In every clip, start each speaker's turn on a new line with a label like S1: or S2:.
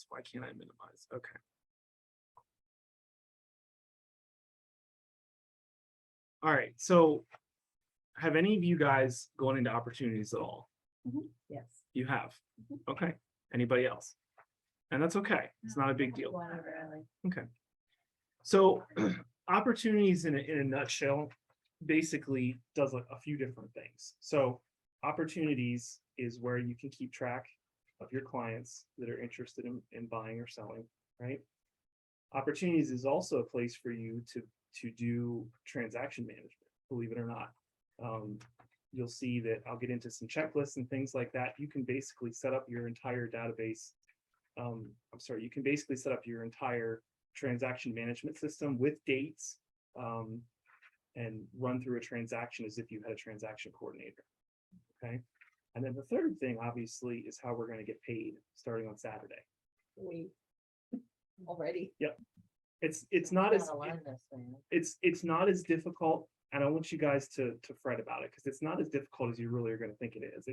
S1: Why can't I minimize? Okay. All right, so have any of you guys gone into opportunities at all?
S2: Yes.
S1: You have? Okay. Anybody else? And that's okay. It's not a big deal. Okay. So opportunities in a nutshell basically does like a few different things. So opportunities is where you can keep track of your clients that are interested in buying or selling, right? Opportunities is also a place for you to do transaction management, believe it or not. You'll see that I'll get into some checklists and things like that. You can basically set up your entire database. You can basically set up your entire transaction management system with dates and run through a transaction as if you had a transaction coordinator. Okay. And then the third thing, obviously, is how we're going to get paid starting on Saturday.
S2: We already.
S1: Yep. It's not as difficult, and I want you guys to fret about it because it's not as difficult as you really are going to think it is.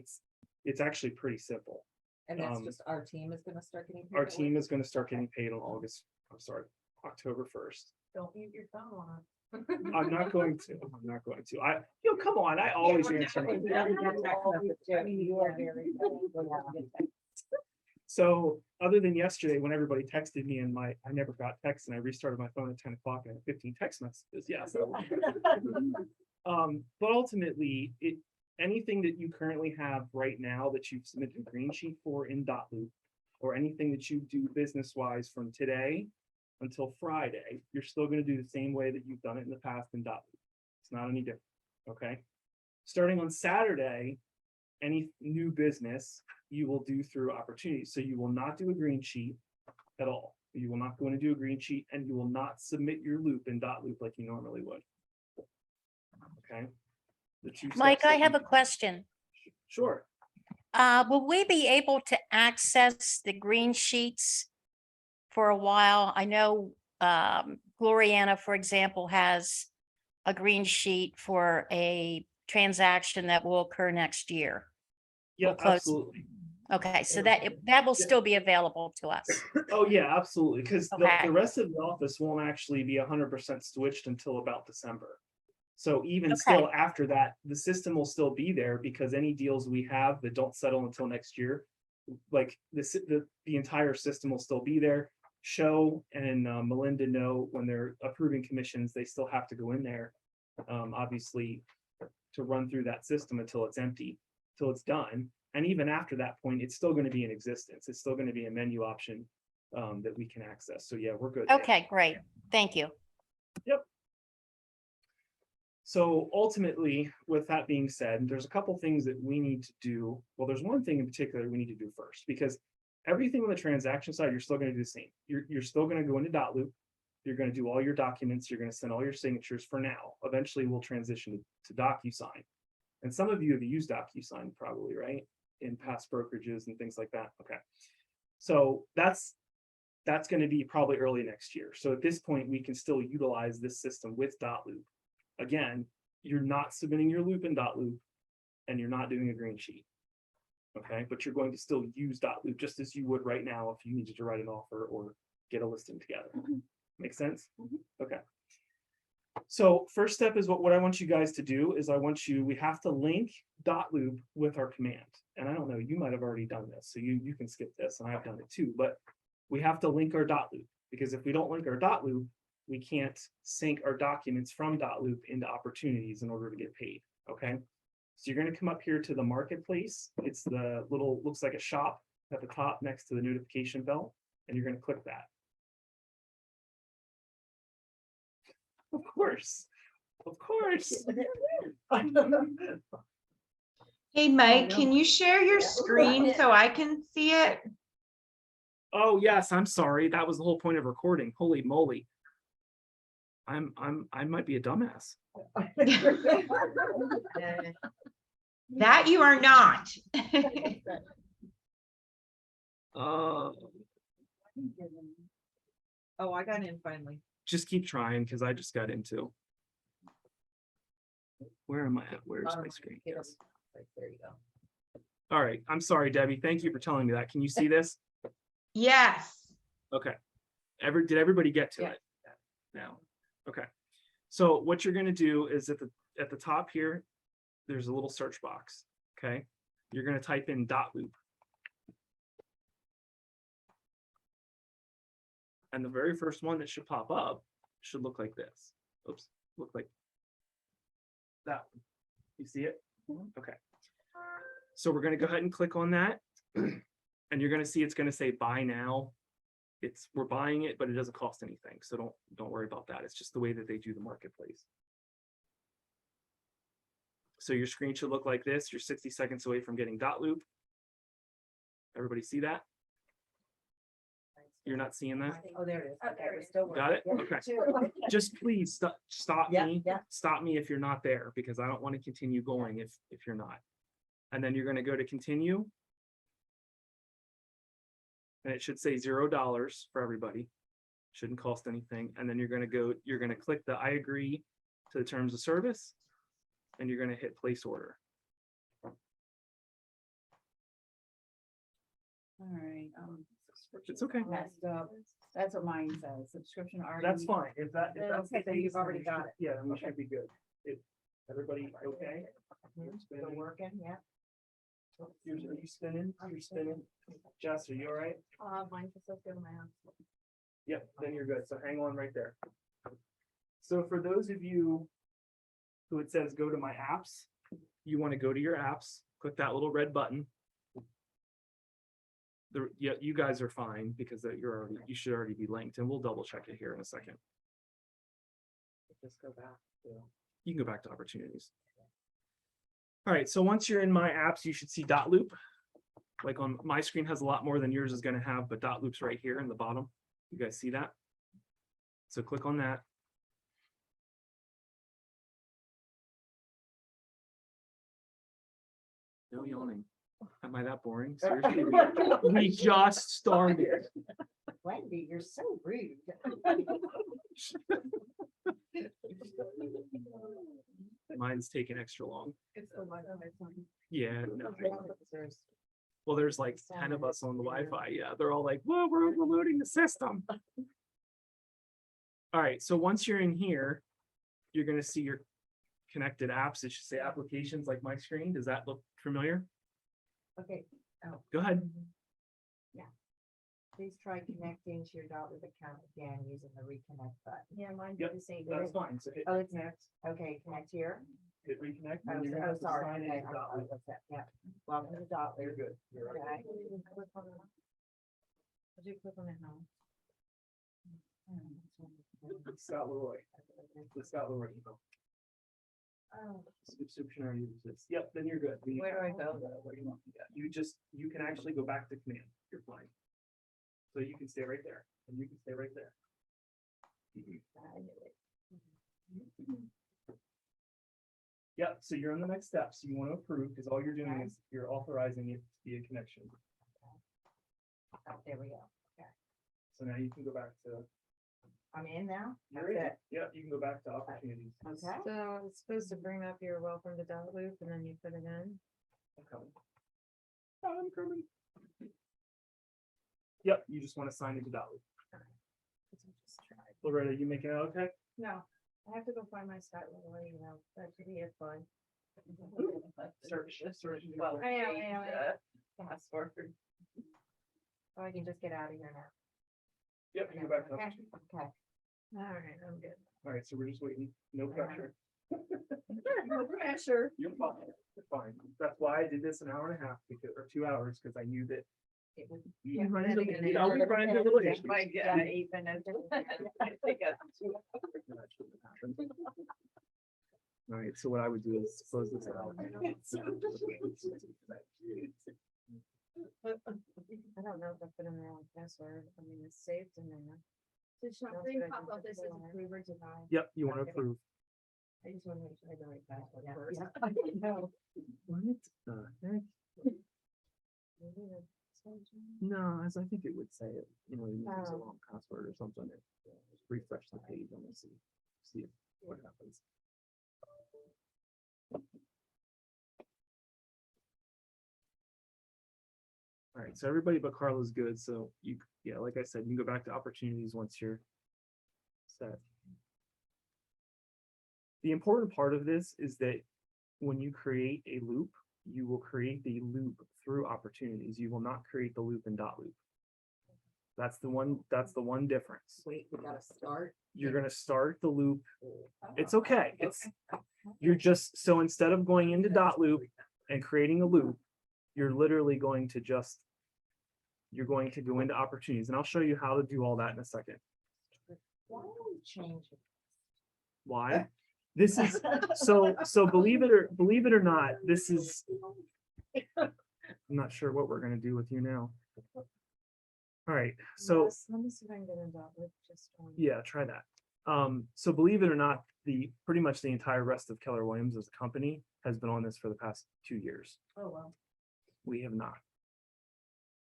S1: It's actually pretty simple.
S2: And that's just our team is going to start getting paid.
S1: Our team is going to start getting paid on October 1st.
S2: Don't mute your phone on.
S1: I'm not going to. Come on. I always answer my phone. So other than yesterday, when everybody texted me and I never got text and I restarted my phone at 10 o'clock and I had 15 text messages. Yeah. So, but ultimately, anything that you currently have right now that you've submitted a green sheet for in .loop, or anything that you do business-wise from today until Friday, you're still going to do the same way that you've done it in the past in .loop. It's not any different. Okay. Starting on Saturday, any new business you will do through opportunities. So you will not do a green sheet at all. You will not go in and do a green sheet, and you will not submit your loop in .loop like you normally would. Okay.
S3: Mike, I have a question.
S1: Sure.
S3: Will we be able to access the green sheets for a while? I know Gloriana, for example, has a green sheet for a transaction that will occur next year.
S1: Yeah, absolutely.
S3: Okay, so that will still be available to us.
S1: Oh yeah, absolutely. Because
S3: Okay.
S1: the rest of the office won't actually be 100% switched until about December. So even still after that, the system will still be there because any deals we have that don't settle until next year, like the entire system will still be there. Show and Melinda know when they're approving commissions, they still have to go in there, obviously, to run through that system until it's empty, till it's done. And even after that point, it's still going to be in existence. It's still going to be a menu option that we can access. So yeah, we're good.
S3: Okay, great. Thank you.
S1: Yep. So ultimately, with that being said, there's a couple things that we need to do. Well, there's one thing in particular we need to do first, because everything on the transaction side, you're still going to do the same. You're still going to go into .loop. You're going to do all your documents. You're going to send all your signatures for now. Eventually, we'll transition to DocuSign. And some of you have used DocuSign probably, right? In past brokerages and things like that. Okay. So that's going to be probably early next year. So at this point, we can still utilize this system with .loop. Again, you're not submitting your loop in .loop and you're not doing a green sheet. Okay, but you're going to still use .loop just as you would right now if you needed to write an offer or get a listing together. Make sense? Okay. So first step is what I want you guys to do is we have to link .loop with our command. And I don't know, you might have already done this, so you can skip this, and I've done it too, but we have to link our .loop, because if we don't link our .loop, we can't sync our documents from .loop into opportunities in order to get paid. Okay. So you're going to come up here to the marketplace. It's the little, looks like a shop at the top next to the notification bell, and you're going to click that. Of course.
S4: Hey, Mike, can you share your screen so I can see it?
S1: Oh yes, I'm sorry. That was the whole point of recording. Holy moly. I might be a dumbass.
S4: That you are not.
S2: Oh, I got in finally.
S1: Just keep trying because I just got into. Where am I at? Where's my screen?
S2: Right, there you go.
S1: All right, I'm sorry, Debbie. Thank you for telling me that. Can you see this?
S4: Yes.
S1: Okay. Did everybody get to
S2: Yeah.
S1: it? Now, okay. So what you're gonna do is at the top here, there's a little search box, okay? You're gonna type in dot loop. And the very first one that should pop up should look like this. Oops, look like that one. You see it? Okay. So we're gonna go ahead and click on that. And you're gonna see it's gonna say buy now. We're buying it, but it doesn't cost anything. So don't worry about that. It's just the way that they do the marketplace. So your screen should look like this. You're 60 seconds away from getting dot loop. Everybody see that? You're not seeing that?
S2: Oh, there it is. Okay, we're still
S1: Got it?
S2: working.
S1: Okay. Just please stop
S2: Yeah,
S1: me.
S2: yeah.
S1: Stop me if you're not there, because I don't want to continue going if you're not. And then you're going to go to continue. And it should say $0 for everybody. Shouldn't cost anything. And then you're going to click the I agree to the terms of service. And you're going to hit place order.
S5: All right,
S1: It's okay.
S5: messed up. That's what mine says, subscription already.
S1: That's fine. If that's the
S2: Okay, then you've
S1: case, then
S2: already
S1: we
S2: got
S1: should-
S2: it.
S1: Yeah, then we should be good. Everybody okay?
S2: Still working, yeah.
S1: Are you spinning? You're spinning. Jess, are you all right?
S2: Mine's just so good in my house.
S1: Yep, then you're good. So hang on right there. So for those of you who it says go to my apps, you want to go to your apps, click that little red button. Yeah, you guys are fine because you should already be linked, and we'll double check it here in a second. Just go back. You can go back to opportunities. All right, so once you're in my apps, you should see dot loop. Like on my screen has a lot more than yours is going to have, but dot loop's right here in the bottom. You guys see that? So click on that. No yawning. Am I that boring? Seriously, we just started.
S2: Wendy, you're so rude.
S1: Mine's taking extra long.
S2: It's the one.
S1: Yeah, no. Well, there's like 10 of us on the Wi-Fi. Yeah, they're all like, whoa, we're overloading the system. All right, so once you're in here, you're gonna see your connected apps. It should say applications like my screen. Does that look familiar?
S2: Okay,
S1: Go ahead.
S2: please try connecting to your Dotloop account again using the reconnect button. Yeah, mine
S1: Yep,
S2: did the same.
S1: That's fine. So hit,
S2: Oh, it's next. Okay, connect here.
S1: hit reconnect.
S2: Oh,
S1: and you're gonna have to
S2: sorry.
S1: sign in
S2: Okay,
S1: to Dotloop.
S2: what's that? Yeah. Welcome to Dotloop.
S1: You're good. You're all right.
S2: Okay. Did you click on it now?
S1: Scott Leroy. The Scott Leroy email.
S2: Oh,
S1: Subscription already exists. Yep, then you're good.
S2: Where do I go?
S1: Where do you want me to go? You can actually go back to command. You're fine. So you can stay right there, and you can stay right there.
S2: I knew it.
S1: Yep, so you're on the next step. So you want to approve, because all you're doing is you're authorizing it to be a connection.
S2: Oh, there we go.
S1: So now you can go back to.
S2: I'm in now?
S1: You're
S2: That's
S1: in.
S2: it.
S1: Yeah, you can go back to opportunities.
S2: Okay.
S6: So it's supposed to bring up your welcome to Dotloop and then you put it in.
S1: I'm coming. I'm coming. Yep, you just want to sign into Dotloop. Loretta, you making it okay?
S6: No, I have to go find my Scott Leroy, you know, that should be it fun.
S1: Search.
S6: I am. Password. Oh, I can just get out of here now.
S1: Yep, you can go back to
S2: Okay.
S1: opportunities.
S2: Okay.
S6: All right, I'm good.
S1: All right, so we're just waiting. No pressure.
S6: No pressure.
S1: You're fine. You're fine. That's why I did this an hour and a half or 2 hours, because I knew that.
S2: It was-
S1: You run into, you always run into little issues.
S6: My God, even if.
S1: All right, so what I would do is close this out.
S6: I don't know if I put in the wrong password. I mean, it's saved in there.
S2: Did
S6: something pop up that says
S2: approve or deny?
S1: Yep, you want to approve.
S6: I just want to make sure I have the right password
S2: Yeah.
S6: first.
S2: Yeah. I know.
S1: What the heck?
S6: Maybe that's something.
S1: No, as I think it would say it, you know, you use a
S6: Oh.
S1: wrong password or something. Just refresh the page and we'll see what happens. right, so everybody but Carla's good, so you, yeah, like I said, you can go back to opportunities once you're set. The important part of this is that when you create a loop, you will create the loop through opportunities. You will not create the loop in dot loop. That's the one difference.
S2: Wait, we gotta start.
S1: You're gonna start the loop. It's okay. You're just, so instead of going into dot loop and creating a loop, you're literally going to just, you're going to go into opportunities, and I'll show you how to do all that in a second.
S2: Why don't we change it?
S1: Why? This is, so believe it or not, this is, I'm not sure what we're gonna do with you now. All right, so
S2: Let me see if I can get into it just one.
S1: yeah, try that. So believe it or not, pretty much the entire rest of Keller Williams as a company has been on this for the past 2 years.
S2: Oh, well.
S1: We have not.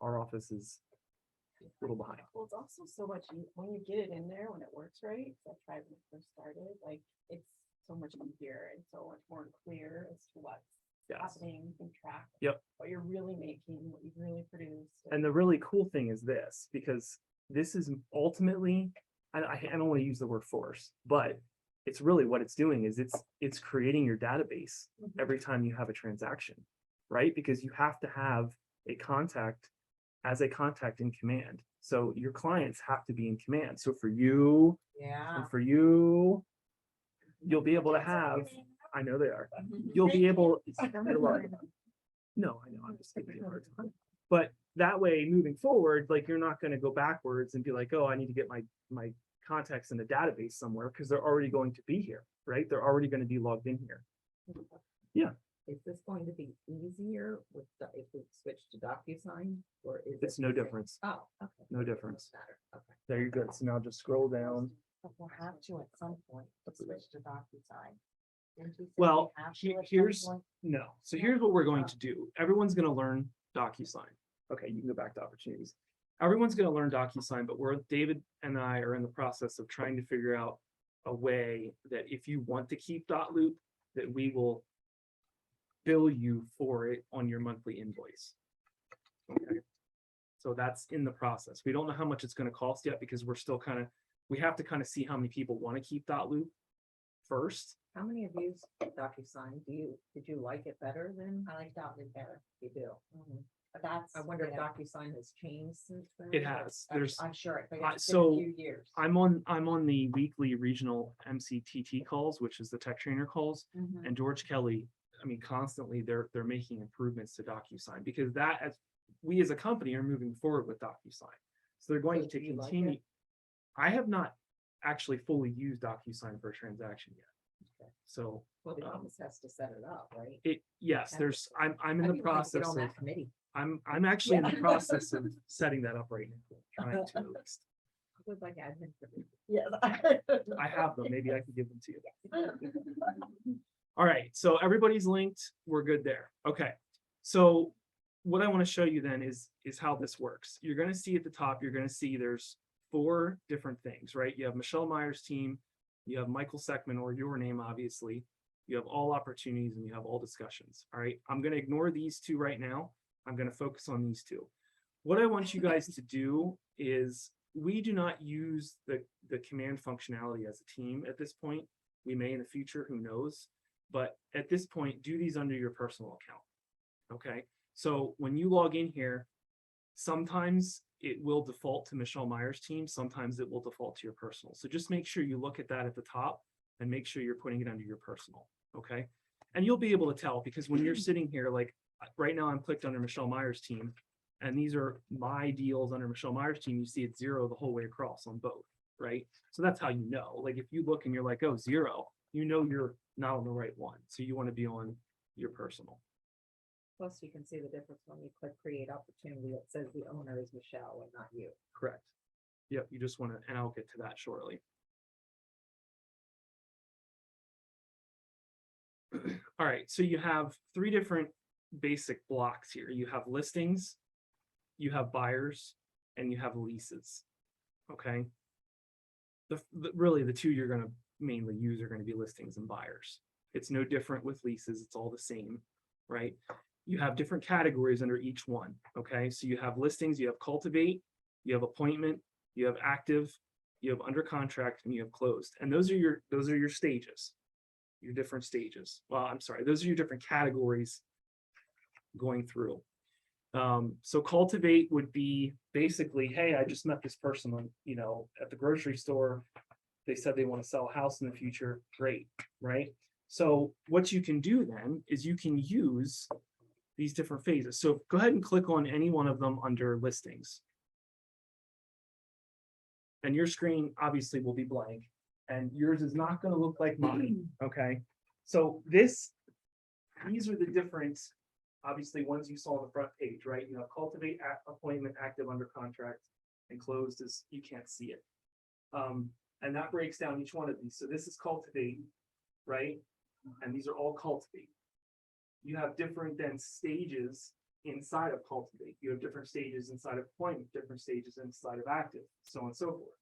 S1: Our office is a little behind.
S5: Well, it's also so much, when you get it in there, when it works right, so I tried when it first started, like, it's so much easier and so much more clear as to what's
S1: Yes.
S5: happening, you can track.
S1: Yep.
S5: What you're really making, what you've really produced.
S1: And the really cool thing is this, because this is ultimately, I don't want to use the word force, but it's really what it's doing is it's creating your database every time you have a transaction, right? Because you have to have a contact as a contact in command. So your clients have to be in command. So for you,
S2: Yeah.
S1: and for you, you'll be able to have, I know they are, you'll be able. You're welcome. No, I know, I'm just giving you a hard time. But that way, moving forward, like, you're not gonna go backwards and be like, oh, I need to get my contacts in a database somewhere, because they're already going to be here, right? They're already gonna be logged in here.
S2: Is this going to be easier with, if we switch to DocuSign, or is it?
S1: It's no difference,
S2: Oh, okay.
S1: no difference.
S2: Matter, okay.
S1: There you go. So now just scroll down.
S2: But we'll have to at some point to switch to DocuSign. Didn't you say
S1: Well,
S2: we have to at some
S1: here's,
S2: point?
S1: no, so here's what we're going to do. Everyone's gonna learn DocuSign. Okay, you can go back to opportunities. Everyone's gonna learn DocuSign, but David and I are in the process of trying to figure out a way that if you want to keep dot loop, that we will bill you for it on your monthly invoice. Okay. So that's in the process. We don't know how much it's gonna cost yet, because we're still we have to kind of see how many people want to keep dot loop first.
S2: How many of you use DocuSign? Did you like it better than? I like DocuSign better. You do? But that's. I wonder if DocuSign has changed since then.
S1: It has.
S2: I'm sure. It's been a
S1: so
S2: few years.
S1: I'm on the weekly regional MCTT calls, which is the tech trainer calls,
S2: Mhm.
S1: and George Kelly, I mean, constantly they're making improvements to DocuSign, because that, as we as a company are moving forward with DocuSign. So they're going
S2: So
S1: to
S2: do you like
S1: continue.
S2: it?
S1: I have not actually fully used DocuSign for a transaction yet.
S2: Okay.
S1: So
S2: Well, the office has to set it up, right?
S1: yes, I'm in
S2: How
S1: the
S2: do you like to get
S1: process
S2: on
S1: of,
S2: that committee.
S1: I'm actually in the process of setting that up right now, trying to at least.
S2: It was like admin. Yes.
S1: I have them, maybe I can give them to you. All right, so everybody's linked, we're good there. Okay, so what I want to show you then is how this works. You're going to see at the top, you're going to see there's 4 different things, right? You have Michelle Meyer's team, you have Michael Seckman, or your name, obviously. You have all opportunities, and you have all discussions. All right, I'm going to ignore these 2 right now. I'm going to focus on these 2. What I want you guys to do is, we do not use the command functionality as a team at this point. We may in the future, who knows? But at this point, do these under your personal account. Okay, so when you log in here, sometimes it will default to Michelle Meyer's team, sometimes it will default to your personal. So just make sure you look at that at the top and make sure you're putting it under your personal. Okay, and you'll be able to tell, because when you're sitting here, like right now, I'm clicked under Michelle Meyer's team, and these are my deals under Michelle Meyer's team. You see it's 0 the whole way across on both, right? So that's how you know. Like if you look and you're like, oh, 0, you know you're not on the right one. So you want to be on your personal.
S2: Plus, you can see the difference when you click create opportunity. It says the owner is Michelle and not you.
S1: Correct. Yep, you just want to, and I'll get to that shortly. All right, so you have 3 different basic blocks here. You have listings, you have buyers, and you have leases. Okay. Really the 2 you're going to mainly use are going to be listings and buyers. It's no different with leases. It's all the same, right? you have different categories under each one, okay? So you have listings, you have cultivate, you have appointment, you have active, you have under contract, and you have closed. And those are your stages, your different stages. Well, I'm sorry, those are your different categories going through. So cultivate would be basically, hey, I just met this person on, at the grocery store. They said they want to sell a house in the future. Great, right? So what you can do then is you can use these different phases. So go ahead and click on any one of them under listings. And your screen obviously will be blank, and yours is not going to look like mine, okay? So these are the different, obviously, ones you saw on the front page, right? You know, cultivate, appointment, active, under contract, and closed is, you can't see it. And that breaks down each one of these. So this is cultivate, right? And these are all cultivate. You have different then stages inside of cultivate. You have different stages inside of appointment, different stages inside of active, so on and so forth.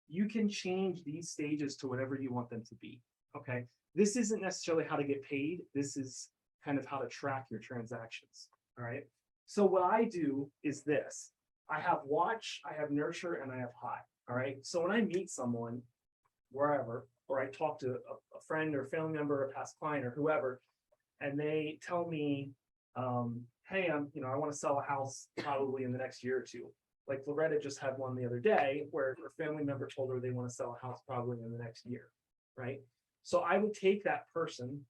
S1: You can change these stages to whatever you want them to be, okay? This isn't necessarily how to get paid. This is kind of how to track your transactions, all right? So what I do is this. I have watch, I have nurture, and I have hot, all right? So when I meet someone, wherever, or I talk to a friend or family member, a past client or whoever, and they tell me, hey, I want to sell a house probably in the next year or two. Like Loretta just had one the other day where her family member told her they want to sell a house probably in the next year, right? So I would take that person,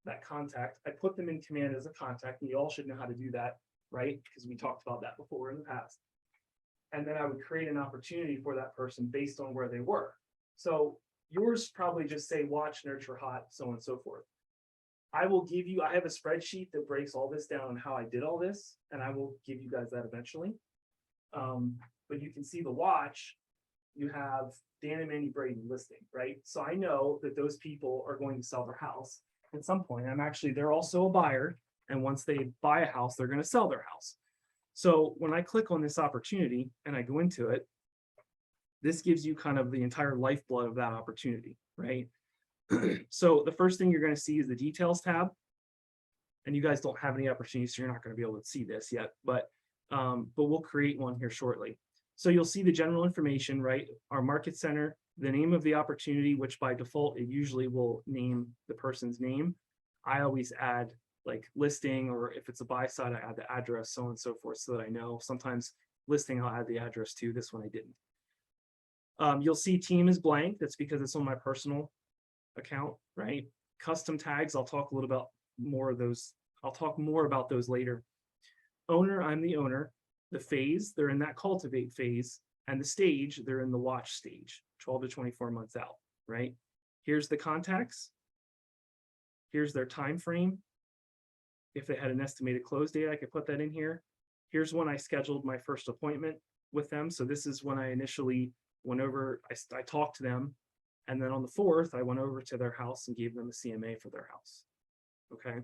S1: that contact, I put them in command as a contact, and you all should know how to do that, right? Because we talked about that before in the past. And then I would create an opportunity for that person based on where they were. So yours probably just say watch, nurture, hot, so on and so forth. I will give you, I have a spreadsheet that breaks all this down on how I did all this, and I will give you guys that eventually. But you can see the watch, you have Dan and Mandy Brady listing, right? So I know that those people are going to sell their house at some point. They're also a buyer. And once they buy a house, they're going to sell their house. So when I click on this opportunity and I go into it, this gives you kind of the entire lifeblood of that opportunity, right? So the first thing you're going to see is the details tab. And you guys don't have any opportunities, so you're not going to be able to see this yet, but we'll create one here shortly. So you'll see the general information, right? Our market center, the name of the opportunity, which by default, it usually will name the person's name. I always add like listing, or if it's a buy side, I add the address, so on and so forth, so that I know. Sometimes listing, I'll add the address too. This one I didn't. You'll see team is blank. That's because it's on my personal account, right? Custom tags, I'll talk a little about more of those. I'll talk more about those later. Owner, I'm the owner. The phase, they're in that cultivate phase, and the stage, they're in the watch stage, 12 to 24 months out, right? Here's the contacts. Here's their time frame. If they had an estimated close date, I could put that in here. Here's when I scheduled my first appointment with them. So this is when I initially went over, I talked to them. And then on the 4th, I went over to their house and gave them a CMA for their house. Okay.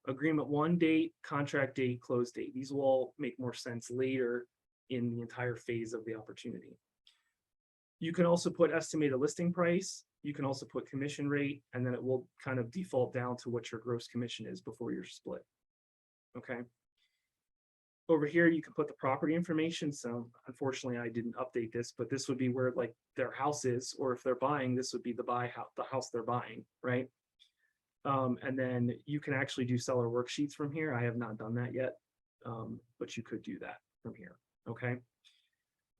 S1: Agreement 1 date, contract date, close date. These will all make more sense later in the entire phase of the opportunity. You can also put estimated listing price. You can also put commission rate, and then it will kind of default down to what your gross commission is before you're split. Okay. Over here, you can put the property information. So unfortunately, I didn't update this, but this would be where like their house is, or if they're buying, this would be the house they're buying, right? And then you can actually do seller worksheets from here. I have not done that yet, but you could do that from here, okay?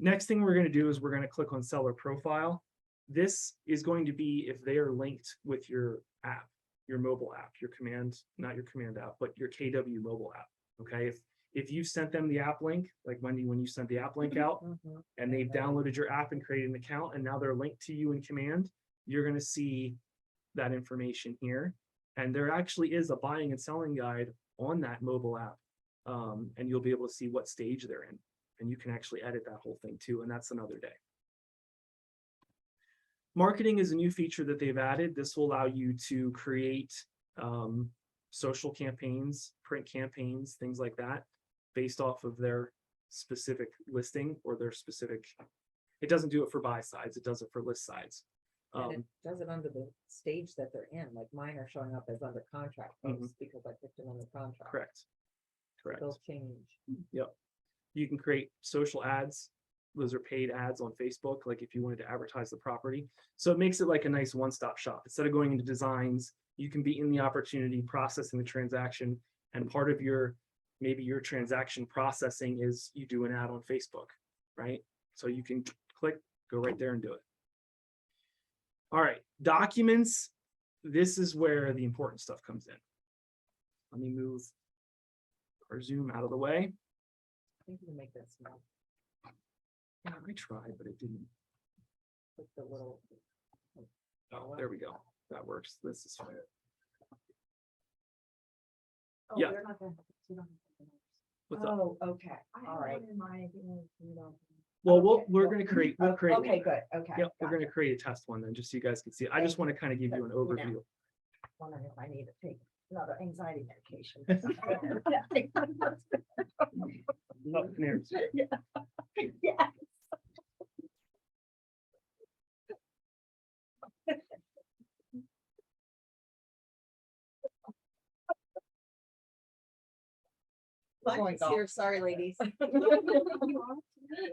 S1: Next thing we're gonna do is we're gonna click on seller profile. This is going to be if they are linked with your app, your mobile app, your command, not your command app, but your KW mobile app, okay? If you sent them the app link, like Wendy, when you sent the app link out, and they've downloaded your app and created an account, and now they're linked to you in command, you're gonna see that information here. And there actually is a buying and selling guide on that mobile app. And you'll be able to see what stage they're in. And you can actually edit that whole thing too. And that's another day. Marketing is a new feature that they've added. This will allow you to create social campaigns, print campaigns, things like that, based off of their specific listing or their specific, it doesn't do it for buy sides, it does it for list sides.
S2: And it does it under the stage that they're in, like mine are showing up as under contract posts because I picked them under contract.
S1: Correct. Correct.
S2: They'll change.
S1: You can create social ads. Those are paid ads on Facebook, like if you wanted to advertise the property. So it makes it like a nice one-stop shop. Instead of going into designs, you can be in the opportunity, processing the transaction. And part of maybe your transaction processing is you do an ad on Facebook, right? So you can click, go right there and do it. All right, documents. This is where the important stuff comes in. Let me move our Zoom out of the way.
S2: I think you can make that small,
S1: I tried, but it didn't.
S2: with the little.
S1: Oh, there we go. That works. This is fine.
S5: Oh,
S1: Yeah.
S5: they're not gonna- you don't have to-
S1: What's up?
S2: Oh, okay,
S5: I
S2: all
S5: have
S2: right.
S5: one in mind, you know.
S1: Well,
S2: okay,
S1: we're
S2: well,
S1: gonna create, we'll create.
S2: Okay, good, okay.
S1: Yep, we're gonna
S2: gotcha.
S1: create a test one then, just so you guys can see. it. I just want to kind of give you an overview.
S2: Wondering if I need to take another anxiety medication.
S1: Oh, there's-
S2: Yeah.
S5: Mine's here, sorry, ladies.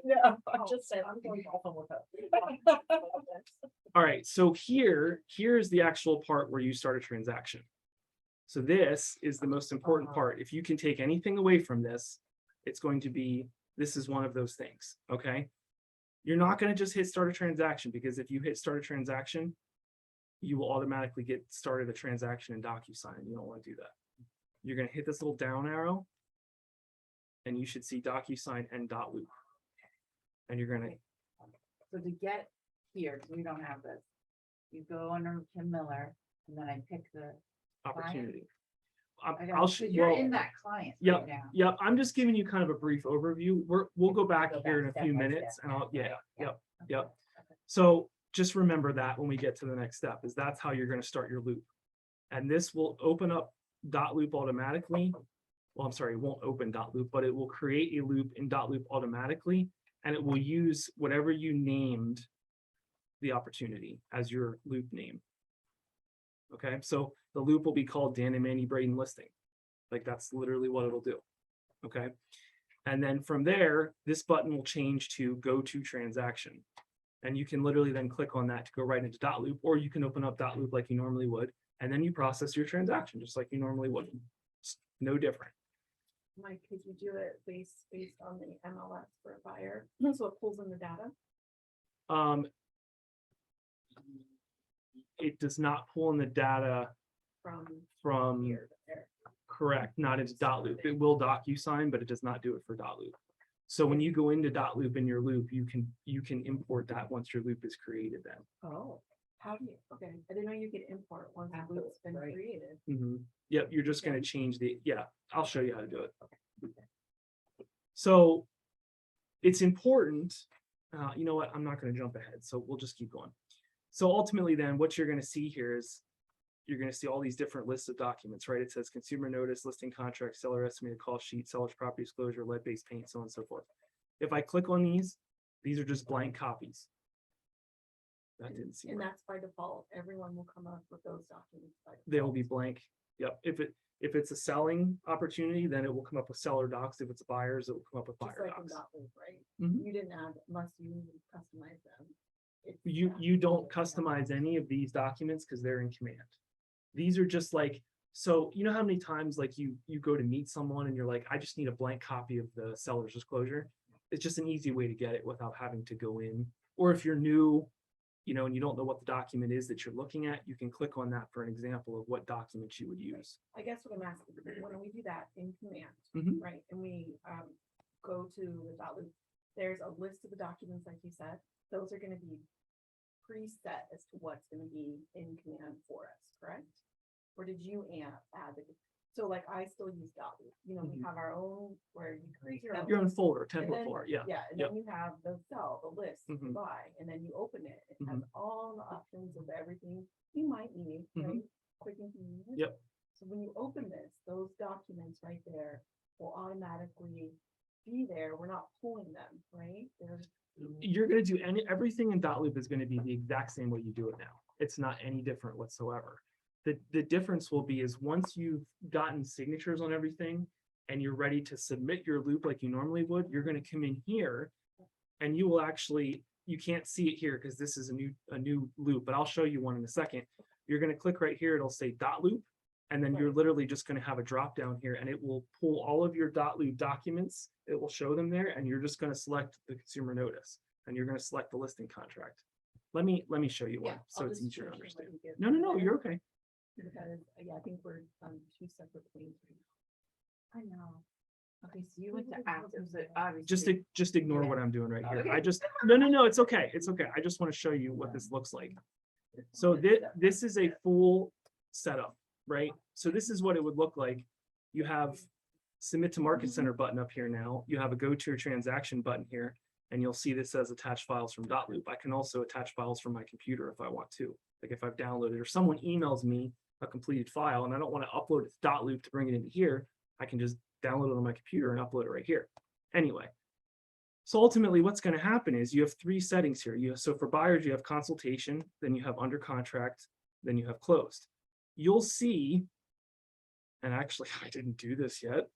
S2: No, I'm just saying, I'm going golfing with her.
S1: All right, so here's the actual part where you start a transaction. So this is the most important part. If you can take anything away from this, it's going to be, this is one of those things, okay? You're not gonna just hit start a transaction, because if you hit start a transaction, you will automatically get started a transaction in DocuSign. You don't want to do that. You're gonna hit this little down arrow, and you should see DocuSign and .loop. And you're gonna,
S7: So to get here, 'cause we don't have this, you go under Kim Miller and then I pick the,
S1: opportunity.
S7: I
S1: I'll,
S7: got,
S1: show
S7: you're
S1: well,
S7: in that client
S1: Yep,
S7: right now.
S1: yep, I'm just giving you kind of a brief overview. We'll go back
S2: Go
S1: here in
S2: back
S1: a few
S2: step by
S1: minutes
S2: step,
S1: and I'll, yeah,
S2: right?
S1: yep,
S2: Okay,
S1: yep.
S2: okay.
S1: So just remember that when we get to the next step, is that's how you're gonna start your loop. And this will open up .loop automatically. Well, I'm sorry, it won't open .loop, but it will create a loop in .loop automatically, and it will use whatever you named the opportunity as your loop name. Okay, so the loop will be called Dan and Manny Braden listing. Like that's literally what it'll do. Okay. And then from there, this button will change to go to transaction. And you can literally then click on that to go right into .loop, or you can open up .loop like you normally would, and then you process your transaction just like you normally would. It's no different.
S5: Mike, could you do it based on the MLS for a buyer? So it pulls in the data?
S1: It does not pull in the data from
S5: Here to there.
S1: correct, not into .loop. It will DocuSign, but it does not do it for .loop. So when you go into .loop in your loop, you can import that once your loop is created then.
S5: Oh, how do you, okay, I didn't know you could import once the loop's been
S2: Right.
S5: created.
S1: Yep, you're just gonna change yeah, I'll show you how to do it. So it's important, you know what, I'm not gonna jump ahead, so we'll just keep going. So ultimately then, what you're gonna see here is, you're gonna see all these different lists of documents, right? It says consumer notice, listing contract, seller estimated call sheet, seller's property disclosure, lead-based paint, so on and so forth. If I click on these are just blank copies. That didn't seem
S5: And
S1: right.
S5: that's by default, everyone will come up with those documents. By
S1: They will be
S5: default.
S1: blank. Yep. If it's a selling opportunity, then it will come up with seller docs. If it's buyers, it will come up with
S5: Just
S1: buyer
S5: like in
S1: docs.
S5: Dotloop, right?
S1: Mhm.
S5: You didn't add, unless you customize them. It's
S1: You don't customize any of these documents because they're in Command. These are just like, so you know how many times like you go to meet someone and you're like, I just need a blank copy of the seller's disclosure. It's just an easy way to get it without having to go in. Or if you're new, you know, and you don't know what the document is that you're looking at, you can click on that for an example of what documents you would use.
S5: I guess what I'm asking, when we do that in Command,
S1: Mhm.
S5: right, and we go to the Dotloop, there's a list of the documents, like you said, those are gonna be preset as to what's gonna be in Command for us, correct? Or did you add the, so like I still use Dotloop, you know, we
S1: Mhm.
S5: have our own where you create your own.
S1: Your own folder,
S5: And
S1: template
S5: then-
S1: folder, yeah.
S5: Yeah, and
S1: Yep.
S5: then you have the cell, the list to
S1: Mhm.
S5: buy, and then you open it, it has
S1: Mhm.
S5: all the options of everything you might need,
S1: Mhm.
S5: right? Quick and convenient.
S1: Yep.
S5: So when you open this, those documents right there will automatically be there, we're not pulling them, right? They're,
S1: You're gonna do everything in .loop is gonna be the exact same way you do it now. It's not any different whatsoever. The difference will be is once you've gotten signatures on everything and you're ready to submit your loop like you normally would, you're gonna come in here and you will actually, you can't see it here because this is a new loop, but I'll show you one in a second. You're gonna click right here, it'll say dot loop, and then you're literally just gonna have a drop down here and it will pull all of your dot loop documents. It will show them there and you're just gonna select the consumer notice and you're gonna select the listing contract. Let me show you one,
S5: Yeah,
S1: so
S5: I'll
S1: it's
S5: just
S1: easier to
S5: finish what
S1: understand.
S5: you did
S1: No,
S5: there.
S1: you're okay.
S5: Because, yeah, I think we're on two separate things.
S7: I know. Okay, so you went to active, so obviously.
S1: Just ignore what I'm doing right here.
S7: Okay.
S1: I just, no, it's okay. It's okay. I just want to show you what this looks like. So this is a full setup, right? So this is what it would look like. You have submit to market center button up here now. You have a go to your transaction button here, and you'll see this says attach files from dotloop. I can also attach files from my computer if I want to. Like if I've downloaded or someone emails me a completed file and I don't want to upload it to dotloop to bring it into here, I can just download it on my computer and upload it right here. Anyway, so ultimately what's going to happen is you have three settings here. So for buyers, you have consultation, then you have under contract, then you have closed. You'll see, and actually I didn't do this yet.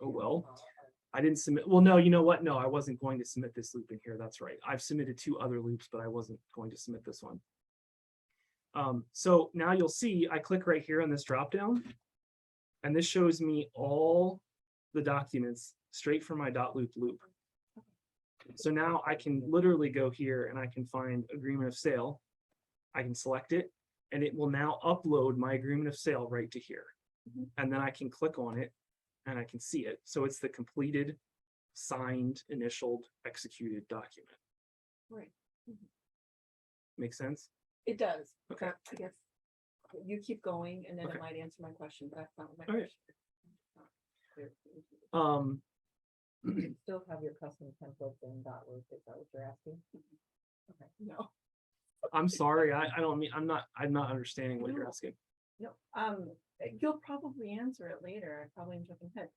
S1: Oh, well, I didn't submit. Well, no, you know what? No, I wasn't going to submit this loop in here. That's right. I've submitted 2 other loops, but I wasn't going to submit this one. So now you'll see, I click right here on this dropdown, and this shows me all the documents straight from my .loop loop. So now I can literally go here and I can find agreement of sale. I can select it and it will now upload my agreement of sale right to here. And then I can click on it and I can see it. So it's the completed, signed, initialed, executed document.
S5: Right.
S1: Make sense?
S5: It does.
S1: Okay.
S5: I guess you keep going and then
S1: Okay.
S5: it might answer my question, but that's not my
S1: All right.
S5: question.
S2: You still have your custom templates in .loop, is that what you're asking?
S5: Okay, no,
S1: I'm sorry. I don't mean, I'm not understanding what you're asking.
S5: no, you'll probably answer it later. I probably am jumping ahead.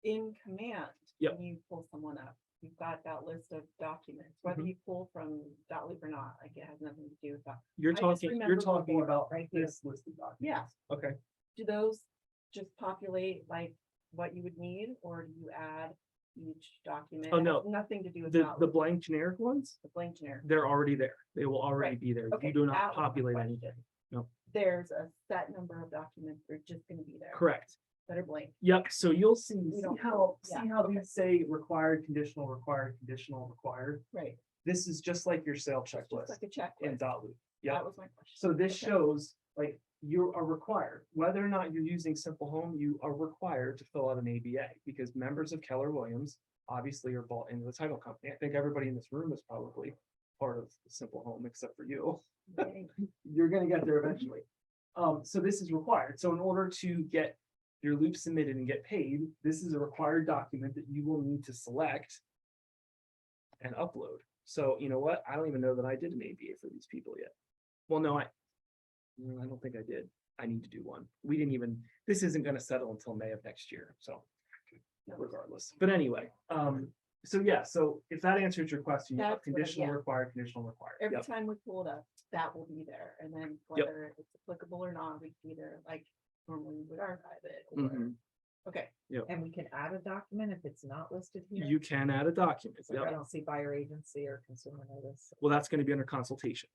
S5: In command,
S1: Yep.
S5: when you pull someone up, you've got that list of documents, whether
S1: Mhm.
S5: you pull from .loop or not, like it has nothing to do with that.
S1: You're
S5: I just
S1: talking
S5: remember before,
S1: about
S5: right here.
S1: this list of documents.
S5: Yeah,
S1: Okay.
S5: do those just populate like what you would need, or do you add each document?
S1: Oh,
S5: It has
S1: no.
S5: nothing to do with
S1: The
S5: .loop,
S1: blank generic ones,
S5: the blank generic.
S1: they're already there. They will already
S5: Right.
S1: be there.
S5: Okay,
S1: You do
S5: that
S1: not
S5: was my
S1: populate
S5: question.
S1: anything. No.
S5: There's a set number of documents that are just gonna be there.
S1: Correct.
S5: That are blank.
S1: Yep. So you'll see,
S5: We don't-
S1: see
S5: yeah,
S1: how
S5: okay.
S1: these say required, conditional, required, conditional, required.
S5: Right.
S1: This is just like your sale
S5: It's just
S1: checklist
S5: like a
S1: in
S5: checklist.
S1: .loop.
S5: That
S1: Yep.
S5: was my question.
S1: So this
S5: Okay.
S1: shows like you are required, whether or not you're using Simple Home, you are required to fill out an ABA because members of Keller Williams obviously are bought into the title company. I think everybody in this room is probably part of Simple Home except for you. You're gonna get there eventually. So this is required. So in order to get your loop submitted and get paid, this is a required document that you will need to select and upload. So you know what? I don't even know that I did an ABA for these people yet. Well, no, I don't think I did. I need to do one. We didn't even, this isn't gonna settle until May of next year, so regardless. But anyway, so yeah, so if that answers your question, you have
S5: That's what I-
S1: conditional,
S5: yeah.
S1: required, conditional, required.
S5: Every
S1: Yep.
S5: time we pull it up, that will be there, and then
S1: Yep.
S5: whether it's applicable or not, we can either like normally we would archive it or,
S1: Mhm.
S5: okay.
S2: And we can add a document if it's not listed here?
S1: You can add a document.
S2: Like I
S1: Yep.
S2: don't see buyer agency or consumer notice.
S1: Well, that's gonna be under consultation.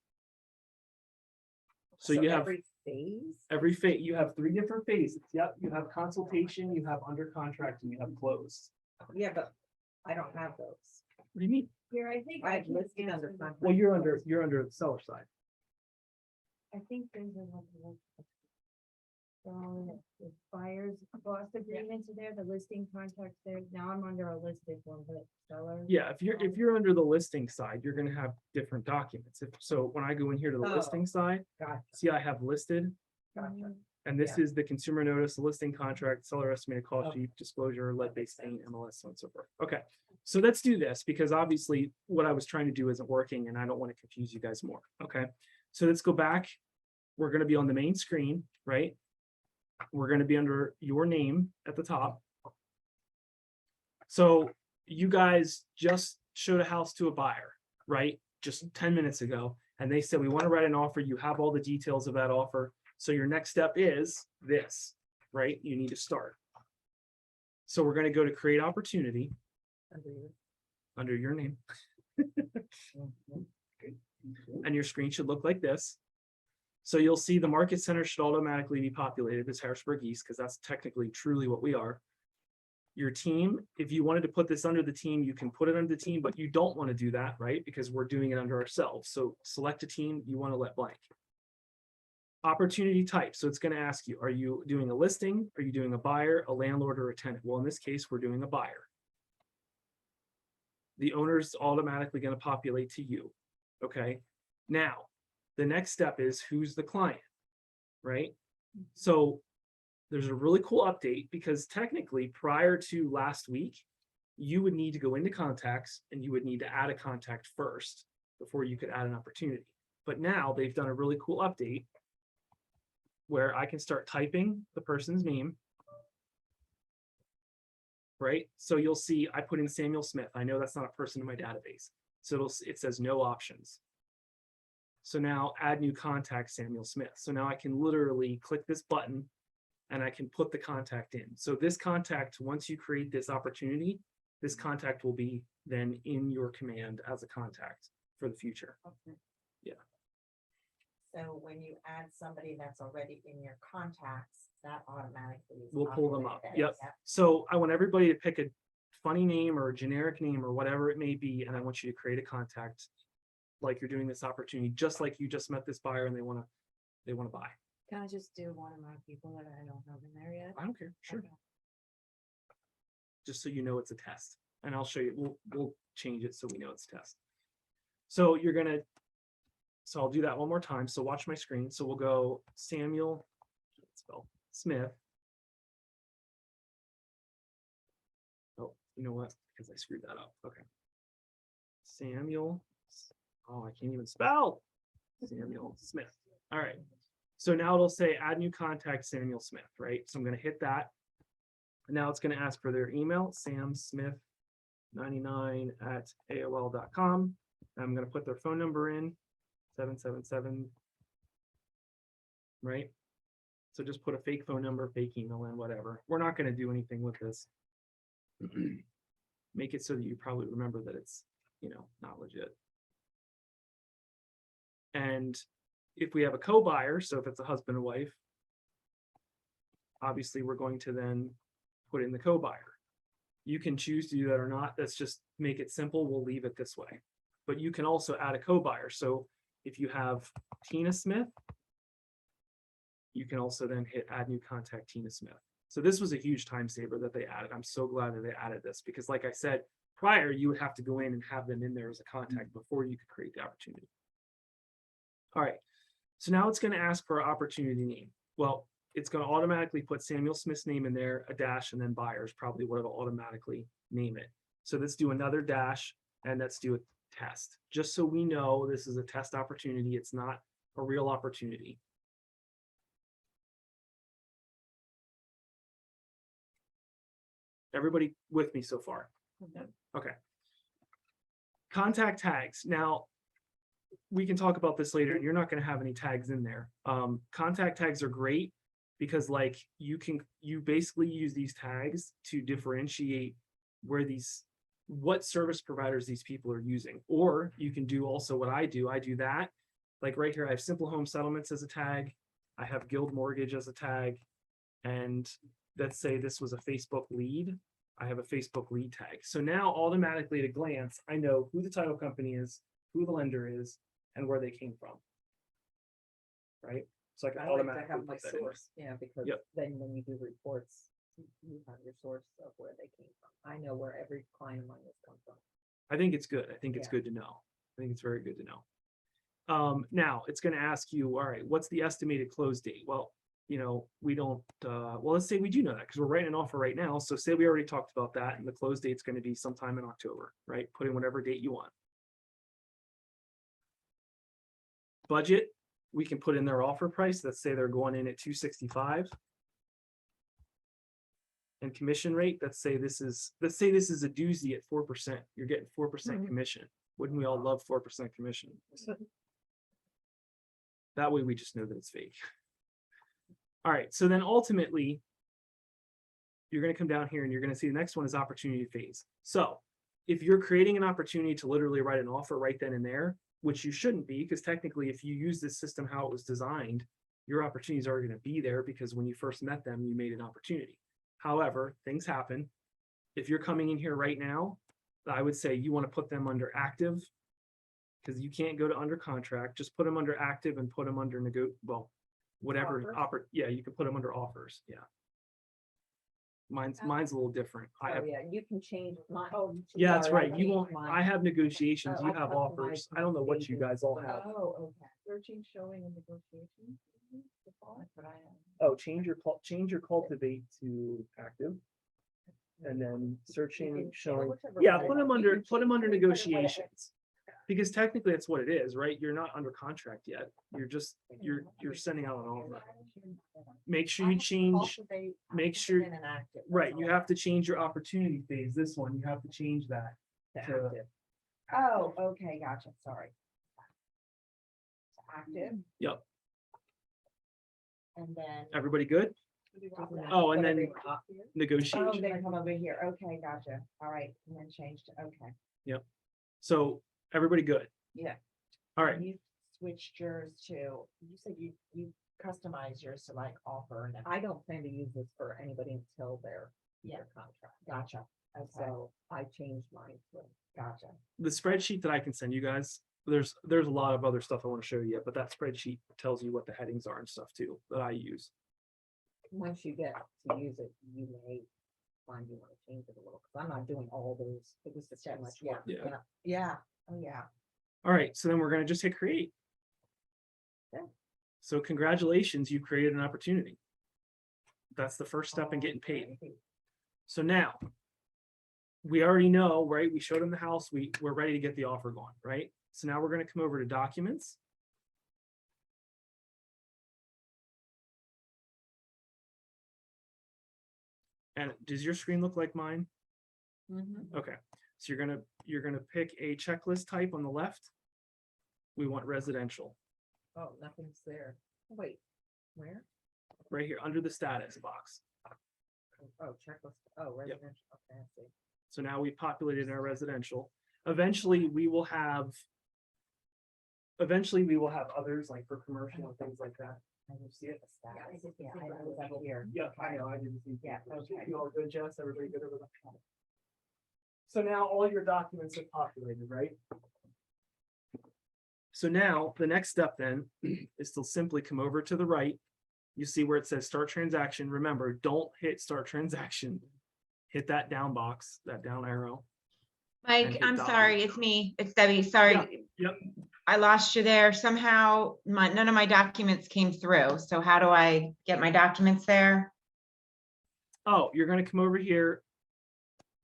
S1: So you have
S2: Every phase?
S1: every phase, you have 3 different phases. Yep, you have consultation, you have under contract, and you have closed.
S2: Yeah, but I don't have those.
S1: What do you mean?
S6: Here, I think.
S2: I have
S6: can
S2: listed
S6: answer
S2: under
S6: the-
S2: contract.
S1: Well, you're under the seller side.
S6: I think there's a level. So the buyer's cost agreements are there, the listing contracts there. Now I'm under a listed one, but seller.
S1: Yeah, if you're under the listing side, you're gonna have different documents. So when I go in here to the
S2: Oh.
S1: listing side,
S2: Gotcha,
S1: see, I have listed,
S2: gotcha.
S1: and this is the consumer notice, the listing contract, seller estimated cost
S2: Okay.
S1: sheet, disclosure, lead-based paint, MLS, so on and so forth. Okay, so let's do this, because obviously what I was trying to do isn't working, and I don't want to confuse you guys more, okay? So let's go back. We're gonna be on the main screen, right? We're gonna be under your name at the top. So you guys just showed a house to a buyer, right? Just 10 minutes ago, and they said, we want to write an offer. You have all the details of that offer. So your next step is this, right? You need to start. So we're gonna go to create opportunity
S2: Under your-
S1: under your name. And your screen should look like this. So you'll see the market center should automatically be populated as Harrisburg East, because that's technically truly what we are. Your team, if you wanted to put this under the team, you can put it under the team, but you don't want to do that, right? Because we're doing it under ourselves. So select a team you want to let blank. Opportunity type. So it's going to ask you, are you doing a listing? Are you doing a buyer, a landlord, or a tenant? Well, in this case, we're doing a buyer. The owner's automatically going to populate to you. Okay. Now, the next step is who's the client, right? So there's a really cool update because technically prior to last week, you would need to go into contacts and you would need to add a contact first before you could add an opportunity. But now they've done a really cool update where I can start typing the person's name. Right? So you'll see I put in Samuel Smith. I know that's not a person in my database. So it says no options. So now add new contact Samuel Smith. So now I can literally click this button and I can put the contact in. So this contact, once you create this opportunity, this contact will be then in your command as a contact for the future.
S2: Okay.
S1: Yeah.
S2: So when you add somebody that's already in your contacts, that automatically. is
S1: We'll pull them up.
S2: populated.
S1: Yep. So I want everybody to pick a funny name or a generic name or whatever it may be, and I want you to create a contact like you're doing this opportunity, just like you just met this buyer and they want to buy.
S6: Can I just do one of my people that I don't have in there yet?
S1: I don't care. Sure.
S6: Okay.
S1: Just so you know it's a test. And I'll show you, we'll change it so we know it's a test. So so I'll do that one more time. So watch my screen. So we'll go Samuel Smith. Oh, you know what? Because I screwed that up. Okay. Samuel. Oh, I can't even spell. Samuel Smith. All right. So now it'll say add new contact Samuel Smith, right? So I'm going to hit that. And now it's going to ask for their email, samsmith99@aol.com. I'm going to put their phone number in, 777, right? So just put a fake phone number, fake email in, whatever. We're not going to do anything with this. Make it so that you probably remember that it's, not legit. And if we have a co-buyer, so if it's a husband and wife, obviously we're going to then put in the co-buyer. You can choose to do that or not. Let's just make it simple. We'll leave it this way. But you can also add a co-buyer. So if you have Tina Smith, you can also then hit add new contact Tina Smith. So this was a huge time saver that they added. I'm so glad that they added this because like I said, prior, you would have to go in and have them in there as a contact before you could create the opportunity. All right. So now it's going to ask for an opportunity name. Well, it's going to automatically put Samuel Smith's name in there, a dash, and then buyers, probably what it'll automatically name it. So let's do another dash and let's do a test. Just so we know this is a test opportunity. It's not a real opportunity. Everybody with me so far? Okay. Contact tags. Now, we can talk about this later. You're not going to have any tags in there. Contact tags are great because like you basically use these tags to differentiate what service providers these people are using. Or you can do also what I do. I do that. Like right here, I have Simple Home Settlements as a tag. I have Guild Mortgage as a tag. And let's say this was a Facebook lead. I have a Facebook lead tag. So now automatically at a glance, I know who the title company is, who the lender is, and where they came from. Right? So I can
S2: I like to
S1: automatically
S2: have my
S1: put that in there.
S2: source, because
S1: Yep.
S2: then when you do reports, you have your source of where they came from. I know where every client of mine has come from.
S1: I think it's good. I think it's
S2: Yeah.
S1: good to know. I think it's very good to know. Now it's going to ask you, all right, what's the estimated close date? Well, we don't, well, let's say we do know that because we're writing an offer right now. So say we already talked about that and the close date's going to be sometime in October, right? Put in whatever date you want. Budget, we can put in their offer price. Let's say they're going in at $265. And commission rate, let's say this is a doozy at 4%. You're getting 4% commission. Wouldn't we all love 4% commission? That way we just know that it's fake. All right, so then ultimately, you're gonna come down here and you're gonna see the next one is opportunity phase. So if you're creating an opportunity to literally write an offer right then and there, which you shouldn't be, because technically if you use this system how it was designed, your opportunities are gonna be there because when you first met them, you made an opportunity. However, things happen. If you're coming in here right now, I would say you want to put them under active, because you can't go to under contract. Just put them under active and put them under whatever
S2: Offers?
S1: yeah, you can put them under offers. Yeah. Mine's a little different. I
S2: Oh,
S1: have,
S2: yeah, you can change my,
S1: yeah, that's
S2: sorry, I
S1: right. You
S2: changed
S1: won't,
S2: mine.
S1: I have negotiations,
S2: Oh,
S1: you
S2: I
S1: have
S2: customized
S1: offers. I
S2: my
S1: don't know what you
S2: pages.
S1: guys all have.
S2: Oh, okay.
S5: Searching, showing and negotiation.
S7: That's what I have.
S1: Oh, change your cultivate to active. And then searching,
S2: can-
S1: showing,
S2: whichever
S1: yeah,
S2: way.
S1: put them
S2: You
S1: under,
S2: can
S1: put them
S2: change
S1: under
S2: whichever way to-
S1: negotiations. Because technically that's what it is, right? You're not under contract yet. You're just, you're sending out an offer. Make sure you change,
S2: Cultivate,
S1: make
S2: active,
S1: sure-
S2: and inactive, that's
S1: right,
S2: all.
S1: you have to change your opportunity phase. This one, you have to change that.
S2: To
S1: to-
S2: active.
S7: Oh, okay, gotcha, sorry.
S2: Active.
S1: Yep.
S2: And then.
S1: Everybody good?
S2: Doesn't
S1: Oh, and
S2: whatever
S1: then
S2: you want.
S7: Oh,
S1: negotiation.
S7: they come over here, okay, gotcha, all right, and then change to, okay,
S1: So everybody good?
S7: yeah.
S1: All right.
S7: You switched yours to, you said you customize yours to like offer and.
S2: I don't plan to use this for anybody until their contract.
S7: Gotcha, okay,
S2: So I changed mine to.
S7: gotcha.
S1: The spreadsheet that I can send you guys, there's a lot of other stuff I want to show you, but that spreadsheet tells you what the headings are and stuff too, that I use.
S2: Once you get to use it, you may find you want to change it a little, because I'm not doing all those, it was just too much work.
S1: Yeah.
S7: Yeah, oh, yeah.
S1: All right, so then we're gonna just hit create.
S2: Yeah.
S1: So congratulations, you created an opportunity. That's the first step in getting paid. So now, we already know, right? We showed them the house, we're ready to get the offer going, right? So now we're gonna come over to documents. And does your screen look like mine?
S2: Mhm.
S1: Okay, so you're gonna pick a checklist type on the left. We want residential,
S2: Oh, nothing's there. Wait, where?
S1: right here, under the status box.
S2: Oh, checklist, oh, residential, okay, I see.
S1: So now we've populated our residential. Eventually, we will have others like for commercial and things like that.
S7: I just see it.
S2: Yeah, I did
S7: Yeah,
S2: see
S7: I
S2: that.
S7: was up here.
S1: Yeah, I know, I didn't see.
S7: Yeah, okay.
S1: You all good, Jess? Everybody good over there? So now all your documents are populated, right? So now the next step then is to simply come over to the right. You see where it says start transaction. Remember, don't hit start transaction. Hit that down box, that down arrow.
S4: Mike,
S1: hit
S4: I'm
S1: dot.
S4: sorry, it's me. It's Debbie. Sorry.
S1: Yep.
S4: I lost you there. Somehow, none of my documents came through. So how do I get my documents there?
S1: Oh, you're gonna come over here.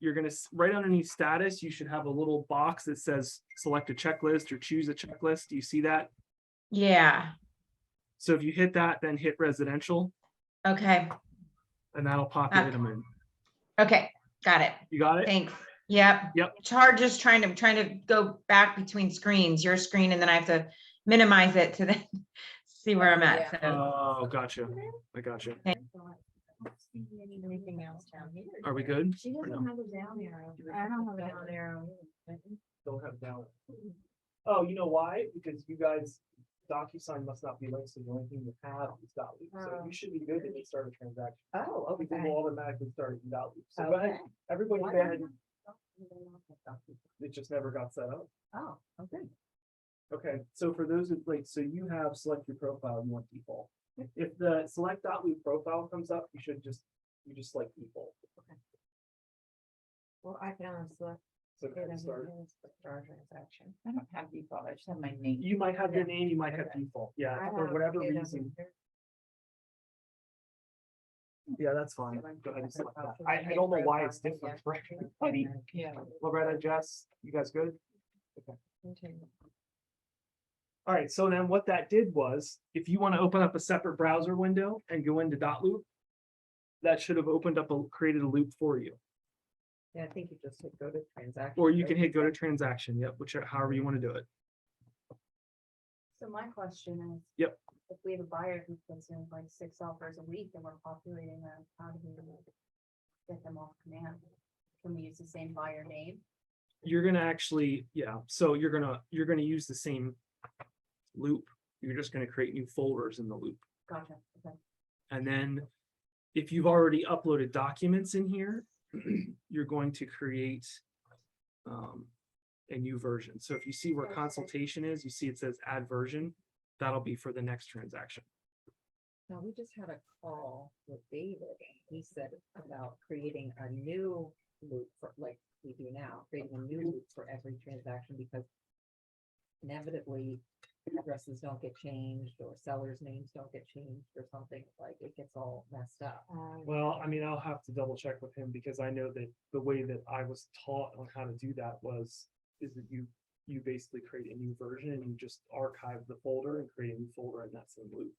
S1: You're gonna, right underneath status, you should have a little box that says select a checklist or choose a checklist. Do you see that?
S4: Yeah,
S1: So if you hit that, then hit residential,
S4: okay,
S1: and that'll populate them in.
S4: okay, got it.
S1: You got it?
S4: Thanks. Yep.
S1: Yep.
S4: It's hard just trying to go back between screens, your screen, and then I have to minimize it to then see where I'm at. So,
S1: Oh, gotcha. I gotcha.
S2: Anything else down here?
S1: Are we good?
S6: She
S1: or
S6: doesn't
S1: no?
S6: have a down arrow. I don't have a down arrow.
S1: Don't have down. Oh, you know why? Because you guys, DocuSign must not be linked, so the only thing you have is .loop. So you should be good to start a transaction.
S2: Oh,
S1: Because
S2: okay.
S1: we'll automatically start in .loop. So go ahead,
S2: Okay.
S1: everybody,
S2: Why
S1: go ahead.
S2: don't
S1: It just never got set up.
S2: Oh, okay.
S1: Okay, so for those who like, so you have select your profile, you want default. If the select .loop profile comes up, you just select default.
S6: Well, I can only select.
S1: So go ahead and start.
S7: Start transaction. I don't have default, I just have my name.
S1: You might have your name, you might have default, yeah,
S6: I
S1: for
S6: have
S1: whatever
S6: it over
S1: reason.
S6: here.
S1: Yeah, that's fine. Go ahead and select that. I don't know why it's different for everybody.
S7: Yeah.
S1: Loretta, Jess, you guys good? Okay. All right, so then what that did was, if you want to open up a separate browser window and go into .loop, that should have opened up created a loop for you.
S2: Yeah, I think you just hit go to transaction.
S1: Or you
S2: right?
S1: can hit go to transaction, yep, whichever, however you want to do it.
S6: So my question is.
S1: Yep.
S6: If we have a buyer who puts in like 6 offers a week and we're populating them, how do we?
S7: off command? Can we use the same buyer name?
S1: You're gonna actually, yeah, so you're gonna use the same loop. You're just gonna create new folders in the loop.
S7: Gotcha, okay.
S1: And then if you've already uploaded documents in here, you're going to create a new version. So if you see where consultation is, you see it says add version, that'll be for the next transaction.
S2: Now, we just had a call with David. He said about creating a new loop for, like we do now, creating a new loop for every transaction because inevitably addresses don't get changed or sellers' names don't get changed or something, like it gets all messed up.
S1: Well, I mean, I'll have to double check with him because I know that the way that I was taught on how to do that is that you basically create a new version and you just archive the folder and create a new folder in that same loop.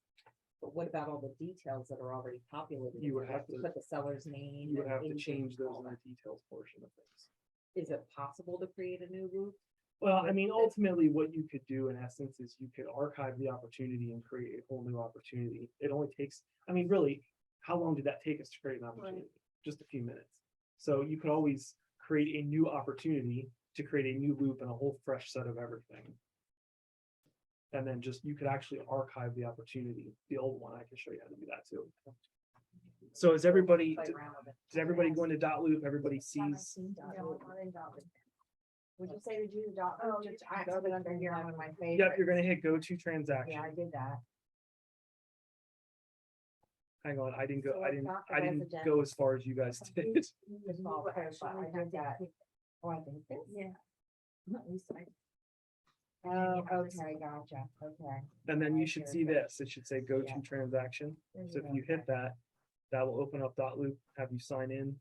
S2: But what about all the details that are already populated?
S1: You would
S2: You
S1: have to-
S2: put the seller's name.
S1: You would
S2: and
S1: have to
S2: agent
S1: change
S2: and
S1: those
S2: all
S1: in the
S2: that.
S1: details portion of things.
S2: Is it possible to create a new loop?
S1: Well, I mean, ultimately, what you could do in essence is you could archive the opportunity and create a whole new opportunity. It only takes, I mean, really, how long did that take us to create an opportunity? Just a few minutes. So you could always create a new opportunity to create a new loop and a whole fresh set of everything. And then just, you could actually archive the opportunity, the old one. I can show you how to do that too. So is everybody,
S2: Play around with it.
S1: did everybody go into dot loop? Everybody sees?
S6: No, not in dot loop. Would you say to do the dot loop?
S5: Oh,
S6: Just
S5: I
S6: access it under here, one of my
S1: Yep,
S6: favorites.
S1: you're gonna hit go to transaction.
S6: Yeah, I did that.
S1: Hang on, I didn't go,
S6: So
S1: I
S6: it's
S1: didn't,
S6: not the
S1: I didn't
S6: resident.
S1: go as far as you guys did.
S6: Just all the code, but I did that. Oh, I think this?
S5: Yeah.
S6: At least I- Oh, okay, gotcha, okay.
S1: And then you should see
S6: Okay.
S1: this, it should say go
S6: Yeah.
S1: to transaction.
S6: There's
S1: So if
S6: your
S1: you hit
S6: okay.
S1: that, that will open up dot loop, have you sign in.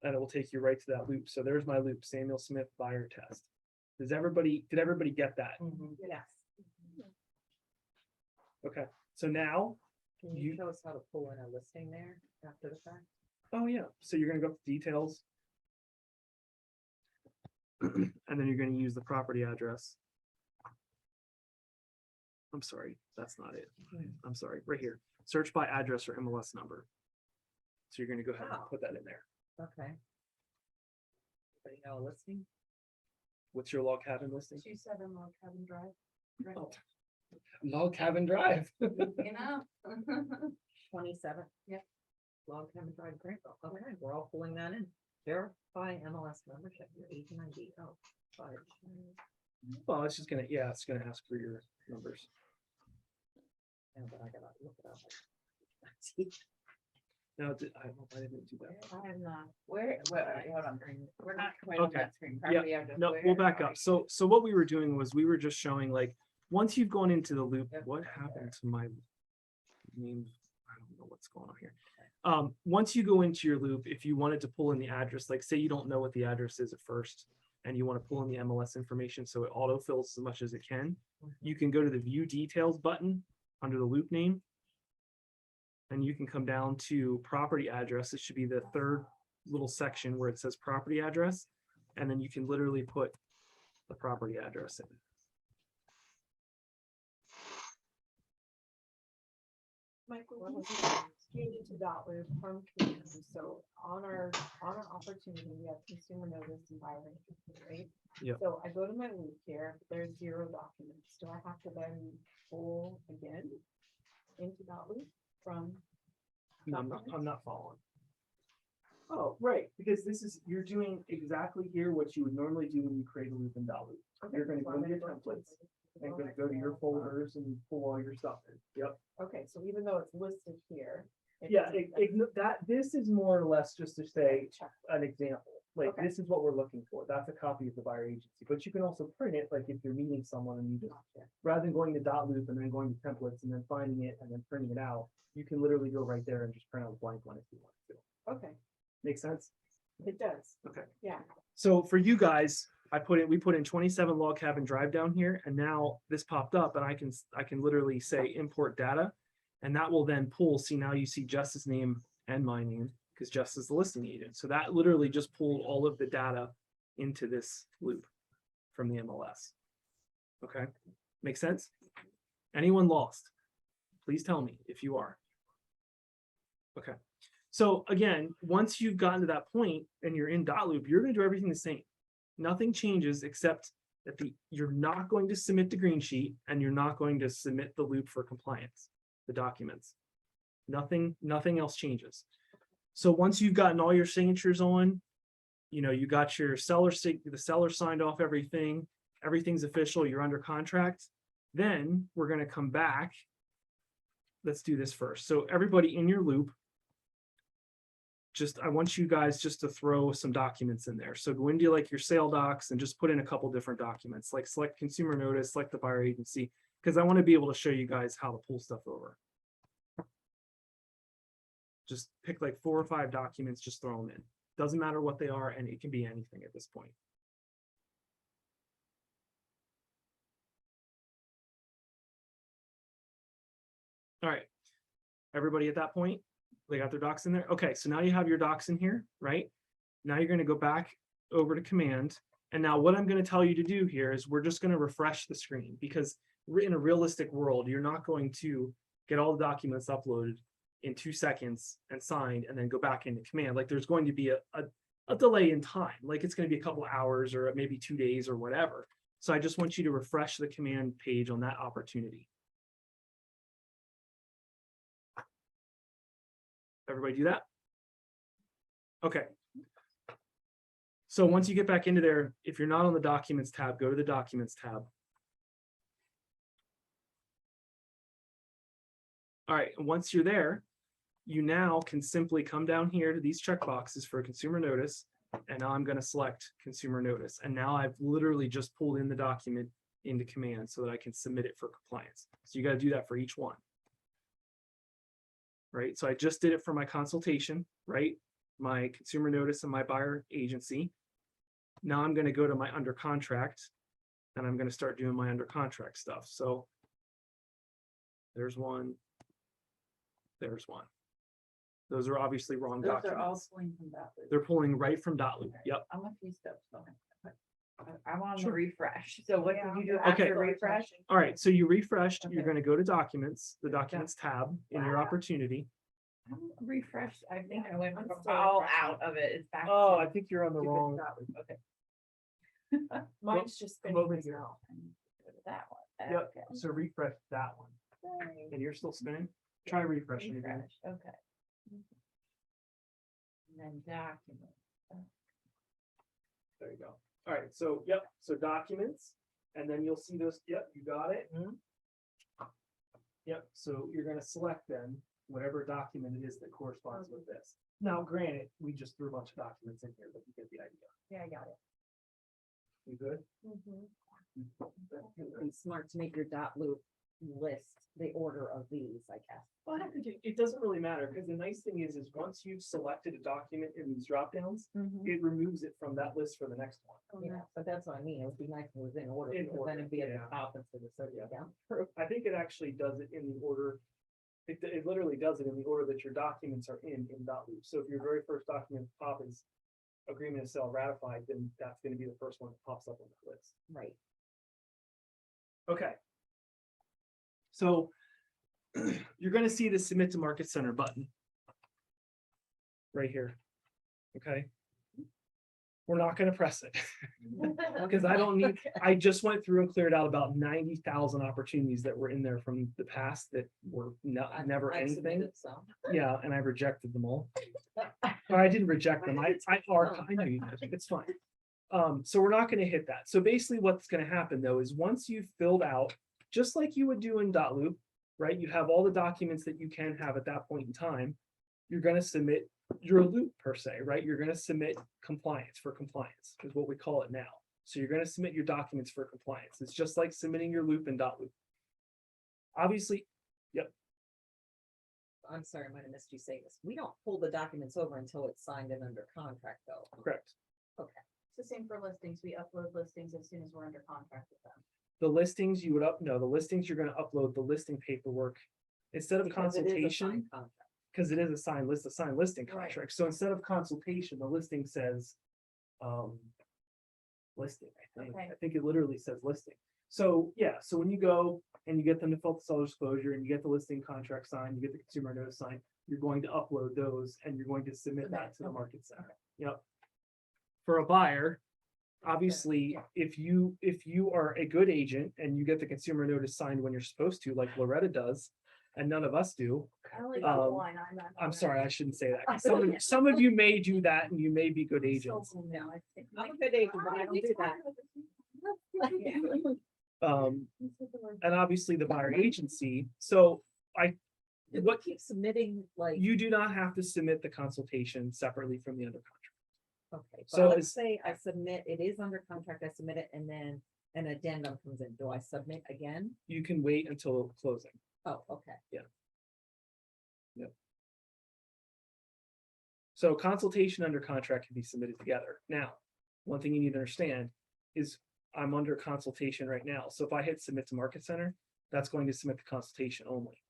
S1: And it will take you right to that loop. So there's my loop, Samuel Smith buyer test. Did everybody get that?
S6: Mhm.
S2: Yes.
S1: Okay, so now,
S2: Can
S1: You-
S2: you show us how to pull in a listing there after the fact?
S1: oh yeah, so you're gonna go up to details. And then you're gonna use the property address. I'm sorry, that's not it. I'm sorry, right here. Search by address or MLS number. So you're gonna go ahead and
S2: Oh.
S1: put that in there.
S2: Okay. But you know, a listing,
S1: What's your log cabin listing?
S5: 27 Log Cabin Drive.
S1: Oh, Log cabin drive.
S5: You know?
S2: 27.
S5: Yep.
S2: Log Cabin Drive, Greenville. Okay, we're all pulling that in. Verify MLS membership, your agent ID. Oh, fudge.
S1: Well, it's just gonna, yeah, it's gonna ask for your numbers.
S2: Yeah, but I gotta look it up.
S1: No, I hope I didn't do that.
S6: I am not.
S7: Hold on, we're not quite on
S1: Okay.
S7: that screen.
S1: Yeah,
S7: Property address
S1: No,
S7: where?
S1: we'll back up. So what we were doing was we were just showing like, once you've gone into the loop,
S2: Yep.
S1: what happened to my name? I don't know what's going on here. Once you go into your loop, if you wanted to pull in the address, like say you don't know what the address is at first, and you want to pull in the MLS information so it autofills as much as it can, you can go to the view details button under the loop name. And you can come down to property address. It should be the third little section where it says property address. And then you can literally put the property address in.
S5: Michael, change it to dot loop from community. So on our opportunity, we have consumer notice and buyer interest, right?
S1: Yep.
S5: So I go to my loop here, there's 0 documents. Do I have to then pull again into dot loop from?
S1: No, I'm not following. Oh, right, because this is, you're doing exactly here what you would normally do when you create a loop in dot loop. You're gonna go into your templates and gonna go to your folders and pull all your stuff in. Yep.
S5: Okay, so even though it's listed here. it
S1: Yeah,
S5: doesn't-
S1: this is more or less just to say
S5: Check.
S1: an example. Like,
S5: Okay.
S1: this is what we're looking for. That's a copy of the buyer agency, but you can also print it, like if you're meeting someone and you just, rather than going to dot loop and then going to templates and then finding it and then printing it out, you can literally go right there and just print out a blank one if you want to.
S5: Okay,
S1: Make sense?
S5: it does.
S1: Okay.
S5: Yeah,
S1: So for you guys, we put in 27 log cabin drive down here, and now this popped up and I can literally say import data. And that will then pull, see, now you see Jess's name and my name, because Jess is the listing agent. So that literally just pulled all of the data into this loop from the MLS. Okay, make sense? Anyone lost? Please tell me if you are. Okay, So again, once you've gotten to that point and you're in dot loop, you're gonna do everything the same. Nothing changes except that you're not going to submit the green sheet and you're not going to submit the loop for compliance, the documents. Nothing else changes. So once you've gotten all your signatures on, you got your the seller signed off everything, everything's official, you're under contract, then we're gonna come back. Let's do this first. So everybody in your loop, I want you guys just to throw some documents in there. So go into like your sale docs and just put in a couple different documents, like select consumer notice, select the buyer agency, because I want to be able to show you guys how to pull stuff over. Just pick like 4 or 5 documents, just throw them in. Doesn't matter what they are, and it can be anything at this point. All right, everybody at that point, they got their docs in there. Okay, so now you have your docs in here, right? Now you're going to go back over to command. And now what I'm going to tell you to do here is we're just going to refresh the screen, because in a realistic world, you're not going to get all the documents uploaded in 2 seconds and signed and then go back into command. Like there's going to be a delay in time. Like it's going to be a couple hours or maybe 2 days or whatever. So I just want you to refresh the command page on that opportunity. Everybody do that? Okay. So once you get back into there, if you're not on the documents tab, go to the documents tab. All right, and once you're there, you now can simply come down here to these checkboxes for a consumer notice, and now I'm going to select consumer notice. And now I've literally just pulled in the document into command so that I can submit it for compliance. So you got to do that for each one. Right, so I just did it for my consultation, right? My consumer notice and my buyer agency. Now I'm going to go to my under contract and I'm going to start doing my under contract stuff. So there's one. There's one. Those are obviously wrong
S7: Those are all
S1: documents.
S7: pulling from that.
S1: They're pulling right from dot loop.
S7: Okay.
S1: Yep.
S7: I'm a few steps behind. I'm on the
S1: Sure.
S7: refresh. So what did you do
S1: Okay.
S7: after refresh?
S1: All right. So you refreshed. You're
S7: Okay.
S1: going to go to documents, the documents tab in your
S7: Wow.
S1: opportunity.
S7: I'm refreshed. I think I went
S5: I'm
S7: from
S5: still
S7: all
S5: refreshing.
S7: out of it. It's back.
S1: Oh,
S7: to
S1: I think you're on the
S7: stupid
S1: wrong.
S7: dot loop. Okay.
S5: Mine's just
S1: come
S5: spinning
S1: over here.
S5: myself.
S7: Go to that one.
S1: Yep.
S7: Okay.
S1: So refresh that one.
S7: Sorry.
S1: And you're still spinning? Try refreshing again.
S7: Refresh, okay. And then document.
S1: There you go. All right, so yep, so documents, and then you'll see those, yep, you got it. Yep, so you're gonna select then whatever document it is that corresponds with this. Now, granted, we just threw a bunch of documents in here, but you get the idea.
S2: Yeah, I got it.
S1: You good?
S2: And smart to make your dot loop list the order of these, I guess.
S1: Well, I think it doesn't really matter, because the nice thing is once you've selected a document in these dropdowns, it removes it from that list for the next one.
S2: Yeah, but that's what I mean. It would be nice if it was in order,
S1: In
S2: because
S1: order,
S2: then it'd be at
S1: yeah.
S2: the top instead of sort
S1: Yeah.
S2: of down through.
S1: I think it actually does it in the order. It literally does it in the order that your documents are in dot loop. So if your very first document at the top is agreement of sale ratified, then that's going to be the first one that pops up on the list.
S2: Right.
S1: Okay. So you're going to see the submit to market center button right here. Okay. We're not going to press it because I don't need, I just went through and cleared out about 90,000 opportunities that were in there from the past that were never
S2: I've
S1: anything.
S2: submitted some.
S1: Yeah, and I rejected them all. Or I didn't reject them. I know you did. It's fine. So we're not going to hit that. So basically what's going to happen though is once you've filled out, just like you would do in dot loop, right? You have all the documents that you can have at that point in time. You're going to submit your loop per se, right? You're going to submit compliance for compliance is what we call it now. So you're going to submit your documents for compliance. It's just like submitting your loop in dot loop. Obviously, yep.
S2: I'm sorry, I might have missed you saying this. We don't pull the documents over until it's signed and under contract though.
S1: Correct.
S5: It's the same for listings. We upload listings as soon as we're under contract with them.
S1: The listings you would the listings, you're going to upload the listing paperwork instead of
S2: Because it is a
S1: consultation,
S2: signed contract.
S1: because it is a signed listing
S2: Right.
S1: contract. So instead of consultation, the listing says listing, I think.
S5: Okay.
S1: I think it literally says listing. So yeah, so when you go and you get them to fill the seller disclosure and you get the listing contract signed, you get the consumer notice signed, you're going to upload those and you're going to submit that to the market center. Yep. For a buyer, obviously, if you are a good agent and you get the consumer notice signed when you're supposed to, like Loretta does, and none of us do.
S6: I only
S1: got
S6: got
S1: one,
S6: one,
S1: I'm sorry, I shouldn't say that. Some of you may do that and you may be good agents.
S2: I'm a good agent, but I don't do that.
S1: And obviously the buyer agency, so
S2: What keeps submitting like,
S1: you do not have to submit the consultation separately from the under contract.
S2: okay,
S1: So
S2: so let's
S1: is-
S2: say I submit, it is under contract, I submit it, and then an addendum comes in. Do I submit again?
S1: You can wait until closing.
S2: Oh, okay.
S1: So consultation under contract can be submitted together. Now, one thing you need to understand is I'm under consultation right now. So if I hit submit to market center, that's going to submit the consultation only.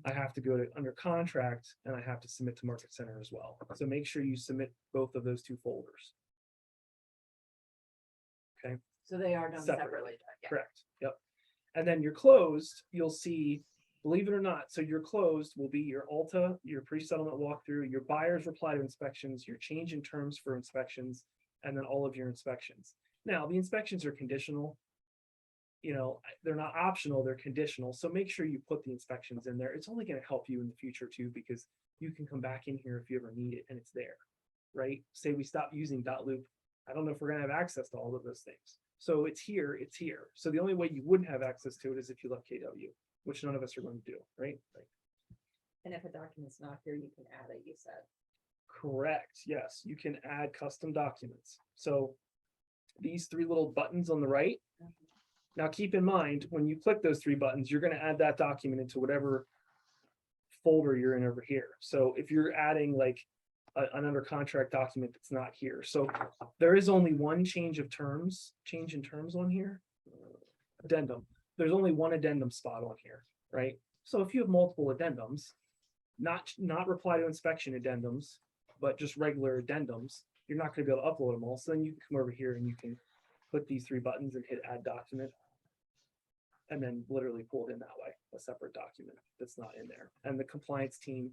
S1: I have to go to under contract and I have to submit to market center as well. So make sure you submit both of those two folders.
S7: So they are done
S1: Separately.
S7: separately. Yeah.
S1: Correct. Yep. And then your closed, you'll see, believe it or not, so your closed will be your Alta, your pre-settlement walkthrough, your buyer's reply to inspections, your change in terms for inspections, and then all of your inspections. Now, the inspections are conditional. You know, they're not optional, they're conditional. So make sure you put the inspections in there. It's only going to help you in the future too, because you can come back in here if you ever need it and it's there, right? Say we stop using .loop. I don't know if we're going to have access to all of those things. So it's here, it's here. So the only way you wouldn't have access to it is if you left KW, which none of us are going to do, right?
S2: And if a document's not here, you can add it, you said.
S1: Correct. Yes, you can add custom documents. So these three little buttons on the right. Now keep in mind, when you click those three buttons, you're going to add that document into whatever folder you're in over here. So if you're adding like an under contract document that's not here. So there is only one change in terms on here. Addendum. There's only one addendum spot on here, right? So if you have multiple addendums, not reply to inspection addendums, but just regular addendums, you're not going to be able to upload them all. So then you can come over here and you can click these three buttons and hit add document. And then literally pull it in that way, a separate document that's not in there. And the compliance team,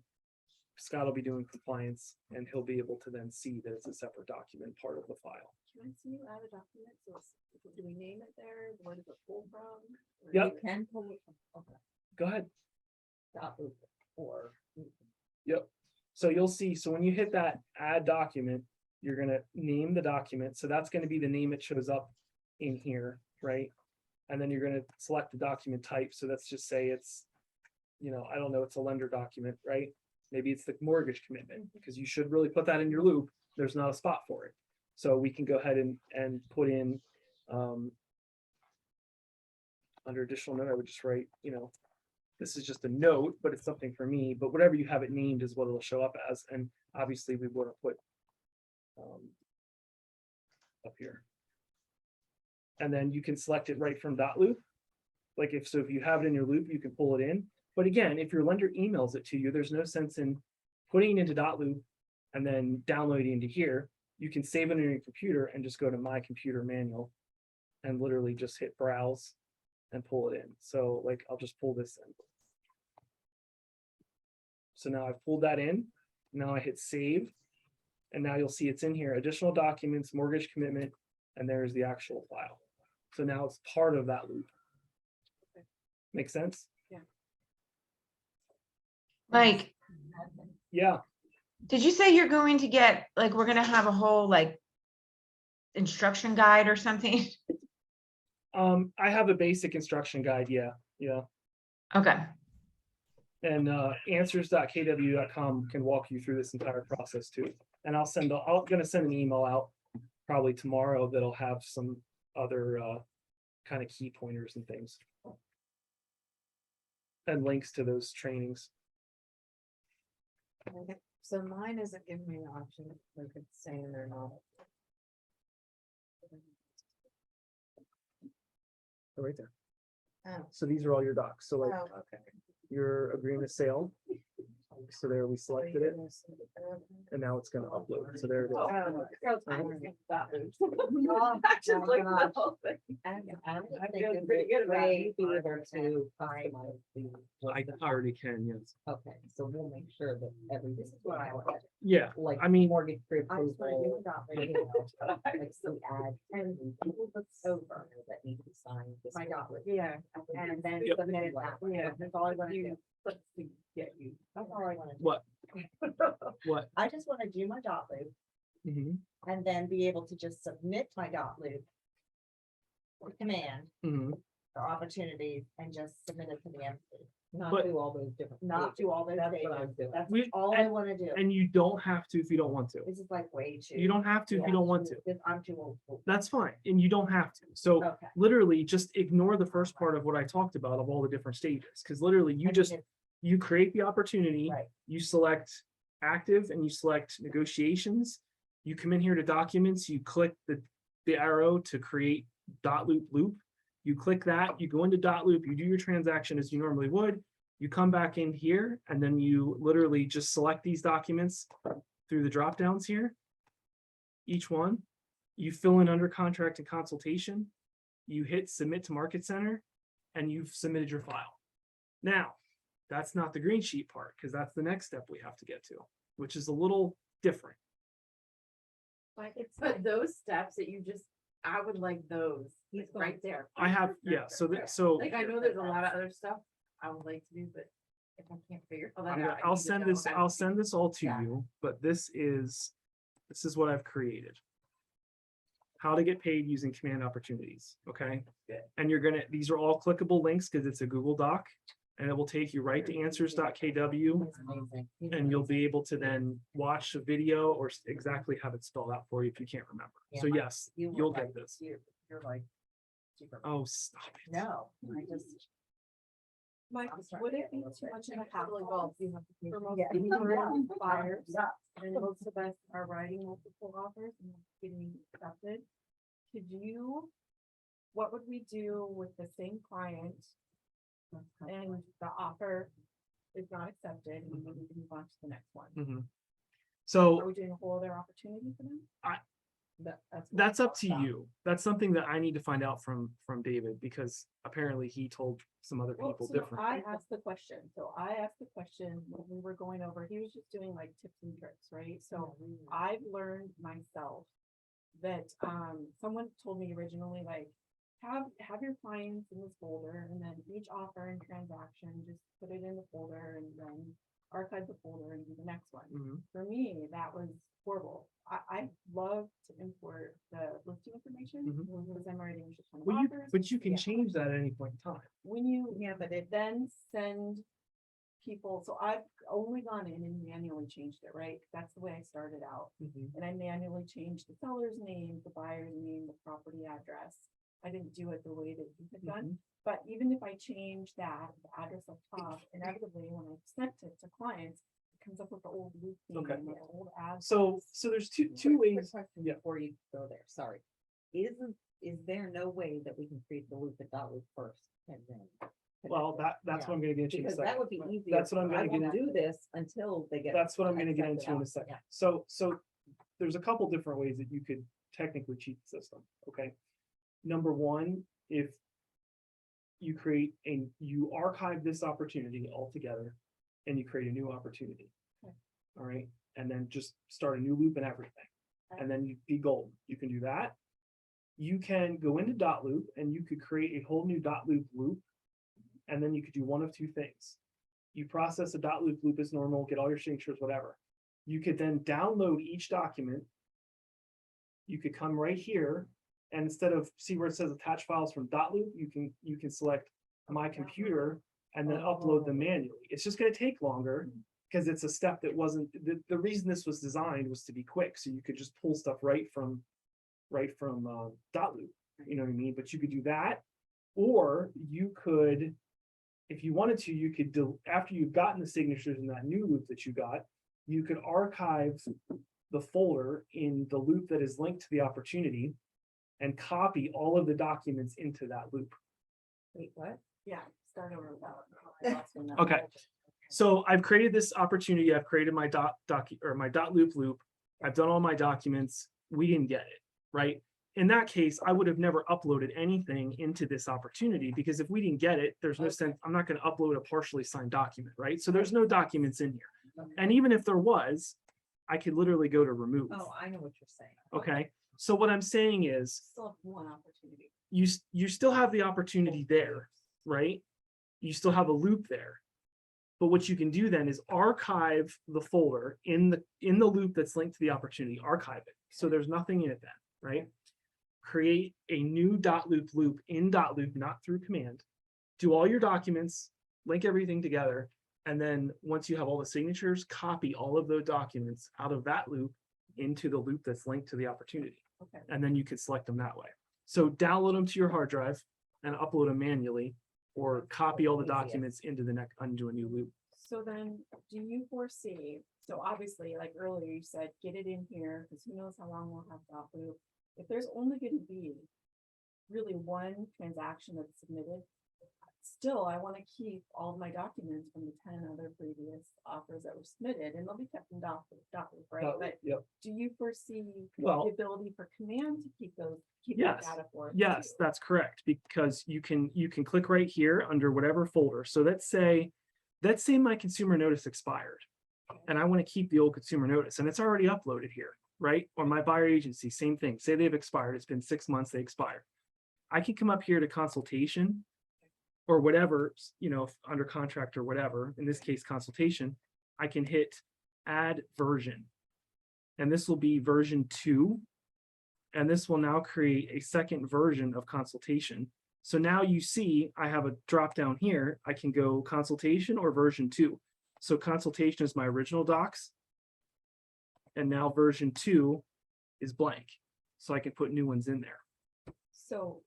S1: Scott will be doing compliance and he'll be able to then see that it's a separate document, part of the file.
S5: Can I see you add a document? So do we name it there? Where does it pull from? Or-
S1: Yep.
S2: You can pull it from, okay,
S1: Go ahead.
S2: .loop or.
S1: Yep. So you'll see, so when you hit that add document, you're going to name the document. So that's going to be the name that shows up in here, right? And then you're going to select the document type. So let's just say it's, you know, I don't know, it's a lender document, right? Maybe it's the mortgage commitment because you should really put that in your loop. There's not a spot for it. So we can go ahead and put in under additional note, I would just write, you know, this is just a note, but it's something for me, but whatever you have it named is what it'll show up as. And obviously we would have put up here. And then you can select it right from .loop. Like if you have it in your loop, you can pull it in. But again, if your lender emails it to you, there's no sense in putting it into .loop and then downloading into here. You can save it on your computer and just go to my computer manual and literally just hit browse and pull it in. So like, I'll just pull this in. So now I've pulled that in. Now I hit save. And now you'll see it's in here, additional documents, mortgage commitment, and there's the actual file. So now it's part of that loop.
S5: Okay.
S1: Make sense?
S4: Like,
S1: Yeah.
S4: did you say you're going to get, like, we're gonna have a whole like instruction guide or something?
S1: I have a basic instruction guide. Yeah.
S4: Okay,
S1: And answers.kw.com can walk you through this entire process too. And I'm gonna send an email out probably tomorrow that'll have some other kind of key pointers and things. And links to those trainings.
S2: Okay, so mine isn't giving me an option, like it's saying they're not.
S1: Oh, right there.
S2: Oh,
S1: So these are all your docs. So like
S2: oh, okay.
S1: your agreement of sale, So there we selected it, and now it's gonna upload. So there it is.
S2: Actually, like the whole thing. I'm
S5: feeling pretty good about it.
S2: Be able to customize the.
S1: I already can, yes.
S2: Okay, so we'll make sure that every, this is what I want,
S1: Yeah,
S2: like.
S1: I mean-
S2: Mortgage pre-approval. Like some add, and people that's over that need to sign this.
S5: My God,
S2: document.
S5: yeah.
S2: And then
S1: Yep.
S2: submit it that way.
S5: Yeah.
S2: That's all I wanna do.
S5: You, let's get you.
S2: That's all I wanna do.
S1: What? What?
S6: I just wanna do my dot loop
S1: Mhm,
S6: and then be able to just submit my dot loop. Or command
S1: mhm.
S6: or opportunities and just submit it to the MC.
S2: Not
S1: But-
S2: do all those different.
S6: Not do all those
S2: That's what I'm
S6: pages.
S2: doing.
S6: That's
S1: We-
S6: all I wanna do.
S1: And you don't have to if you don't want to.
S6: This is like way too.
S1: You don't have to if you don't want to.
S6: I'm too old. school.
S1: That's fine, and you don't have to. So
S6: Okay.
S1: literally, just ignore the first part of what I talked about of all the different stages, because literally you
S6: I
S1: just,
S6: mean,
S1: you create the opportunity.
S6: Right.
S1: You select active and you select negotiations. You come in here to documents, you click the arrow to create dot loop. You click that, you go into dot loop, you do your transaction as you normally would. You come back in here and then you literally just select these documents through the drop downs here. Each one, you fill in under contract and consultation. You hit submit to Market Center and you've submitted your file. Now, that's not the green sheet part, because that's the next step we have to get to, which is a little different.
S5: But those steps that you just, I would like those,
S2: He's
S5: like, right there.
S1: I have, yeah, so that, so
S5: Like, I know there's a lot of other stuff I would like to do, but if I can't figure all that out. I
S1: I'll
S5: need to
S1: send
S5: know
S1: this,
S5: how to
S1: I'll
S5: do
S1: send this all to
S2: Yeah.
S1: you, but this is what I've created. How to get paid using Command Opportunities, okay?
S5: Good.
S1: And you're gonna, these are all clickable links because it's a Google Doc, and it will take you right to answers.kw.
S2: It's amazing.
S1: And you'll be able to then watch a video or exactly have it spelled out for you if you can't remember.
S2: Yeah,
S1: So yes,
S2: You were
S1: you'll
S2: like-
S1: get this.
S2: You're like. super-
S1: Oh, stop it.
S2: No, I just.
S5: Mike,
S2: I'm sorry.
S5: would it be too much of a hassle for most
S2: Yeah.
S5: people buyers? And most of us are writing multiple offers and getting accepted. Could you, what would we do with the same client and the offer is not accepted and we need to move on to the next one?
S1: Mhm.
S5: Are
S1: So
S5: we doing a whole other opportunity for them? That's. what
S1: that's
S5: we
S1: up
S5: talked
S1: to
S5: about.
S1: you. That's something that I need to find out from David, because apparently he told some other
S5: Well,
S1: people
S5: so
S1: different.
S5: I asked the question, when we were going over, he was just doing like tips and tricks, right? So I've learned myself that, someone told me originally, like, have your clients in this folder and then each offer and transaction, just put it in the folder and then archive the folder and do the next one.
S1: Mhm.
S5: For me, that was horrible. I love to import the listing information because I'm writing just one
S1: Well,
S5: offers.
S1: but you can
S5: Yeah.
S1: change that at any point in time.
S5: When you
S6: Yeah, but it,
S5: then send people, so I've only gone in and manually changed it, right? That's the way I started out. And I manually changed the seller's name, the buyer's name, the property address. I didn't do it the way that you had done, but even if I change that, the address up top, inevitably when I sent it to clients, it comes up with the old loop name
S1: Okay.
S5: and the old address.
S1: So there's two
S2: Quick
S1: ways.
S2: question
S1: Yeah.
S2: Before you go there, sorry. Is there no way that we can create the loop at dot loop first and then?
S1: Well, that's what I'm gonna get into in a
S2: Because that
S1: second.
S2: would be easier.
S1: That's what I'm
S2: I
S1: gonna
S2: won't
S1: get
S2: Do this until they get.
S1: That's what I'm gonna get
S2: accepted
S1: into in a
S2: out.
S1: second.
S2: Yeah.
S1: So there's a couple different ways that you could technically cheat the system, okay? Number one, if you archive this opportunity altogether and you create a new opportunity.
S5: Okay.
S1: All right, and then just start a new loop and everything. And then you'd be golden. You can do that. You can go into dot loop and you could create a whole new dot loop. And then you could do one of two things. You process a dot loop as normal, get all your signatures, whatever. You could then download each document. You could come right here and instead of, see where it says attach files from dot loop, you can select my computer and then upload them manually. It's just gonna take longer because it's a step that wasn't, the reason this was designed was to be quick. So you could just pull stuff right from dot loop, you know what I mean? But you could do that, or you could, if you wanted to, you could do, after you've gotten the signatures in that new loop that you got, you could archive the folder in the loop that is linked to the opportunity and copy all of the documents into that loop.
S2: Wait, what?
S5: Yeah, start over with that one.
S1: Okay. So I've created this opportunity. I've created my my dot loop. I've done all my documents. We didn't get it, right? In that case, I would have never uploaded anything into this opportunity because if we didn't get it, there's no sense. I'm not going to upload a partially signed document, right? So there's no documents in here. And even if there was, I could literally go to remove.
S2: Oh, I know what you're saying.
S1: Okay. So what I'm saying is
S5: Still have one opportunity.
S1: you still have the opportunity there, right? You still have a loop there. But what you can do then is archive the folder in the loop that's linked to the opportunity, archive it. So there's nothing in it then, right? Create a new loop in loop, not through command. Do all your documents, link everything together. And then once you have all the signatures, copy all of those documents out of that loop into the loop that's linked to the opportunity.
S5: Okay.
S1: And then you could select them that way. So download them to your hard drive and upload them manually, or copy all the documents into into a new loop.
S5: So then, do you foresee, so obviously, like earlier you said, get it in here, because who knows how long we'll have dot loop. If there's only gonna be really one transaction that's submitted, still, I wanna keep all of my documents from the 10 other previous offers that were submitted, and they'll be kept in dot loop, right? But
S1: Yep.
S5: do you foresee
S1: Well-
S5: the ability for command to keep that
S1: Yes.
S5: data for us?
S1: Yes,
S5: too?
S1: that's correct, because you can click right here under whatever folder. So let's say my consumer notice expired and I want to keep the old consumer notice and it's already uploaded here, right? Or my buyer agency, same thing. Say they've expired. It's been 6 months, they expired. I can come up here to consultation or whatever, under contract or whatever, in this case, consultation. I can hit add version. And this will be version 2. And this will now create a second version of consultation. So now you see I have a drop down here. I can go consultation or version 2. So consultation is my original docs. And now version 2 is blank. So I can put new ones in there.
S5: So.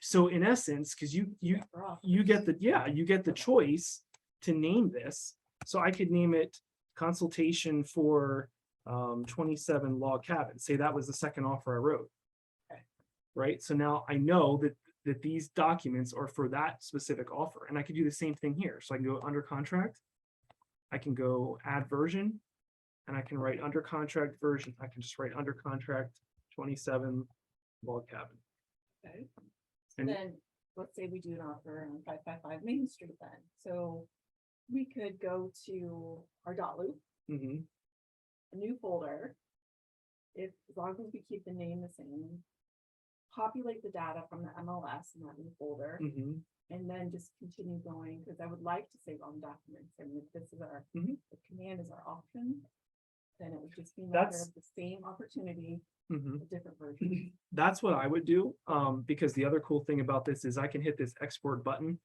S1: So in essence, because you get the choice to name this. So I could name it consultation for 27 log cabin. Say that was the second offer I wrote.
S5: Okay.
S1: Right. So now I know that these documents are for that specific offer. And I could do the same thing here. So I can go under contract. I can go add version and I can write under contract version. I can just write under contract 27 log cabin.
S5: Okay.
S1: And-
S5: Then, let's say we do an offer on 555 Main Street then, so we could go to our dot loop,
S1: Mhm.
S5: a new folder. As long as we keep the name the same, populate the data from the MLS in that new folder,
S1: Mhm.
S5: and then just continue going, because I would like to save all the documents, and if this is
S1: Mhm.
S5: the command is our option, then it would just be
S1: That's-
S5: the same opportunity,
S1: Mhm.
S5: a different version.
S1: That's what I would do. Because the other cool thing about this is I can hit this export button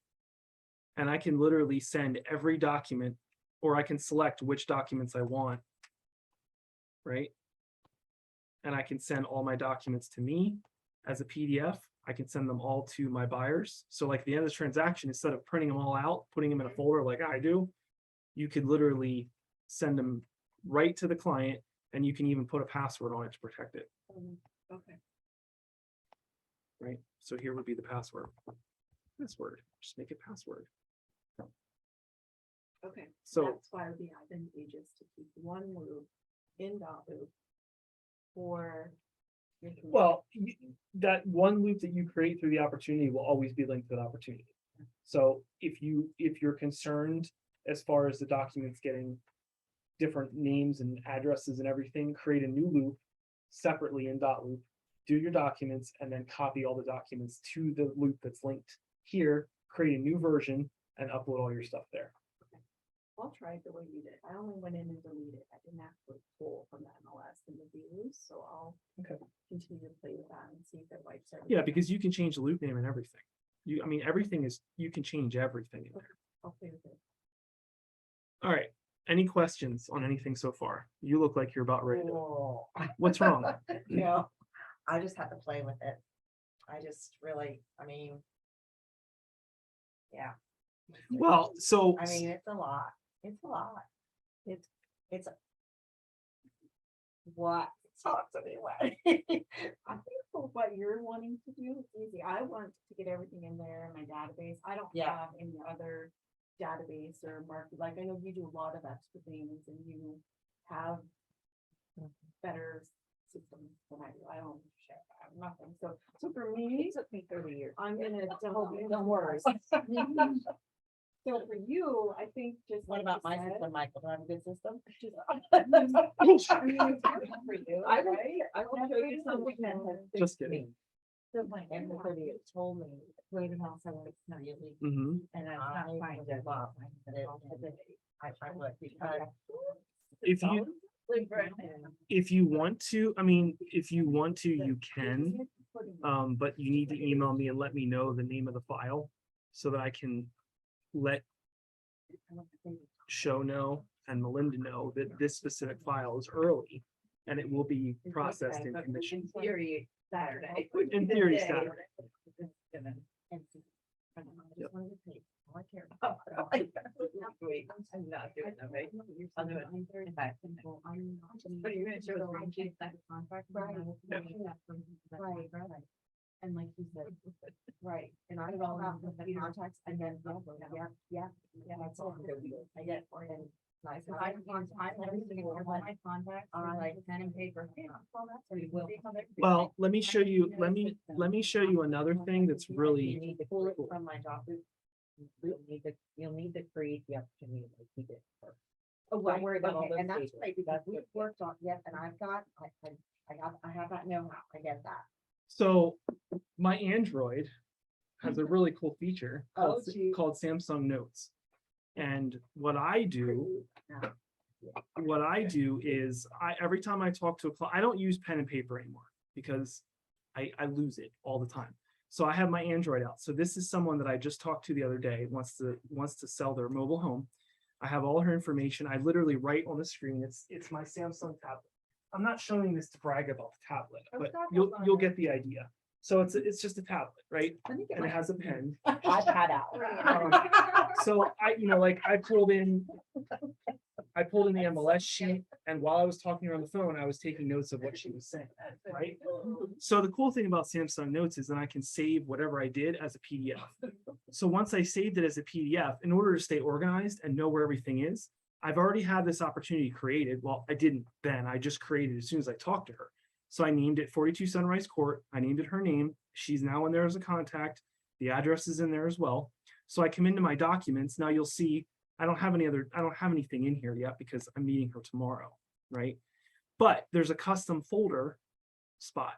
S1: and I can literally send every document, or I can select which documents I want. Right? And I can send all my documents to me as a PDF. I can send them all to my buyers. So like the end of the transaction, instead of printing them all out, putting them in a folder like I do, you could literally send them right to the client, and you can even put a password on it to protect it.
S5: Okay.
S1: Right? So here would be the password. Password, just make it password.
S5: Okay,
S1: So
S5: that's why it would be advantageous to keep one loop in dot loop for. your command.
S1: well, that one loop that you create through the opportunity will always be linked to that opportunity. So if you're concerned as far as the documents getting different names and addresses and everything, create a new loop separately in dot loop, do your documents, and then copy all the documents to the loop that's linked here, create a new version and upload all your stuff there.
S5: I'll try it the way you did. I only went in and deleted. I didn't actually pull from the MLS and the views, so I'll
S1: Okay.
S5: continue to play with that and see if it wipes out.
S1: Yeah, because you can change the loop name and everything. Everything is, you can change everything in there.
S5: I'll play with it.
S1: All right. Any questions on anything so far? You look like you're about ready to.
S8: Whoa.
S1: What's wrong?
S8: No, I just had to play with it. I just really, yeah.
S1: Well, so
S8: I mean, it's a lot. It's a lot. It's what? Talk to me. What?
S5: I think for what you're wanting to do, it's easy. I want to get everything in there in my database. I don't
S8: Yeah.
S5: have any other database or market, like I know you do a lot of extra things and you have better systems than I do. I don't share, I have nothing. So for me,
S2: It took me 30 years.
S5: I'm gonna
S2: Don't worry.
S5: So for you, I think just.
S8: What
S5: like
S8: about my
S5: you said,
S8: system, Michael? Do I have a good system?
S5: I mean, it's good for you,
S2: I will-
S5: right?
S2: I will show you something that has
S1: Just
S2: fixed
S1: kidding.
S2: me. So my everybody told me, wait a minute, it's not really,
S1: Mhm.
S2: and I'm
S8: I
S2: not trying to love.
S8: I would, because
S1: If you want to, I mean, if you want to, you can, but you need to email me and let me know the name of the file so that I can let Show know and Melinda know that this specific file is early and it will be processed in commission.
S2: In theory, Saturday.
S1: In theory, Saturday.
S2: Just wanted to say, all I care about. Wait, I'm not doing that, right? I'll do it. In fact, but you're gonna show the wrong sheet, that contract.
S6: Right, right. And like you said, right, and I all have the contacts and then, yeah, that's all. I get, and like, I want every single one of my contacts, are like pen and paper.
S1: Well, let me show you, let me show you another thing that's
S2: You
S1: really,
S2: need to pull it from my document. You'll need to create the opportunity to keep it first.
S6: Oh,
S2: Don't worry about all
S6: okay,
S2: those
S6: and that's
S2: pages.
S6: right, because
S2: That's
S6: we've
S2: good.
S6: worked on, yes, and I've got, I have that know-how, I get that.
S1: so my Android has a really cool feature called,
S6: Oh, gee.
S1: called Samsung Notes. And what I do is every time I talk to a client, I don't use pen and paper anymore because I lose it all the time. So I have my Android out. So this is someone that I just talked to the other day, wants to sell their mobile home. I have all her information. I literally write on the screen. It's my Samsung tablet. I'm not showing this to brag about the tablet, but you'll get the idea. So it's just a tablet, right? And it has a pen.
S6: iPad out.
S1: So I pulled in the MLS sheet, and while I was talking to her on the phone, I was taking notes of what she was saying, right? So the cool thing about Samsung Notes is that I can save whatever I did as a PDF. So once I saved it as a PDF, in order to stay organized and know where everything is, I've already had this opportunity created. Well, I didn't then, I just created it as soon as I talked to her. So I named it 42 Sunrise Court. I named it her name. She's now in there as a contact. The address is in there as well. So I come into my documents. Now you'll see I don't have anything in here yet because I'm meeting her tomorrow, right? But there's a custom folder spot,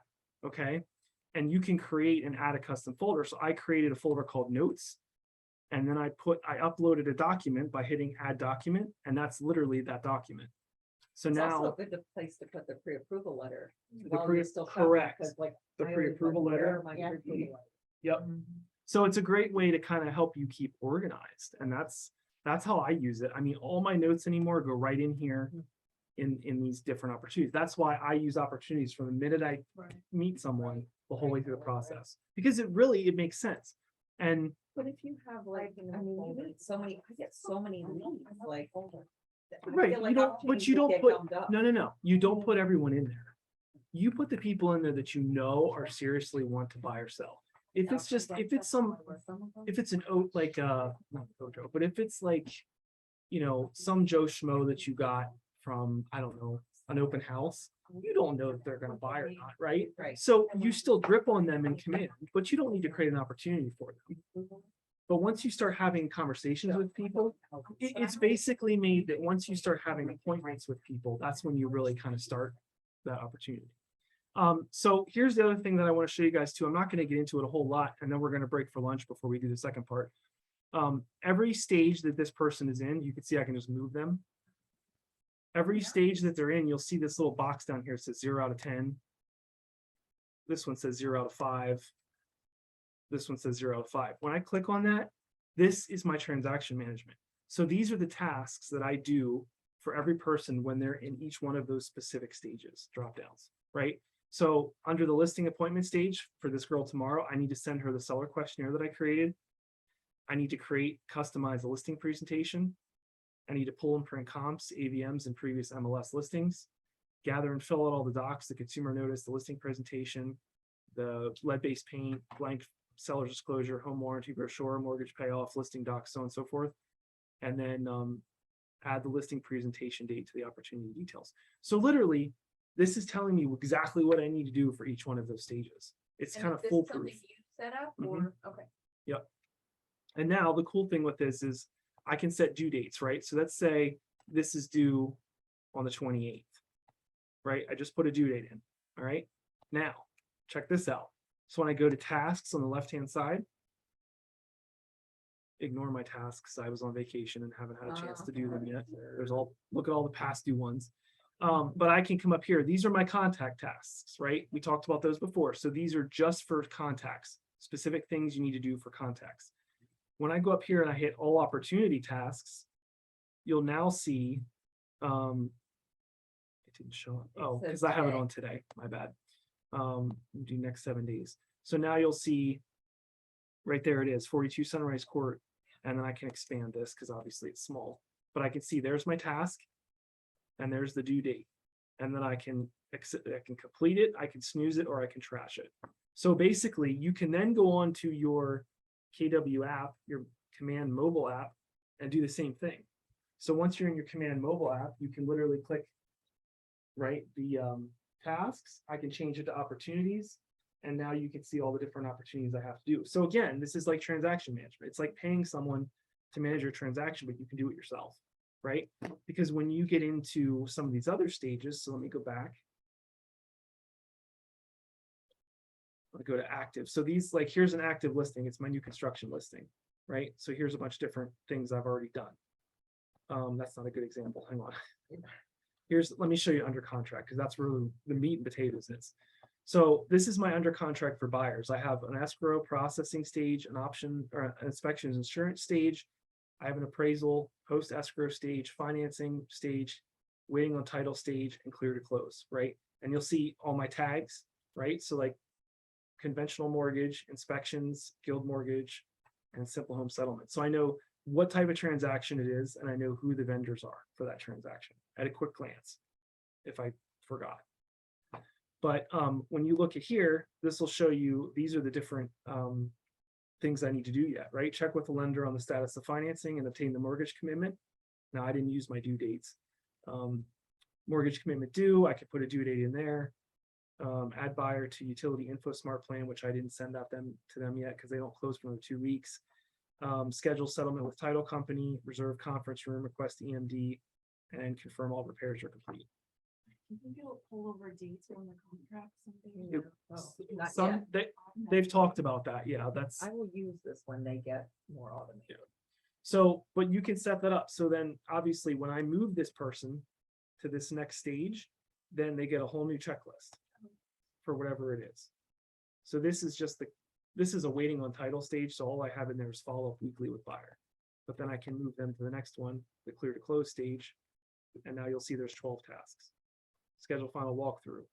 S1: okay? And you can create and add a custom folder. So I created a folder called Notes. And then I uploaded a document by hitting Add Document, and that's literally that document. So
S2: It's
S1: now
S2: also a good place to put the pre-approval letter.
S1: The
S2: while
S1: pre-
S2: you're still shopping,
S1: correct.
S2: 'cause, like,
S1: the
S2: I always
S1: pre-approval
S2: like, where
S1: letter.
S2: are my
S6: Yeah.
S2: pre-approval letters?
S1: Yep. So it's a great way to kind of help you keep organized. And that's how I use it. I mean, all my notes anymore go right in here in these different opportunities. That's why I use opportunities from the minute I meet someone the whole way through the process, because it makes sense. And
S2: But if you have like, I mean, you get so many, I get so many leads, like. I
S1: Right,
S2: feel like
S1: but
S2: opportunities
S1: you
S2: just
S1: don't
S2: get
S1: put,
S2: gummed up.
S1: no, you don't put everyone in there. You put the people in there that you know are seriously want to buy or sell. If it's just, if it's an oat, like, not Ojo, but if it's like, some Joe Schmo that you got from, I don't know, an open house, you don't know if they're gonna buy or not, right?
S2: Right.
S1: So you still drip on them in command, but you don't need to create an opportunity for them. But once you start having conversations with people, it's basically made that once you start having appointments with people, that's when you really kind of start that opportunity. So here's the other thing that I want to show you guys too. I'm not going to get into it a whole lot, and then we're going to break for lunch before we do the second part. Every stage that this person is in, you can see I can just move them. Every stage that they're in, you'll see this little box down here. It says 0 out of 10. This one says 0 out of 5. This one says 0 out of 5. When I click on that, this is my transaction management. So these are the tasks that I do for every person when they're in each one of those specific stages, drop downs, right? So under the listing appointment stage for this girl tomorrow, I need to send her the seller questionnaire that I created. I need to customize a listing presentation. I need to pull and print comps, AVMs, and previous MLS listings, gather and fill out all the docs, the consumer notice, the listing presentation, the lead-based paint, blank seller's disclosure, home warranty brochure, mortgage payoff, listing docs, so on and so forth. and then add the listing presentation date to the opportunity details. So literally, this is telling me exactly what I need to do for each one of those stages. It's
S5: And
S1: kind of
S5: this is
S1: foolproof.
S5: something you set up
S1: Mhm.
S5: or, okay.
S1: And now the cool thing with this is I can set due dates, right? So let's say this is due on the 28th, right? I just put a due date in, all right? Now, check this out. So when I go to tasks on the left-hand side, ignore my tasks. I was on vacation and haven't had a chance to do them yet. Look at all the past due ones. But I can come up here. These are my contact tasks, right? We talked about those before. So these are just for contacts, specific things you need to do for contacts. When I go up here and I hit all opportunity tasks, you'll now see, it didn't show up. Oh,
S2: says
S1: because I have it
S2: today.
S1: on today. My bad. Do next 7 days. So now you'll see right there it is, 42 Sunrise Court. And then I can expand this because obviously it's small, but I can see there's my task and there's the due date. And then I can complete it, I can snooze it, or I can trash it. So basically you can then go on to your KW app, your Command mobile app, and do the same thing. So once you're in your Command mobile app, you can literally click, right, the tasks. I can change it to opportunities. And now you can see all the different opportunities I have to do. So again, this is like transaction management. It's like paying someone to manage your transaction, but you can do it yourself, right? Because when you get into some of these other stages, so let me go back. I'll go to active. So these, like, here's an active listing. It's my new construction listing, right? So here's a bunch of different things I've already done. That's not a good example. Hang on. Let me show you under contract, because that's where the meat and potatoes is. So this is my under contract for buyers. I have an escrow processing stage, an option or an inspections insurance stage. I have an appraisal, post escrow stage, financing stage, waiting on title stage, and clear to close, right? And you'll see all my tags, right? So like conventional mortgage, inspections, guild mortgage, and simple home settlement. So I know what type of transaction it is, and I know who the vendors are for that transaction at a quick glance, if I forgot. But when you look at here, this will show you, these are the different things I need to do yet, right? Check with the lender on the status of financing and obtain the mortgage commitment. Now, I didn't use my due dates. Mortgage commitment due, I could put a due date in there. Add buyer to utility info smart plan, which I didn't send out to them yet because they don't close for another 2 weeks. Schedule settlement with title company, reserve conference room, request EMD, and confirm all repairs are complete.
S5: Do you think it'll pull over dates on the contract, something?
S2: Not
S1: Some,
S2: yet.
S1: they've talked about that. Yeah, that's.
S2: I will use this when they get more automated.
S1: So, but you can set that up. So then obviously when I move this person to this next stage, then they get a whole new checklist for whatever it is. So this is just this is a waiting on title stage. So all I have in there is follow up weekly with buyer, but then I can move them to the next one, the clear to close stage. And now you'll see there's 12 tasks. Schedule final walkthrough,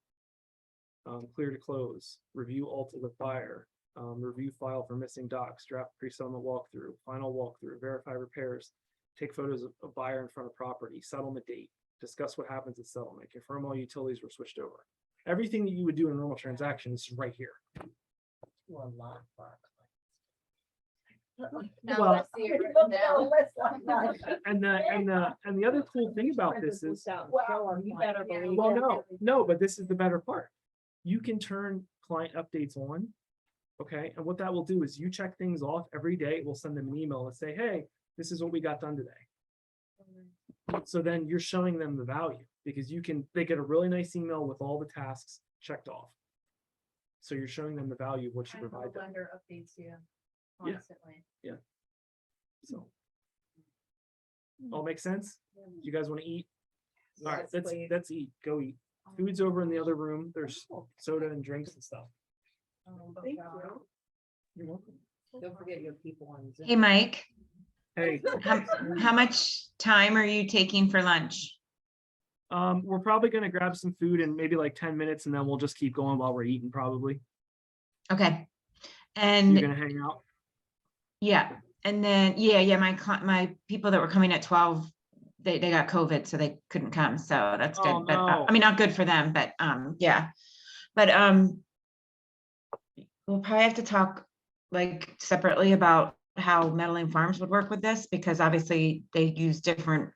S1: clear to close, review alter with buyer, review file for missing docs, draft pre-settlement walkthrough, final walkthrough, verify repairs, take photos of buyer in front of property, settlement date, discuss what happens at settlement, confirm all utilities were switched over. Everything that you would do in a normal transaction is right here.
S2: Well, a lot for our
S5: Now
S1: Well,
S5: let's see it written down.
S1: And the other cool thing about this is,
S2: You better believe
S1: well, no, but this is the better part. You can turn client updates on. Okay, and what that will do is you check things off every day. We'll send them an email and say, hey, this is what we got done today. So then you're showing them the value because they get a really nice email with all the tasks checked off. So you're showing them the value of what you
S5: Kind of
S1: provide
S5: a
S1: them.
S5: lender updates you
S1: Yeah.
S5: constantly.
S1: So. All make sense? You guys want to eat? All right,
S2: Yes, please.
S1: let's eat. Go eat. Food's over in the other room. There's soda and drinks and stuff.
S5: Thank you.
S1: You're welcome.
S2: Don't forget your people on Zoom.
S4: Hey, Mike,
S1: Hey,
S4: how much time are you taking for lunch?
S1: we're probably gonna grab some food in maybe like 10 minutes and then we'll just keep going while we're eating probably.
S4: Okay.
S1: You're
S4: And
S1: gonna hang out?
S4: yeah, and then, yeah, my people that were coming at 12, they got COVID, so they couldn't come. So that's good.
S1: Oh,
S4: But
S1: no.
S4: I mean, not good for them, but yeah. But we'll probably have to talk like separately about how Meadowlane Farms would work with this, because obviously they use different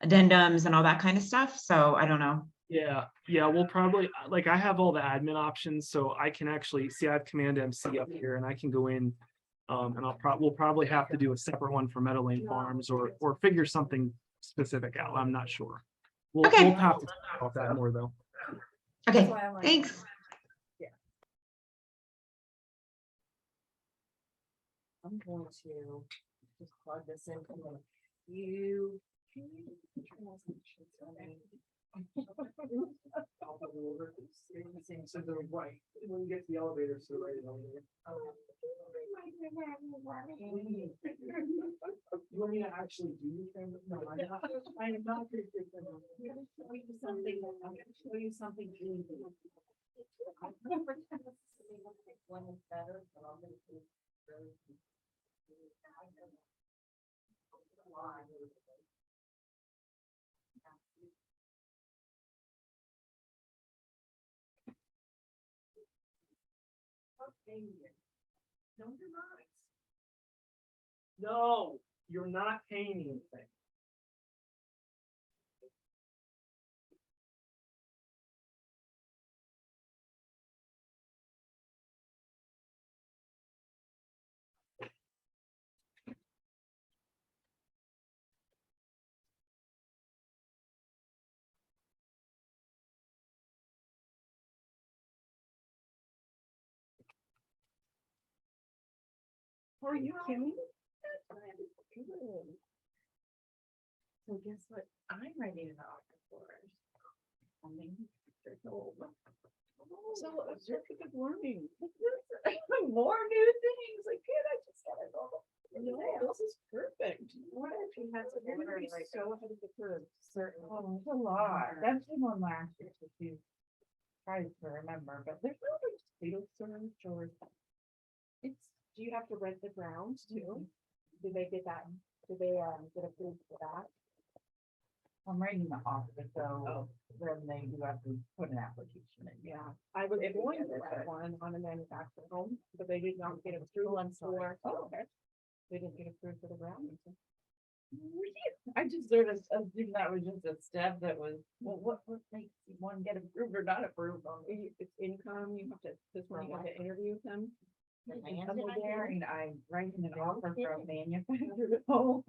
S4: addendums and all that kind of stuff, so I don't know.
S1: Yeah, we'll probably, like, I have all the admin options, so I can actually see I have Command MC up here and I can go in. And we'll probably have to do a separate one for Meadowlane Farms or figure something specific out. I'm not sure. We'll
S4: Okay.
S1: have to talk about that more though.
S4: Okay,
S5: why I'm like-
S4: thanks.
S8: I'm going to just plug this in. You.
S1: So the right, when you get to the elevator, so the right elevator. You want me to actually do things? No, I'm not. I am not.
S6: I'm gonna show you something, I'm gonna show you something.
S8: One is better, but I'm gonna do.
S1: No, you're not. No, you're not paying anything.
S5: Are you kidding? So guess what? I'm writing an offer for it. So objective learning. More new things. Like, kid, I just got it all. No, this is perfect. What if you had to be like so ahead of the curve? Certain.
S7: Oh, it's a lot. That's the one last year, if you try to remember, but there's no like potato storage or.
S5: It's, do you have to rent the grounds too? Do they get that? Do they get approved for that?
S7: I'm writing the offer, so then they do have to put an application in.
S5: Yeah, I was going to rent one on a manufactured home, but they did not get approved for. Oh, okay. They didn't get approved for the ground.
S7: I just sort of assumed that was just a step that was, well, what makes one get approved or not approved on it?
S5: It's income, you have to, this one you have to interview with them.
S7: And I'm there and I'm writing an offer for a manufactured home.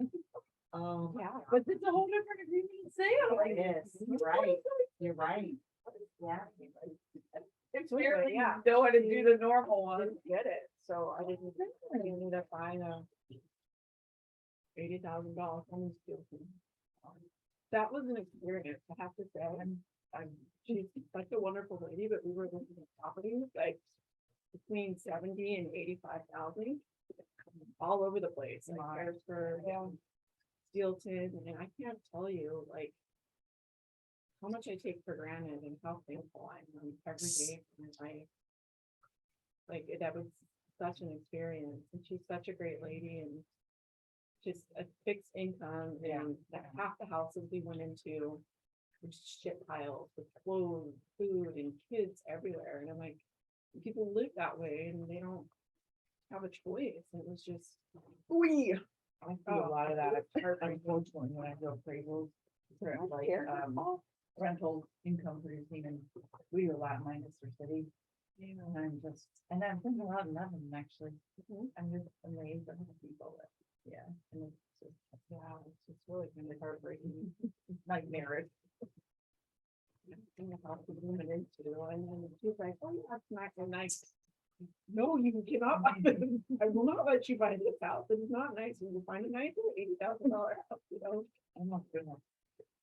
S8: Oh,
S5: Yeah.
S7: But it's a whole different agreement sale.
S8: it is, you're right, you're right. Yeah.
S7: It's
S5: Really,
S7: weird,
S5: yeah.
S7: yeah, don't want to do the normal one.
S5: Didn't get it, so I ended up buying a $80,000 home steel. That was an experience, I have to say. She's such a wonderful lady, but we were looking at properties like between 70 and 85,000 all over the place, like Harrisburg, Steelton, and I can't tell you like how much I take for granted and how thankful I am every day for my life. Like that was such an experience, and she's such a great lady, and just a fixed income, and that half the houses we went into were just shit piles with clothes, food, and kids everywhere, and I'm like, people live that way and they don't have a choice. It was just,
S7: I see a lot of that, unfortunately, when I go appraisals. for, like, rental income producing, and we do a lot in Lancaster City. And I'm just, and I'm thinking a lot of them, actually. I'm just amazed at the people that, and it's just,
S5: it's just really kind of heartbreaking.
S7: nightmarish.
S5: In the house we went into, and then she's like, oh, that's not so nice. No, you cannot buy this. I will not let you buy this house. It is not nice. When you find a nice $80,000 house, you know.
S7: Oh my goodness.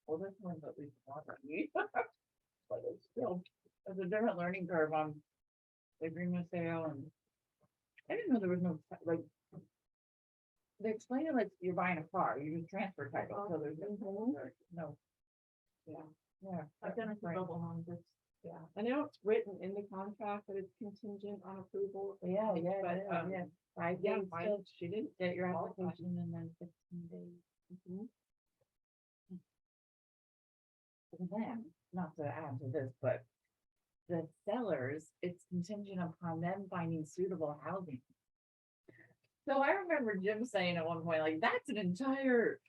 S7: Well, this one's at least moderate. But it's still, there's a different learning curve on the agreement sale, and I didn't know there was no, like, they explain it like you're buying a car, you just transfer title, so there's no. Yeah.
S5: I've done it for double homes. Yeah, I know it's written in the contract that it's contingent on approval.
S7: Yeah,
S5: but,
S7: yeah. 5
S5: yeah,
S7: days,
S5: mine,
S7: still
S5: she didn't.
S7: get your
S5: qualify.
S7: application and then 15 days.
S5: Mhm.
S7: And then, not to add to this, but the sellers, it's contingent upon them finding suitable housing. So I remember Jim saying at one point, like, that's an entire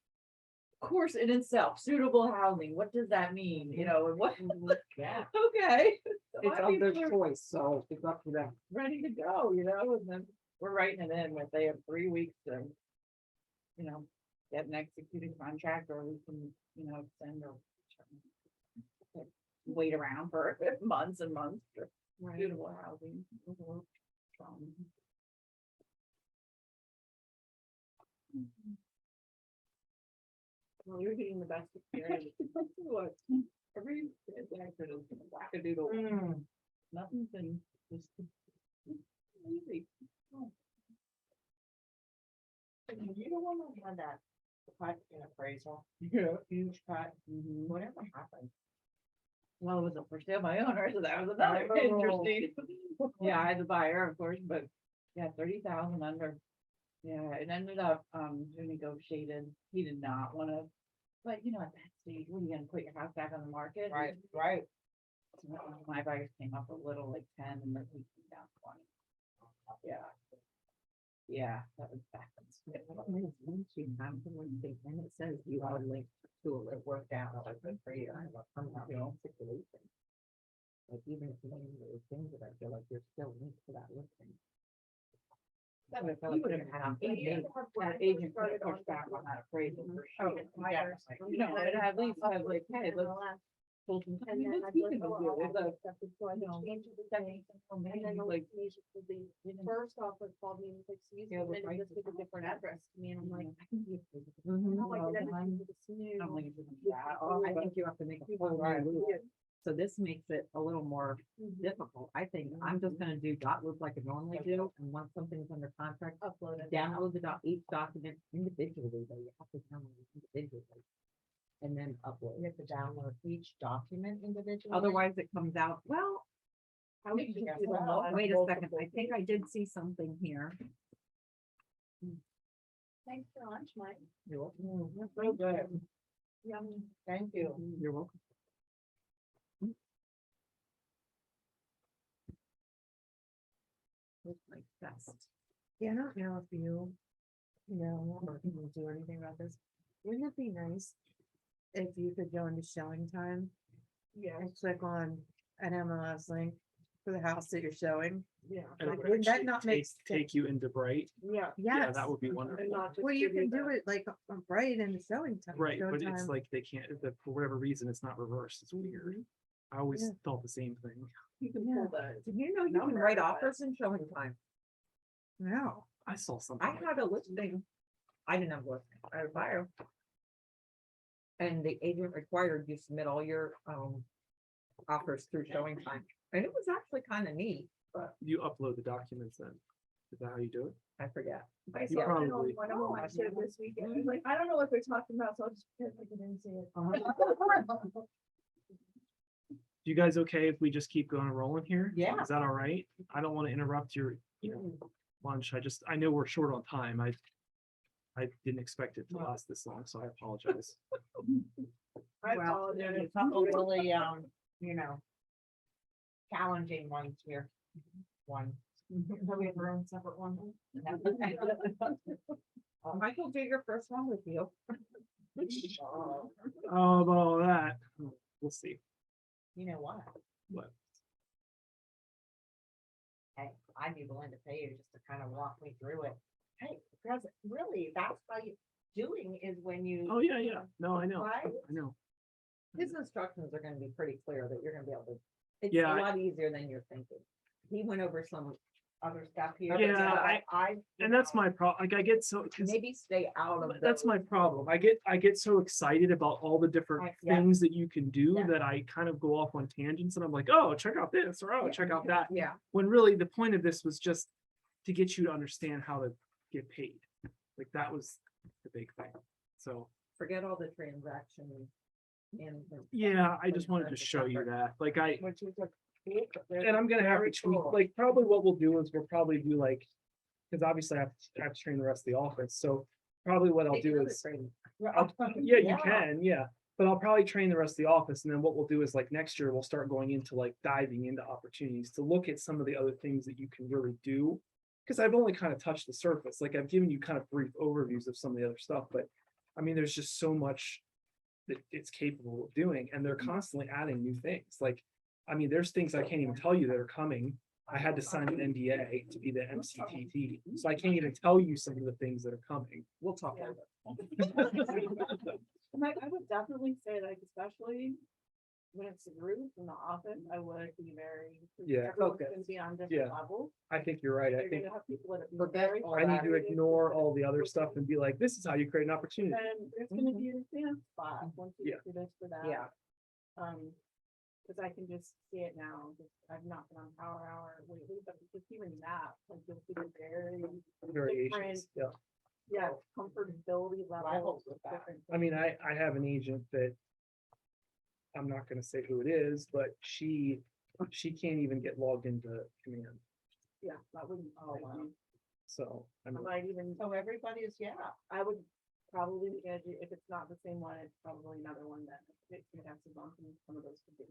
S7: course in itself, suitable housing. What does that mean? You know, and what?
S2: Yeah.
S7: Okay. So
S2: It's
S7: I
S2: of
S7: mean,
S2: their
S7: we're
S2: choice, so it's up to them.
S7: ready to go, you know, and then we're writing it in, if they have 3 weeks to, you know, get an executed contract, or we can, you know, extend or wait around for months and months for suitable housing.
S5: Well, you're getting the best experience.
S7: What? Every transaction is wackadoodle. Nothing's been just easy.
S8: You don't want to have that cut in appraisal,
S7: Yeah.
S8: huge cut, whatever happened.
S7: Well, it was a for sale by owner, so that was another
S8: Oh.
S7: interesting. Yeah, I had the buyer, of course, but yeah, 30,000 under. Yeah, it ended up, we negotiated, he did not wanna, but you know, at that stage, when you gonna put your house back on the market?
S8: Right.
S7: So, my buyers came up a little, like 10, and then we came down 20. Yeah. Yeah, that was back.
S2: Once you have someone think, and it says you are linked to it worked out, like good for you, I have a your own situation. Like even if you don't even really change it, I feel like you're still linked to that listing.
S7: That would have that agent could push back on that appraisal for sure.
S5: Buyers.
S7: You know, it at least have like, hey, let's. pull some- I mean, let's keep it with you. It's a-
S5: So I
S7: No.
S5: changed the thing, and then the
S7: Like,
S5: the first offer called me and was like, excuse me,
S7: Yeah,
S5: and
S7: right.
S5: this was a different address to me, and I'm like,
S7: I can give you-
S5: no, I did
S7: Well,
S5: everything with this new.
S7: I don't think it's even that.
S2: I think you have to make a full
S7: Right.
S2: new loop. So this makes it a little more difficult. I think I'm just gonna do dot loop like I normally do, and once something's under contract,
S5: Upload it.
S2: download each document individually, though you have to download it individually. And then upload. You have to download each document individually? Otherwise it comes out, well,
S5: How would you do that?
S2: wait a second, I think I did see something here.
S5: Thanks for lunch, Mike.
S2: You're welcome.
S7: So good.
S5: Yummy.
S7: Thank you.
S2: You're welcome. What's my best?
S6: Yeah, I don't know if you know, or can do anything about this. Wouldn't it be nice if you could go into showing time
S5: Yeah,
S6: and click on an MLS link for the house that you're showing?
S5: yeah.
S1: And it
S6: Like,
S1: would
S6: wouldn't that
S1: actually
S6: not make
S1: take you into Bright.
S5: Yeah.
S1: Yeah,
S6: Yes.
S1: that would be
S5: And
S1: wonderful.
S5: not just
S6: Well, you
S5: give you
S6: can do
S5: the-
S6: it like right in the showing time.
S1: Right, but it's
S6: showtime.
S1: like they can't, for whatever reason, it's not reversed. It's weird. I always
S6: Yeah.
S1: thought the same thing.
S5: You can
S6: Yeah.
S5: pull the.
S2: Did you know you can
S5: Number
S2: write
S5: of it.
S2: offers in showing time?
S6: No.
S1: I saw something.
S2: I
S1: like
S2: had a listing. I didn't have a listing, I had a buyer. And the agent required you submit all your offers through showing time, and it was actually kind of neat, but
S1: You upload the documents then. Is that how you do it?
S2: I forget.
S5: I
S1: You
S5: saw it
S1: probably-
S5: on one of my shows this weekend. I was like, I don't know what they're talking about, so I'll just pretend like I didn't see it.
S1: You guys okay if we just keep going and rolling here?
S2: Yeah.
S1: Is that all right? I don't want to interrupt your, lunch. I know we're short on time. I didn't expect it to last this long, so I apologize.
S5: I
S8: Well, there's a
S5: apologize.
S8: couple really, you know, challenging ones here. One.
S6: We have our own separate one.
S2: I can do your first one with you.
S1: Oh, about all that. We'll see.
S8: You know what?
S1: What?
S8: Hey, I'd be willing to pay you just to kind of walk me through it. Hey, because really, that's how you doing is when you.
S1: Oh, yeah. No, I know.
S8: Right?
S1: I know.
S2: His instructions are gonna be pretty clear that you're gonna be able to, it's
S1: Yeah,
S2: a lot easier than you're thinking. He went over some
S8: Other stuff here.
S1: Yeah,
S8: I.
S1: And that's my problem. Like I get so, 'cause
S2: maybe stay out of.
S1: that's my
S2: those.
S1: problem. I get so excited about all the different
S8: Yeah.
S1: things that you can do
S8: Yeah.
S1: that I kind of go off on tangents and I'm like, oh, check out this or oh,
S8: Yeah.
S1: check out that.
S2: Yeah,
S1: When really the point of this was just to get you to understand how to get paid. Like that was the big thing. So,
S2: forget all the transaction management.
S1: yeah, I just wanted to show you that. Like
S8: Which is a.
S1: and I'm gonna have to tweak, like, probably what we'll do is we'll probably do like, because obviously I have to train the rest of the office, so probably what I'll
S2: Take
S1: do
S2: another
S1: is,
S2: training.
S1: yeah, you can, yeah. But I'll probably train the rest of the office, and then what we'll do is like next year, we'll start going into like diving into opportunities to look at some of the other things that you can really do. because I've only kind of touched the surface, like I've given you kind of brief overviews of some of the other stuff, but I mean, there's just so much that it's capable of doing, and they're constantly adding new things. Like, I mean, there's things I can't even tell you that are coming. I had to sign an NDA to be the MCTT, so I can't even tell you some of the things that are coming. We'll talk about that.
S5: And I would definitely say like, especially when it's a group in the office, I would be very.
S1: Yeah,
S5: Everyone's
S1: focused.
S5: gonna be on
S1: Yeah.
S5: different levels.
S1: I think you're right. I
S5: You're
S1: think
S5: gonna have people that are
S2: Forget
S5: very.
S2: all
S1: I need to
S5: collaborative,
S1: ignore all the other stuff and be like, this is how you create an opportunity.
S5: And there's gonna be a sand spot once you
S1: Yeah.
S5: do this for that.
S2: Yeah.
S5: Cause I can just see it now, just, I've not been on Power Hour lately, but just even that, like, you'll see the very,
S1: Variations, yeah.
S5: yeah, comfortability levels with different.
S1: I mean, I have an agent that I'm not gonna say who it is, but she can't even get logged into Command.
S5: Yeah, that wouldn't, oh, wow.
S1: So, I
S5: I
S1: mean,
S5: might even,
S8: So everybody is, yeah.
S5: I would probably, if it's not the same one, it's probably another one that it's gonna have to bump in some of those. could be.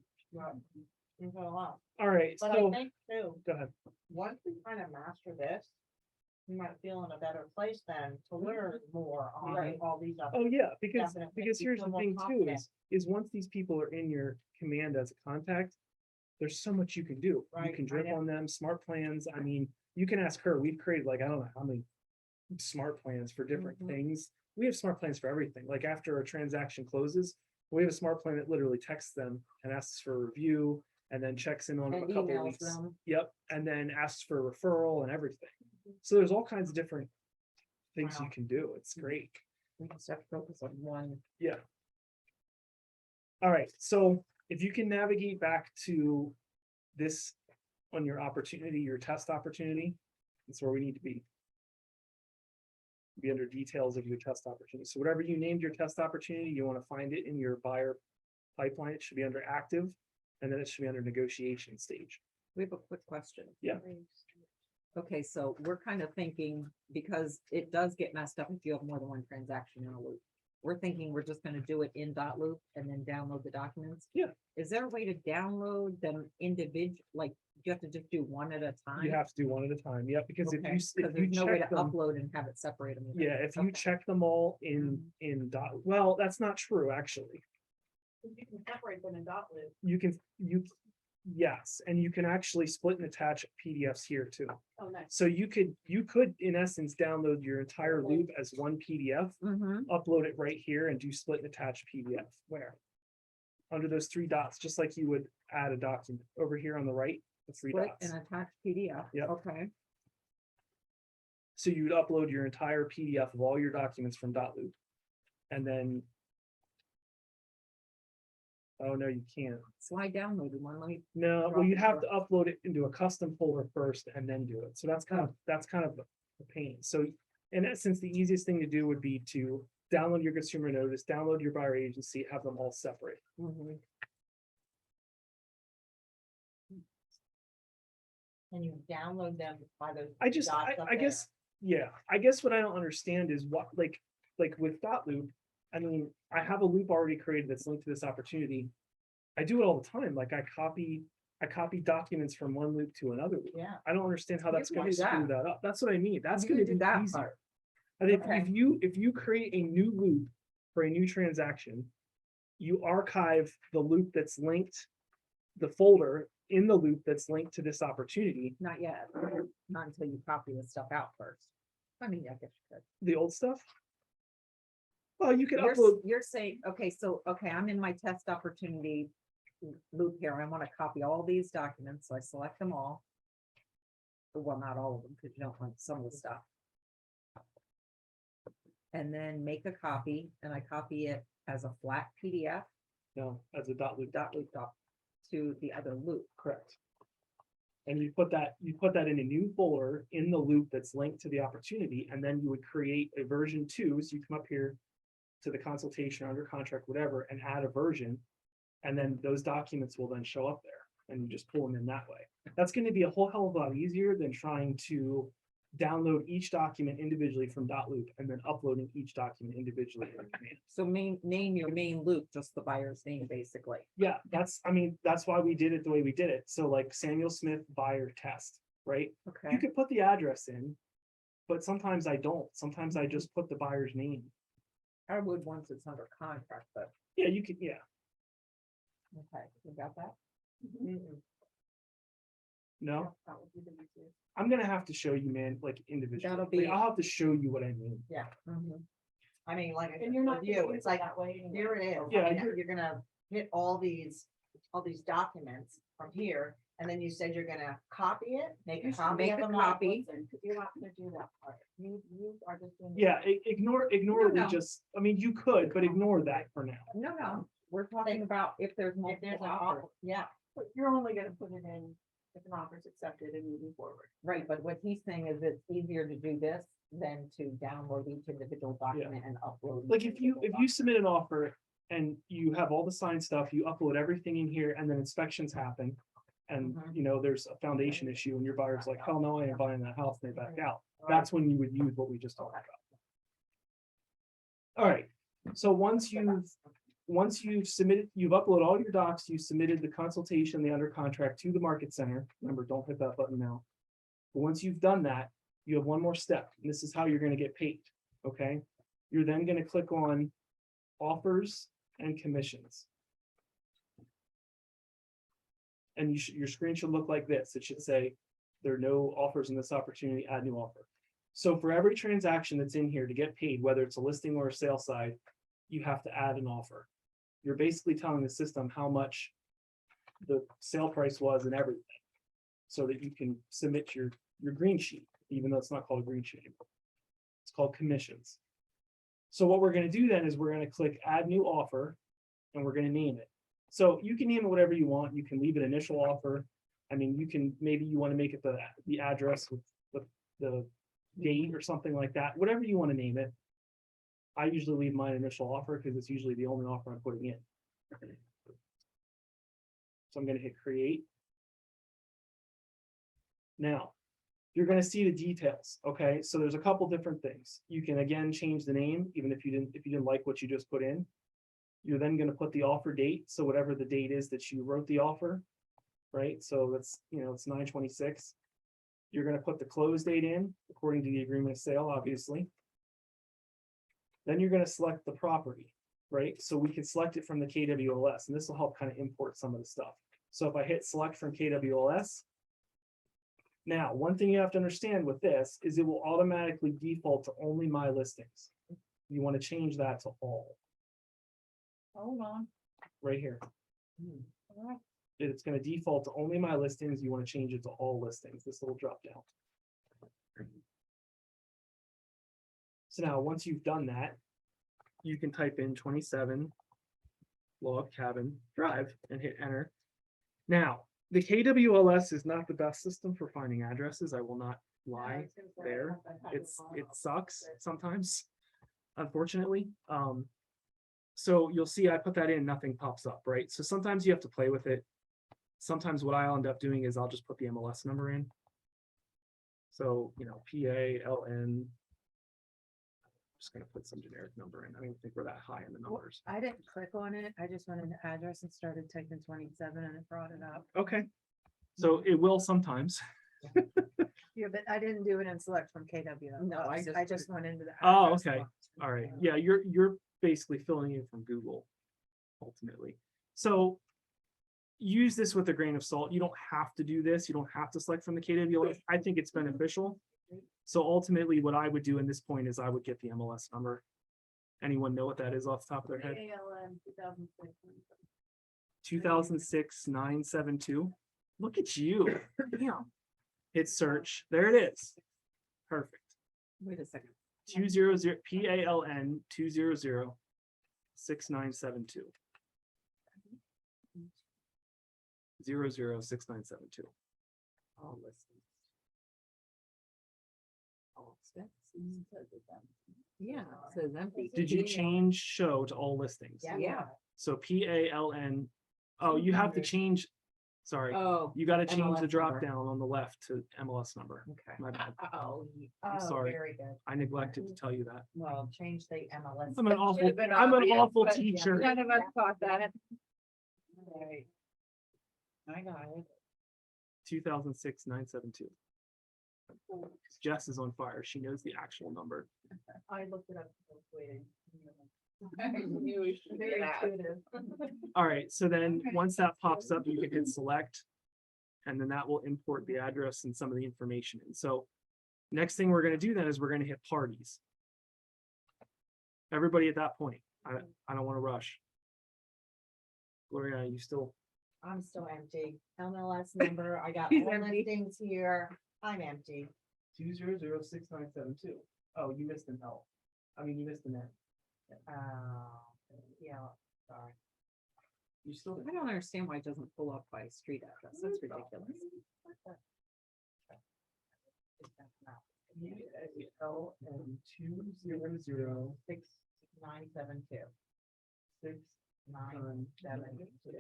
S8: You've got a lot.
S1: all right,
S8: But I
S1: so,
S8: think too,
S1: go ahead.
S8: once we kind of master this, we might feel in a better place then to learn more on
S5: Right.
S8: all these other.
S1: Oh, yeah, because
S8: Definitely.
S1: here's
S8: You
S1: the
S8: feel more
S1: thing too,
S8: confident.
S1: is once these people are in your Command as a contact, there's so much you can do. You
S8: Right,
S1: can
S8: I
S1: drip
S8: know.
S1: on them, smart plans. I mean, you can ask her, we've created like, I don't know how many smart plans for different
S8: Mhm.
S1: things. We have smart plans for everything. Like after a transaction closes, we have a smart plan that literally texts them and asks for a review and then checks in on them
S2: And
S1: a couple
S2: emails
S1: weeks.
S2: them.
S1: Yep, and then asks for a referral and everything. So there's all kinds of different things you
S8: Wow.
S1: can do. It's great.
S2: We just have to focus on one.
S1: Yeah. All right, so if you can navigate back to this on your opportunity, your test opportunity, that's where we need to be. Be under details of your test opportunity. So whatever you named your test opportunity, you want to find it in your buyer pipeline. It should be under active, and then it should be under negotiation stage.
S2: We have a quick question.
S1: Yeah.
S2: Okay, so we're kind of thinking, because it does get messed up if you have more than one transaction in a loop. We're thinking we're just gonna do it in .loop and then download the documents.
S1: Yeah.
S2: Is there a way to download them like, you have to just do one at a time?
S1: You have to do one at a time. Yeah, because if
S2: Okay,
S1: you,
S2: because
S1: if you
S2: there's no way to
S1: check them,
S2: upload and have it separate them. either.
S1: yeah, if you
S2: Okay.
S1: check them all in dot, well, that's not true, actually.
S5: You can separate them in .lib.
S1: Yes, and you can actually split and attach PDFs here too.
S5: Oh, nice.
S1: So you could in essence download your entire loop as one PDF,
S2: Mhm.
S1: upload it right here and do split and attach PDF. Where? Under those three dots, just like you would add a document over here on the right, the three
S2: Split
S1: dots.
S2: and attach PDF.
S1: Yep.
S2: Okay,
S1: So you'd upload your entire PDF of all your documents from .loop. And then. Oh, no, you can't.
S2: slide downloaded one, let me,
S1: No, well,
S2: Drop
S1: you'd
S2: it
S1: have to upload it into a custom folder first and then do it. So that's kind of a pain. So in essence, the easiest thing to do would be to download your consumer notice, download your buyer agency, have them all separate.
S2: mhm.
S8: And you download them by those.
S1: I just,
S8: dots up
S1: I guess, yeah, I guess what I don't understand is what, like with .loop, I mean, I have a loop already created that's linked to this opportunity. I do it all the time. Like I copy documents from one loop to another loop.
S8: there. Yeah.
S1: I don't understand how
S2: You
S1: that's
S2: can
S1: gonna
S2: do
S1: screw
S2: that.
S1: that up. That's what I mean. That's
S2: You can
S1: gonna
S2: do
S1: be
S2: that
S1: easier.
S2: part.
S1: And
S2: Okay.
S1: if you create a new loop for a new transaction, you archive the loop that's linked, the folder in the loop that's linked to this opportunity,
S2: Not yet, not until you copy the stuff out first. I mean, I guess you could.
S1: the old stuff. Well, you could
S2: You're,
S1: upload,
S2: you're saying, okay, so, okay, I'm in my test opportunity loop here. I want to copy all these documents, so I select them all. Well, not all of them, because you don't want some of the stuff. And then make a copy, and I copy it as a flat PDF,
S1: no, as a .loop.
S2: .loop to the other loop.
S1: Correct. And you put that in a new folder in the loop that's linked to the opportunity, and then you would create a version 2. So you come up here to the consultation under contract, whatever, and add a version. And then those documents will then show up there and you just pull them in that way. That's going to be a whole hell of a lot easier than trying to download each document individually from .loop and then uploading each document individually. in Command.
S2: So name your main loop, just the buyer's name, basically.
S1: Yeah, that's why we did it the way we did it. So like Samuel Smith buyer test, right?
S2: Okay.
S1: You could put the address in, but sometimes I don't. Sometimes I just put the buyer's name.
S2: I would once it's under contract, but,
S1: Yeah, you could, yeah.
S2: okay, you got that?
S1: No,
S5: That would be the easiest.
S1: I'm gonna have to show you, man, like individually.
S2: That'll
S1: Like,
S2: be-
S1: I'll have to show you what I mean.
S8: Yeah,
S2: Mhm.
S8: I mean, like, I
S5: And
S8: said,
S5: you're not
S8: with
S5: gonna
S8: you,
S5: use
S8: it's
S5: it
S8: like,
S5: that way anyway.
S8: here it is.
S1: Yeah,
S8: I mean,
S1: you're-
S8: you're gonna hit all these documents from here, and then you said you're gonna copy it, make a
S2: You should
S8: copy
S2: make
S8: of
S2: a
S8: them.
S2: copy.
S5: Because you're not gonna do that part. You are just doing.
S1: Yeah, ignore
S2: No,
S1: the
S2: no.
S1: just, I mean, you could, but ignore that for now.
S2: No, we're talking about if there's
S8: If there's
S2: multiple
S8: an
S2: offers.
S8: offer, yeah,
S5: But you're only gonna put it in if an offer is accepted and moving forward.
S2: Right, but what he's saying is it's easier to do this than to download each individual document and upload.
S1: Like
S2: each
S1: if you
S2: individual
S1: submit an offer and you have all the signed stuff, you upload everything in here and then inspections happen. And
S2: Mhm.
S1: you know, there's a foundation issue and your buyer's like, hell no, I ain't buying that house, and they back out. That's when you would use what we just talked about. All right, so once you've submitted, you've uploaded all your docs, you submitted the consultation, the under contract to the market center. Remember, don't hit that button now. But once you've done that, you have one more step, and this is how you're gonna get paid, okay? You're then gonna click on offers and commissions. And your screen should look like this. It should say, there are no offers in this opportunity, add new offer. So for every transaction that's in here to get paid, whether it's a listing or a sale side, you have to add an offer. You're basically telling the system how much the sale price was and everything. So that you can submit your green sheet, even though it's not called a green sheet anymore. It's called commissions. So what we're gonna do then is we're gonna click add new offer and we're gonna name it. So you can name it whatever you want. You can leave it initial offer. I mean, you can, maybe you want to make it the address with the date or something like that, whatever you want to name it. I usually leave my initial offer because it's usually the only offer I'm putting in. So I'm going to hit create. Now, you're going to see the details. Okay, so there's a couple different things. You can again change the name, even if you didn't like what you just put in. You're then going to put the offer date. So whatever the date is that you wrote the offer, right? So that's, it's 9/26. You're going to put the close date in according to the agreement of sale, obviously. Then you're going to select the property, right? So we can select it from the KWLS, and this will help kind of import some of the stuff. So if I hit select from KWLS, now one thing you have to understand with this is it will automatically default to only my listings. You want to change that to all.
S7: Hold on.
S1: Right here. It's going to default to only my listings. You want to change it to all listings, this little drop down. So now, once you've done that, you can type in 27 Log Cabin Drive and hit enter. Now, the KWLS is not the best system for finding addresses. I will not lie there. It sucks sometimes, unfortunately. So you'll see I put that in, nothing pops up, right? So sometimes you have to play with it. Sometimes what I'll end up doing is I'll just put the MLS number in. So, PALN. Just gonna put some generic number in. I don't think we're that high in the numbers.
S6: I didn't click on it. I just went into address and started typing 27 and it brought it up.
S1: Okay. So it will sometimes.
S6: Yeah, but I didn't do it in select from KW.
S2: No, I just
S6: went into the.
S1: Oh,
S6: address
S1: okay.
S6: box.
S1: All right. Yeah, you're basically filling in from Google ultimately. So use this with a grain of salt. You don't have to do this. You don't have to select from the KWLS. I think it's beneficial. So ultimately what I would do in this point is I would get the MLS number. Anyone know what that is off the top of their head?
S5: ALM 2006.
S1: 2006-972. Look at you. Damn. Hit search. There it is. Perfect.
S2: Wait a second.
S1: 200 PALN 200 6972. 006972.
S2: All listings. All steps. Yeah, it says empty.
S1: Did you change show to all listings?
S2: Yeah.
S1: So PALN. Oh, you have to change. Sorry,
S2: Oh,
S1: you got to change the
S2: MLS
S1: drop
S2: number.
S1: down on the left to MLS number.
S2: okay.
S1: My bad.
S8: I'm
S1: sorry.
S8: Very good.
S1: I neglected to tell you that.
S8: Well, change the MLS.
S1: I'm an awful.
S8: Should've been
S1: I'm an
S8: obvious,
S1: awful
S8: but
S1: teacher.
S2: None of us caught that.
S8: Right. I got it.
S1: 2006-972. Jess is on fire. She knows the actual number.
S5: I looked it up. Waiting.
S7: Very
S5: Very intuitive.
S1: All right, so then once that pops up, you can hit select. And then that will import the address and some of the information. And so next thing we're gonna do then is we're gonna hit parties. Everybody at that point, I don't wanna rush. Gloria, you still,
S8: I'm still empty. MLS number, I got
S2: He's
S8: all
S2: empty.
S8: listings here. I'm empty.
S1: 2006972. Oh, you missed an L. I mean, you missed an N.
S8: Yeah, sorry.
S1: You still.
S2: I don't understand why it doesn't pull up by street address. That's ridiculous.
S1: L and 200
S8: 6972.
S1: 6972.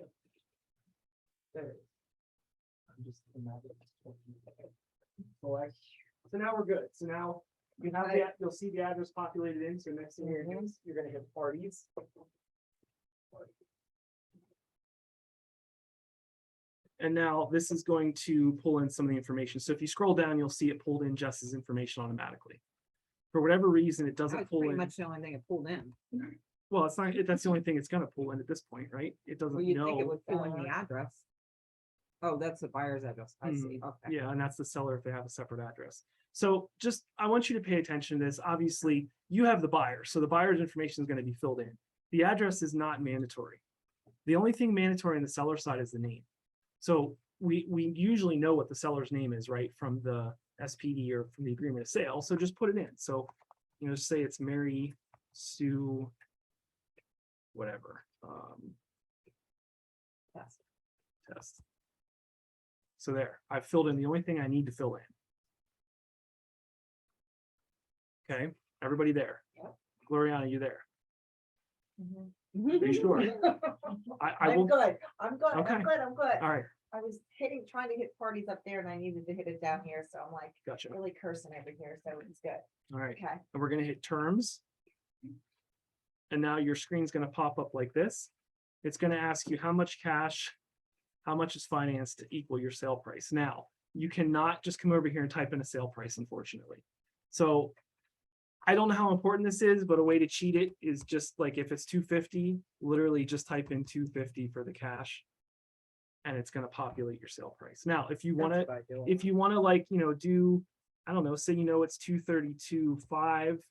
S1: There it is. I'm just. Select. So now we're good. So now you have the, you'll see the address populated in. So next thing you're gonna do is you're gonna hit parties. And now this is going to pull in some of the information. So if you scroll down, you'll see it pulled in Jess's information automatically. For whatever reason, it doesn't
S2: That's
S1: pull
S2: pretty
S1: in.
S2: much the only thing it pulled in.
S1: Well, it's not, that's the only thing it's gonna pull in at this point, right? It doesn't
S2: Well, you'd think it
S1: know.
S2: would pull in the address. Oh, that's the buyer's address. I see. Okay.
S1: Yeah, and that's the seller if they have a separate address. So just, I want you to pay attention to this. Obviously, you have the buyer, so the buyer's information is gonna be filled in. The address is not mandatory. The only thing mandatory on the seller side is the name. So we usually know what the seller's name is, right, from the SPD or from the agreement of sale, so just put it in. So, you know, say it's Mary Sue, whatever, test. So there, I've filled in the only thing I need to fill in. Okay, everybody there?
S8: Yep.
S1: Gloriana, you there?
S8: Mhm.
S1: Are you sure? I
S8: I'm
S1: will,
S8: good. I'm good.
S1: Okay.
S8: I'm good. I'm good.
S1: all right,
S8: I was trying to hit parties up there and I needed to hit it down here. So I'm like
S1: gotcha.
S8: really cursing over here. So it's good.
S1: All right,
S8: Okay.
S1: and we're gonna hit terms. And now your screen's gonna pop up like this. It's gonna ask you how much cash, how much is financed to equal your sale price. Now, you cannot just come over here and type in a sale price, unfortunately. So I don't know how important this is, but a way to cheat it is just like if it's 250, literally just type in 250 for the cash. And it's gonna populate your sale price. Now, if you wanna, like, you know, do, I don't know, say, you know, it's 232.5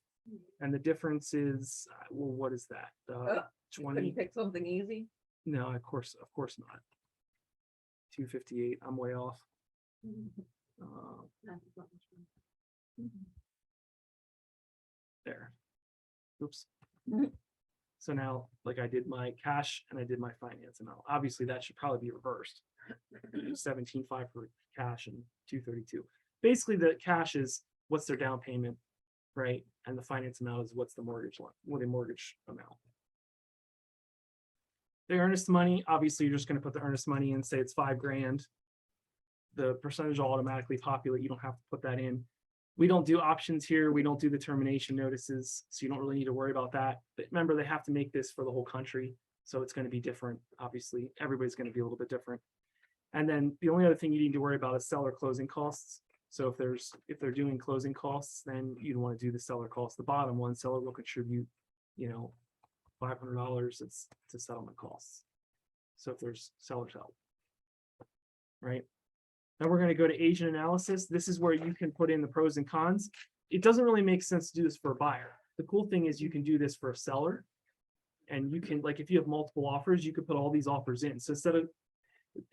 S1: and the difference is, well, what is that?
S2: You
S1: 20,
S2: couldn't pick something easy.
S1: no, of course not. 258, I'm way off. There. Oops.
S2: Mhm.
S1: So now, like I did my cash and I did my finance amount. Obviously, that should probably be reversed. 17.5 for cash and 232. Basically, the cash is what's their down payment, right? And the finance amount is what's the mortgage line, what the mortgage amount. The earnest money, obviously, you're just gonna put the earnest money in, say it's $5,000. The percentage will automatically populate. You don't have to put that in. We don't do options here. We don't do the termination notices, so you don't really need to worry about that. But remember, they have to make this for the whole country, so it's going to be different. Obviously, everybody's going to be a little bit different. And then the only other thing you need to worry about is seller closing costs. So if they're doing closing costs, then you'd want to do the seller costs. The bottom one, seller will contribute, you know, $500. It's to settlement costs. So if there's seller's help, right? Now we're going to go to agent analysis. This is where you can put in the pros and cons. It doesn't really make sense to do this for a buyer. The cool thing is you can do this for a seller. And you can, like, if you have multiple offers, you could put all these offers in. So instead of,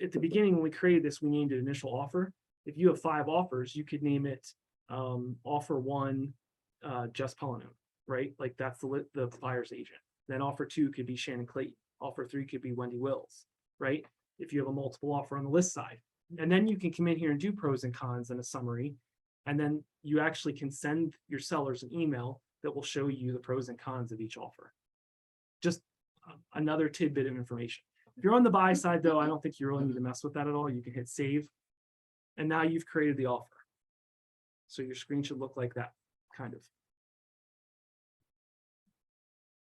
S1: at the beginning, when we created this, we named it initial offer. If you have 5 offers, you could name it offer 1, Jess Pelino, right? Like that's the buyer's agent. Then offer 2 could be Shannon Clayton. Offer 3 could be Wendy Wills, right? If you have a multiple offer on the list side. And then you can come in here and do pros and cons and a summary. And then you actually can send your sellers an email that will show you the pros and cons of each offer. Just another tidbit of information. If you're on the buy side though, I don't think you really need to mess with that at all. You can hit save. And now you've created the offer. So your screen should look like that, kind of.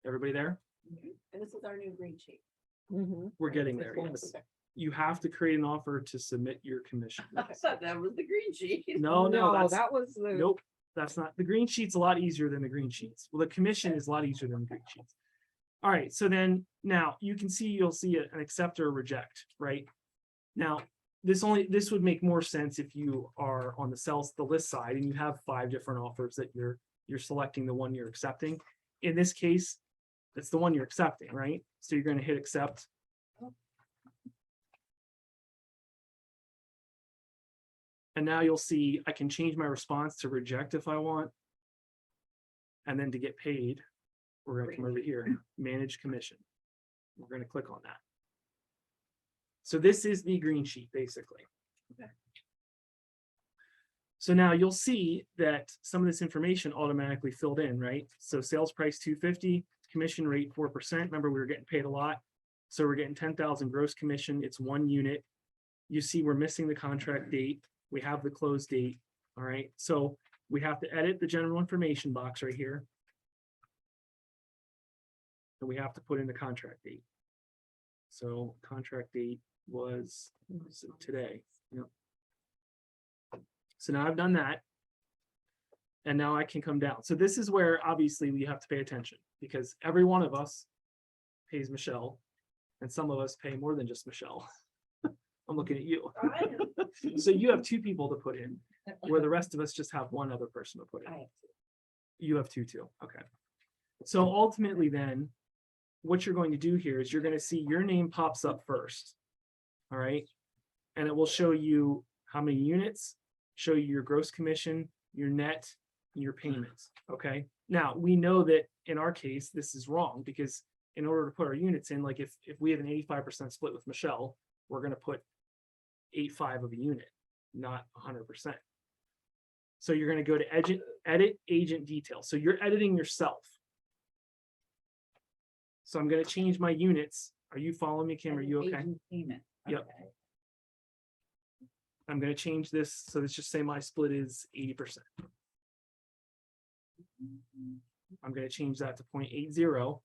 S1: Everybody there?
S5: And this is our new green sheet.
S1: We're getting there, yes. You have to create an offer to submit your commission.
S7: I thought that was the green sheet.
S1: No, that's,
S2: that was the.
S1: nope, that's not, the green sheet's a lot easier than the green sheets. Well, the commission is a lot easier than the green sheets. All right, so then now you can see, you'll see an accept or reject, right? Now, this would make more sense if you are on the list side and you have 5 different offers that you're selecting the one you're accepting. In this case, it's the one you're accepting, right? So you're going to hit accept. And now you'll see I can change my response to reject if I want. And then to get paid, we're going to come over here, manage commission. We're going to click on that. So this is the green sheet, basically.
S7: Okay.
S1: So now you'll see that some of this information automatically filled in, right? So sales price 250, commission rate 4%. Remember, we were getting paid a lot. So we're getting 10,000 gross commission. It's 1 unit. You see we're missing the contract date. We have the close date. All right. So we have to edit the general information box right here. And we have to put in the contract date. So contract date was today. Yep. So now I've done that. And now I can come down. So this is where obviously we have to pay attention because every one of us pays Michelle and some of us pay more than just Michelle. I'm looking at you. So you have 2 people to put in where the rest of us just have 1 other person to put in. You have 2 too. Okay. So ultimately then what you're going to do here is you're going to see your name pops up first. All right. And it will show you how many units, show you your gross commission, your net, and your payments. Okay. Now we know that in our case, this is wrong because in order to put our units in, like if we have an 85% split with Michelle, we're going to put 85 of a unit, not 100%. So you're going to go to edit agent details. So you're editing yourself. So I'm going to change my units. Are you following me, Kim? Are you okay?
S7: Payment.
S1: Yep.
S7: Okay.
S1: I'm going to change this. So let's just say my split is 80%. I'm going to change that to 0.80.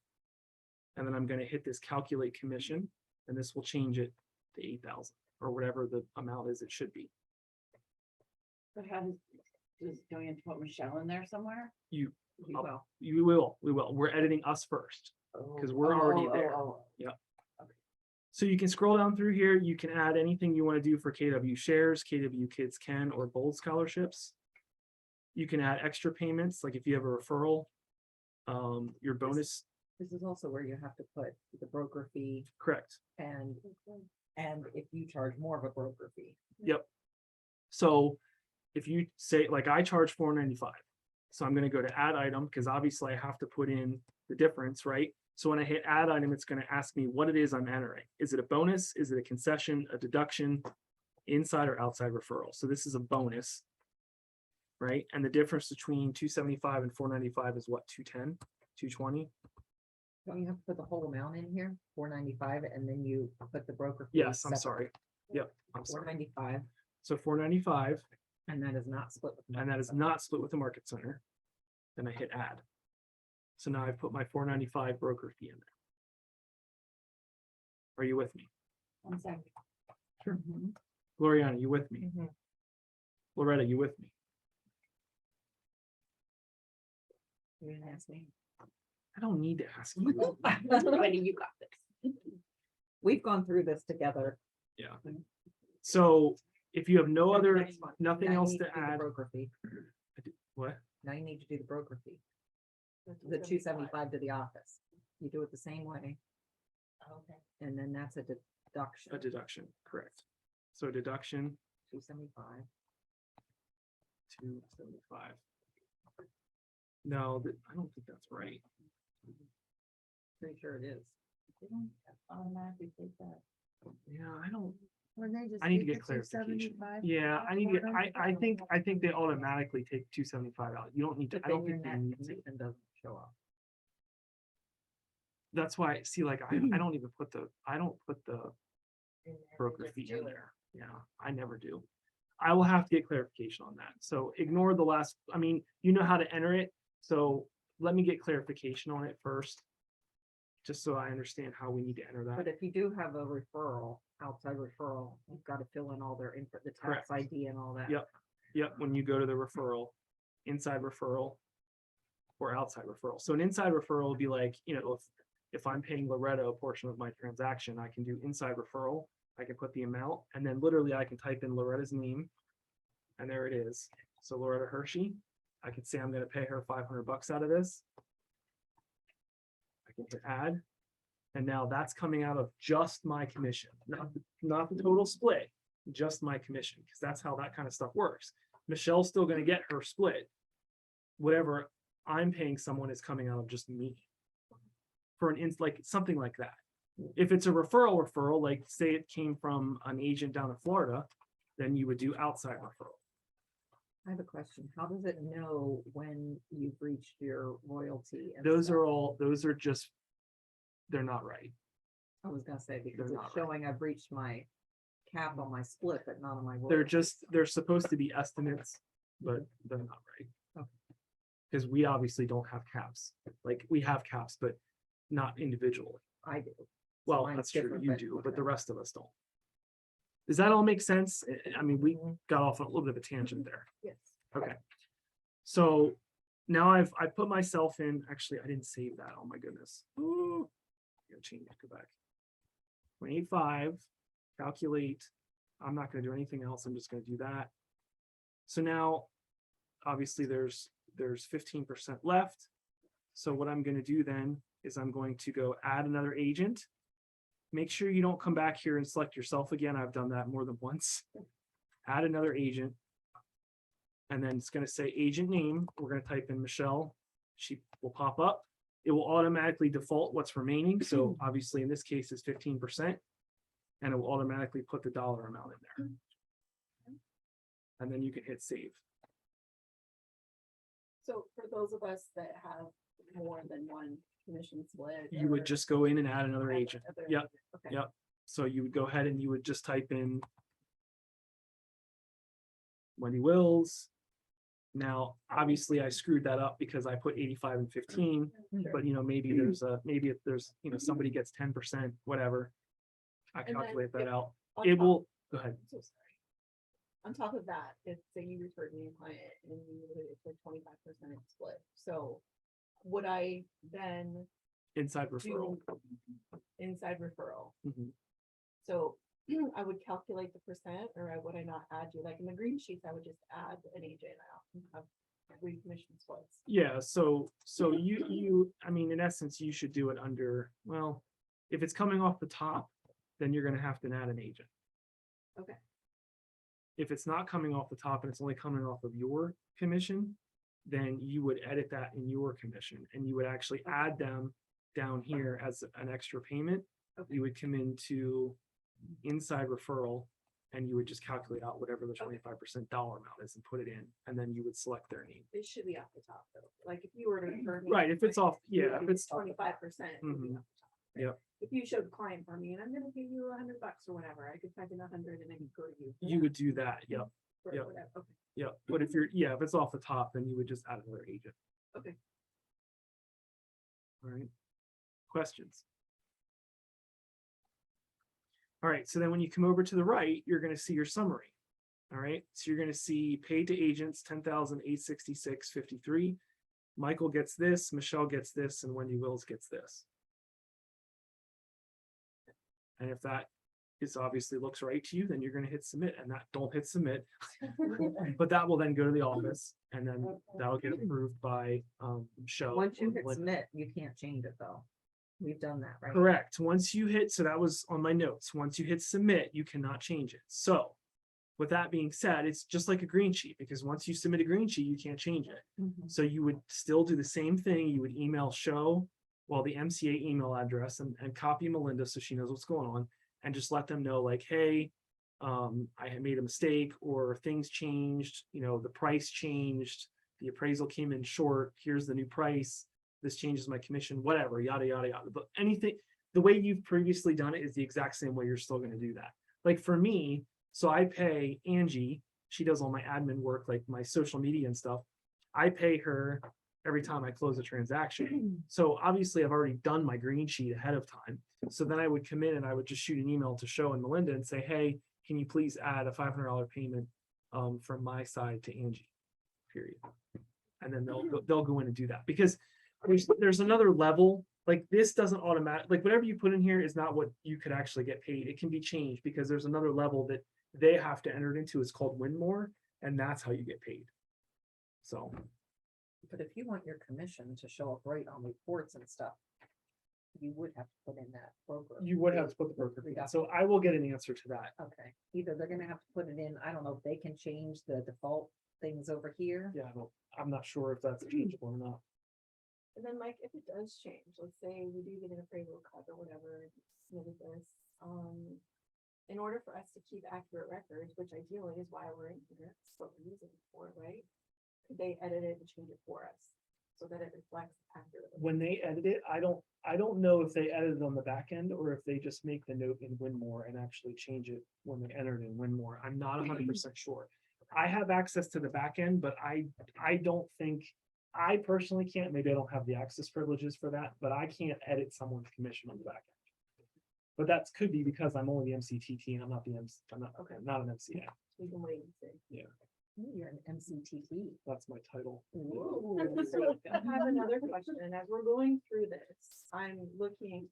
S1: And then I'm going to hit this calculate commission. And this will change it to 8,000 or whatever the amount is it should be.
S7: But how do we have to put Michelle in there somewhere?
S1: You
S2: Well,
S1: we will. We're editing us first. Because we're already there.
S7: Yeah.
S1: So you can scroll down through here. You can add anything you want to do for KW shares, KW Kids Can, or Bold scholarships. You can add extra payments, like if you have a referral, your bonus.
S2: this is also where you have to put the broker fee
S1: Correct.
S2: and if you charge more of a broker fee.
S1: Yep. So if you say, like I charge $4.95, so I'm going to go to add item because obviously I have to put in the difference, right? So when I hit add item, it's going to ask me what it is I'm entering. Is it a bonus? Is it a concession, a deduction, inside or outside referral? So this is a bonus, right? And the difference between 275 and 495 is what, 210, 220?
S2: Don't you have to put the whole amount in here, 495, and then you put the broker? fee
S1: Yes, I'm
S2: separate?
S1: sorry. Yep, I'm sorry.
S2: 495,
S1: So 495,
S2: and that is not split with.
S1: and that is not split with the market center. Then I hit add. So now I've put my 495 broker fee in there. Are you with me?
S7: 1 second.
S1: Sure. Gloriana, you with me?
S2: Mhm.
S1: Loretta, you with me?
S2: You didn't ask me.
S1: I don't need to ask you.
S2: Wendy, you got this. We've gone through this together.
S1: Yeah. So if you have no other,
S2: Next one.
S1: nothing
S2: Now you
S1: else
S2: need
S1: to
S2: do the
S1: add,
S2: Broker fee.
S1: what?
S2: Now you need to do the broker fee, the 275 to the office. You do it the same way,
S8: Okay.
S2: and then that's a deduction.
S1: A deduction, correct. So deduction
S2: 275.
S1: 275. No, I don't think that's right.
S2: Pretty sure it is.
S7: They don't automatically take that.
S1: Yeah, I don't,
S6: When they just
S1: I need to
S6: take
S1: get
S6: the
S1: clarification.
S6: 275
S1: Yeah, I need to get, I
S6: 495.
S1: think they automatically take 275 out. You don't need to,
S2: But
S1: I don't
S2: then your
S1: think they
S2: net
S1: need to.
S2: commission doesn't show up.
S1: That's why, see, like, I don't even put I don't put the broker fee in there. Yeah, I never do. I will have to get clarification on that. So ignore the last, I mean, you know how to enter it. So let me get clarification on it first. Just so I understand how we need to enter
S2: But
S1: that.
S2: if you do have a referral, outside referral, you've got to fill in all their input, the
S1: Correct.
S2: tax ID and all that.
S1: Yep. Yep, when you go to the referral, inside referral or outside referral. So an inside referral will be like, if I'm paying Loretta a portion of my transaction, I can do inside referral. I can put the amount and then literally I can type in Loretta's name and there it is. So Loretta Hershey, I could say I'm going to pay her $500 out of this. I can hit add. And now that's coming out of just my commission, not the total split, just my commission, because that's how that kind of stuff works. Michelle's still going to get her split. Whatever I'm paying someone is coming out of just me. For like something like that. If it's a referral, like say it came from an agent down in Florida, then you would do outside referral.
S2: I have a question. How does it know when you've reached your royalty? and
S1: Those
S2: stuff?
S1: are just, they're not right.
S2: I was gonna say, because
S1: They're
S2: it's
S1: not right.
S2: showing I've reached my cap on my split, but not on my.
S1: They're
S2: royalty.
S1: just, they're supposed to be estimates, but they're not right.
S2: Okay.
S1: Because we obviously don't have caps. Like we have caps, but not individually.
S2: I do.
S1: Well,
S2: mine's
S1: that's true,
S2: different,
S1: you
S2: but
S1: do, but
S2: okay.
S1: the rest of us don't. Does that all make sense? I mean, we
S2: Mhm.
S1: got off on a little bit of a tangent there.
S5: Yes.
S1: Okay. So now I put myself in, actually, I didn't save that. Oh my goodness. Ooh, I gotta change it, go back. 0.85, calculate. I'm not gonna do anything else. I'm just gonna do that. So now, obviously there's 15% left. So what I'm gonna do then is I'm going to go add another agent. Make sure you don't come back here and select yourself again. I've done that more than once. Add another agent. And then it's going to say agent name. We're going to type in Michelle. She will pop up. It will automatically default what's remaining. So obviously in this case is 15%. And it will automatically put the dollar amount in there. And then you can hit save.
S5: So for those of us that have more than one commission split.
S1: You would
S5: or
S1: just go in and add another
S5: add
S1: agent.
S5: other
S1: Yep.
S5: agent, okay.
S1: Yep. So you would go ahead and you would just type in Wendy Wills. Now, obviously I screwed that up because I put 85 and 15, but maybe if there's, somebody gets 10%, whatever. I
S5: then
S1: calculate that
S5: if-
S1: out.
S5: On
S1: It
S5: top-
S1: will, go ahead.
S5: I'm so sorry. On top of that, if say you referred me a client and you it's a 25% split, so would I then
S1: Inside referral.
S5: do inside referral?
S1: Mhm.
S5: So I would calculate the percent, or would I not add you, like in the green sheets, I would just add an agent out and have 3 commission splits.
S1: Yeah, so I mean, in essence, you should do it under, well, if it's coming off the top, then you're gonna have to add an agent.
S5: Okay.
S1: If it's not coming off the top and it's only coming off of your commission, then you would edit that in your commission and you would actually add them down here as an extra payment.
S5: Okay.
S1: You would come into inside referral and you would just calculate out whatever the 25% dollar amount is and put it in, and then you would select their name.
S5: It should be off the top though, like if you were to refer me.
S1: Right, if it's off, yeah, if it's,
S5: 25%.
S1: Mhm. Yep.
S5: If you showed the client for me and I'm gonna pay you $100 or whatever, I could type in 100 and then go to you.
S1: you would do that, yep,
S5: For
S1: yep.
S5: whatever, okay.
S1: yeah. But if it's off the top, then you would just add another agent.
S5: Okay.
S1: All right. Questions? All right, so then when you come over to the right, you're gonna see your summary. All right, so you're gonna see paid to agents, 10,866.53. Michael gets this, Michelle gets this, and Wendy Wills gets this. And if that is obviously looks right to you, then you're gonna hit submit, and that, don't hit submit. But that will then go to the office, and then that'll get approved by Michelle.
S2: Once you
S1: or
S2: hit
S1: Linda.
S2: submit, you can't change it though. We've done that, right?
S1: Correct. Once you hit, so that was on my notes. Once you hit submit, you cannot change it. So with that being said, it's just like a green sheet, because once you submit a green sheet, you can't change it.
S2: Mhm.
S1: So you would still do the same thing. You would email show, well, the MCA email address and copy Melinda so she knows what's going on, and just let them know like, hey, I had made a mistake, or things changed, the price changed, the appraisal came in short, here's the new price, this changes my commission, whatever, yada, yada, yada. But anything, the way you've previously done it is the exact same way you're still going to do that. Like for me, so I pay Angie, she does all my admin work, like my social media and stuff. I pay her every time I close a transaction. So obviously I've already done my green sheet ahead of time. So then I would come in and I would just shoot an email to Show and Melinda and say, hey, can you please add a $500 payment from my side to Angie, period. And then they'll go in and do that, because there's another level, like this doesn't automatic, like whatever you put in here is not what you could actually get paid. It can be changed because there's another level that they have to enter it into. It's called win more, and that's how you get paid. So
S2: But if you want your commission to show up right on reports and stuff, you would have to put in that broker.
S1: you would have to put the broker fee. So I will get an answer to that.
S2: Okay, either they're gonna have to put it in, I don't know if they can change the default things over here.
S1: Yeah, I'm not sure if that's changeable or not.
S5: And then Mike, if it does change, let's say we do get an appraisal cut or whatever, submitted this, in order for us to keep accurate records, which ideally is why we're in here, it's what we're using it for, right? They edit it and change it for us so that it reflects accurately.
S1: When they edit it, I don't know if they edit it on the back end or if they just make the note in Winmore and actually change it when they enter it in Winmore. I'm not 100% sure. I have access to the back end, but I don't think, I personally can't, maybe I don't have the access privileges for that, but I can't edit someone's commission on the back end. But that could be because I'm only the MCTT and I'm not the MC, I'm not, okay, I'm not an MCA.
S5: We can wait and see.
S1: Yeah,
S2: Ooh, you're an MCTT.
S1: that's my title.
S5: So I have another question. As we're going through this, I'm looking,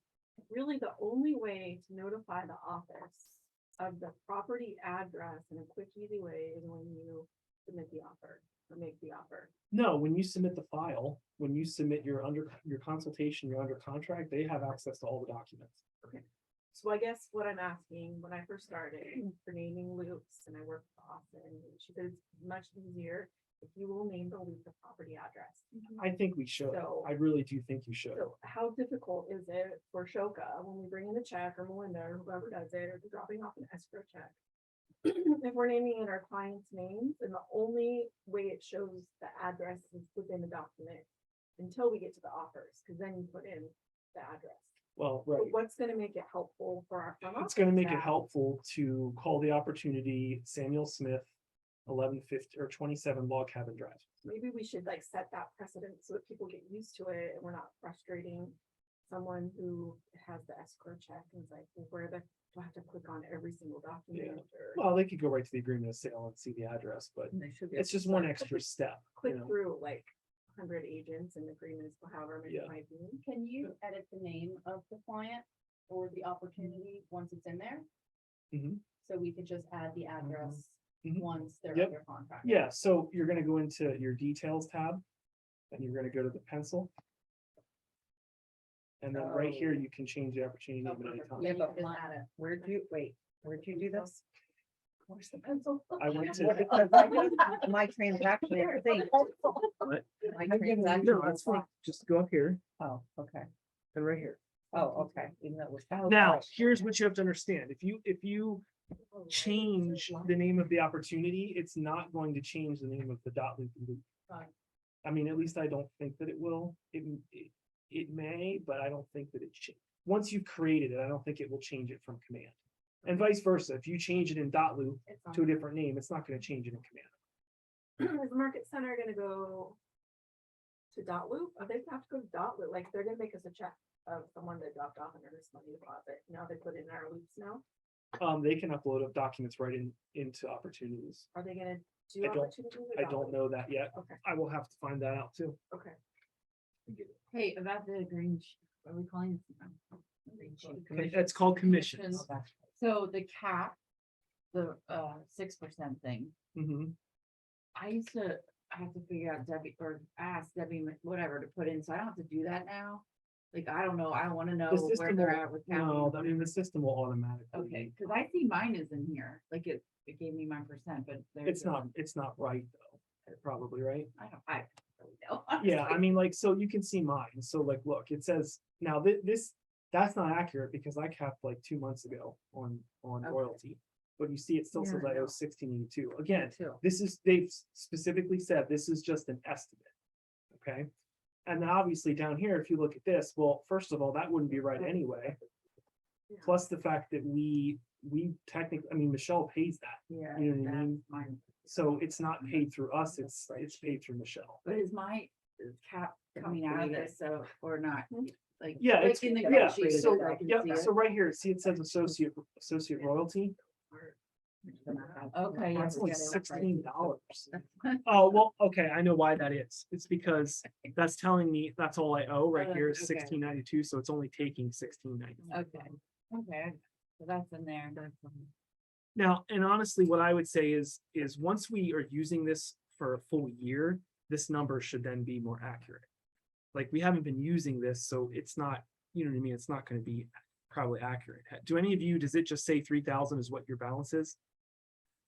S5: really the only way to notify the office of the property address in a quick, easy way is when you submit the offer or make the offer.
S1: No, when you submit the file, when you submit your consultation, you're under contract, they have access to all the documents.
S5: So I guess what I'm asking, when I first started for naming loops and I worked with Austin, she said it's much easier if you will name the loop the property address.
S1: I think we should.
S5: So-
S1: I really do think you should.
S5: So how difficult is it for Shoka when we bring in the check, or Melinda or whoever does it, or dropping off an escrow check? If we're naming in our client's names, and the only way it shows the address is within the document until we get to the offers, because then you put in the address.
S1: Well,
S5: But
S1: right.
S5: what's gonna make it helpful for our front
S1: It's gonna
S5: office
S1: make it
S5: staff?
S1: helpful to call the opportunity Samuel Smith, 1150 or 27 Log Cabin Drive.
S5: Maybe we should like set that precedent so that people get used to it and we're not frustrating someone who has the escrow check and is like, well, where the, do I have to click on every single document or
S1: Well, they could go right to the agreement of sale and see the address, but
S2: And they should be
S1: it's
S2: able
S1: just
S2: to
S1: one
S2: sign.
S1: extra step.
S5: click
S1: know.
S5: through like 100 agents and agreements, however many
S1: Yeah.
S5: it might be.
S6: Can you edit the name of the client or the opportunity once it's in there?
S1: Mhm.
S6: So we could just add the address
S1: Mhm.
S6: once they're
S1: Yep.
S6: under contract.
S1: Yeah, so you're gonna go into your details tab and you're gonna go to the pencil. And then right here, you can change the opportunity name at any time.
S2: Yeah, but
S6: Just add it.
S2: where'd you do this?
S5: Where's the pencil?
S1: I went
S2: Well,
S1: to,
S2: because I just- My transaction thing.
S1: What?
S2: My
S1: no,
S2: transaction.
S1: that's
S2: was
S1: fine.
S2: blocked.
S1: Just go up here
S2: Oh, okay.
S1: and right here.
S2: Oh, okay. Even though it was.
S1: Now, here's what you have to understand. If you change the name of the opportunity, it's not going to change the name of the dot loop and loop.
S6: Right.
S1: I mean, at least I don't think that it will. It may, but I don't think that it should. Once you've created it, I don't think it will change it from command. And vice versa. If you change it in dot loop
S5: It's
S1: to a different name, it's not going to change it in command.
S5: Is the market center gonna go to dot loop? Are they gonna have to go to dot loop? Like, they're gonna make us a check of someone that dropped off an earnest money deposit. Now they put it in our loops now.
S1: They can upload up documents right into opportunities.
S5: Are they gonna do
S1: I don't-
S5: opportunities? or
S1: I
S5: dot
S1: don't
S5: loop?
S1: know that yet.
S5: Okay,
S1: I will have to find that out too.
S5: okay.
S6: Hey, about the green, what are we calling it?
S1: It's called commissions.
S6: So the cap, the 6% thing,
S1: Mhm.
S6: I used to have to figure out Debbie or ask Debbie, whatever, to put in, so I don't have to do that now. Like, I don't know, I wanna know
S1: The
S6: where
S1: system
S6: they're
S1: will,
S6: at with
S1: no,
S6: county.
S1: I mean, the system will automatically.
S6: Okay, cause I see mine is in here, like it gave me my percent, but.
S1: It's not right though, probably, right?
S6: I don't really know.
S1: Yeah, I mean, like, so you can see mine, so like, look, it says, now this, that's not accurate because I capped like 2 months ago on
S2: Okay.
S1: royalty. But you see, it still says
S2: Yeah, I
S1: I owe
S2: know.
S1: 1682, again,
S2: Too.
S1: this is, they've specifically said this is just an estimate. Okay, and then obviously down here, if you look at this, well, first of all, that wouldn't be right anyway.
S5: Yeah.
S1: Plus the fact that we technically, I mean, Michelle pays that,
S6: Yeah.
S1: you know what I mean?
S6: that's mine.
S1: So it's not paid through us, it's paid through Michelle.
S6: But is my cap coming out of this, so, or not?
S7: Like.
S1: Yeah, it's,
S7: like in the
S1: yeah,
S7: green sheet,
S1: so,
S7: I can
S1: yeah,
S7: see it.
S1: so right here, see, it says associate royalty.
S7: Okay. yeah,
S1: That's
S7: we
S1: only
S7: got it.
S1: $16. Oh, well, okay, I know why that is. It's because that's telling me that's all I owe right here is
S7: Okay.
S1: $16.92, so it's only taking $16.92.
S7: Okay, okay, so that's in there.
S1: Now, and honestly, what I would say is once we are using this for a full year, this number should then be more accurate. Like, we haven't been using this, so it's not, you know what I mean? It's not gonna be probably accurate. Do any of you, does it just say 3,000 is what your balance is?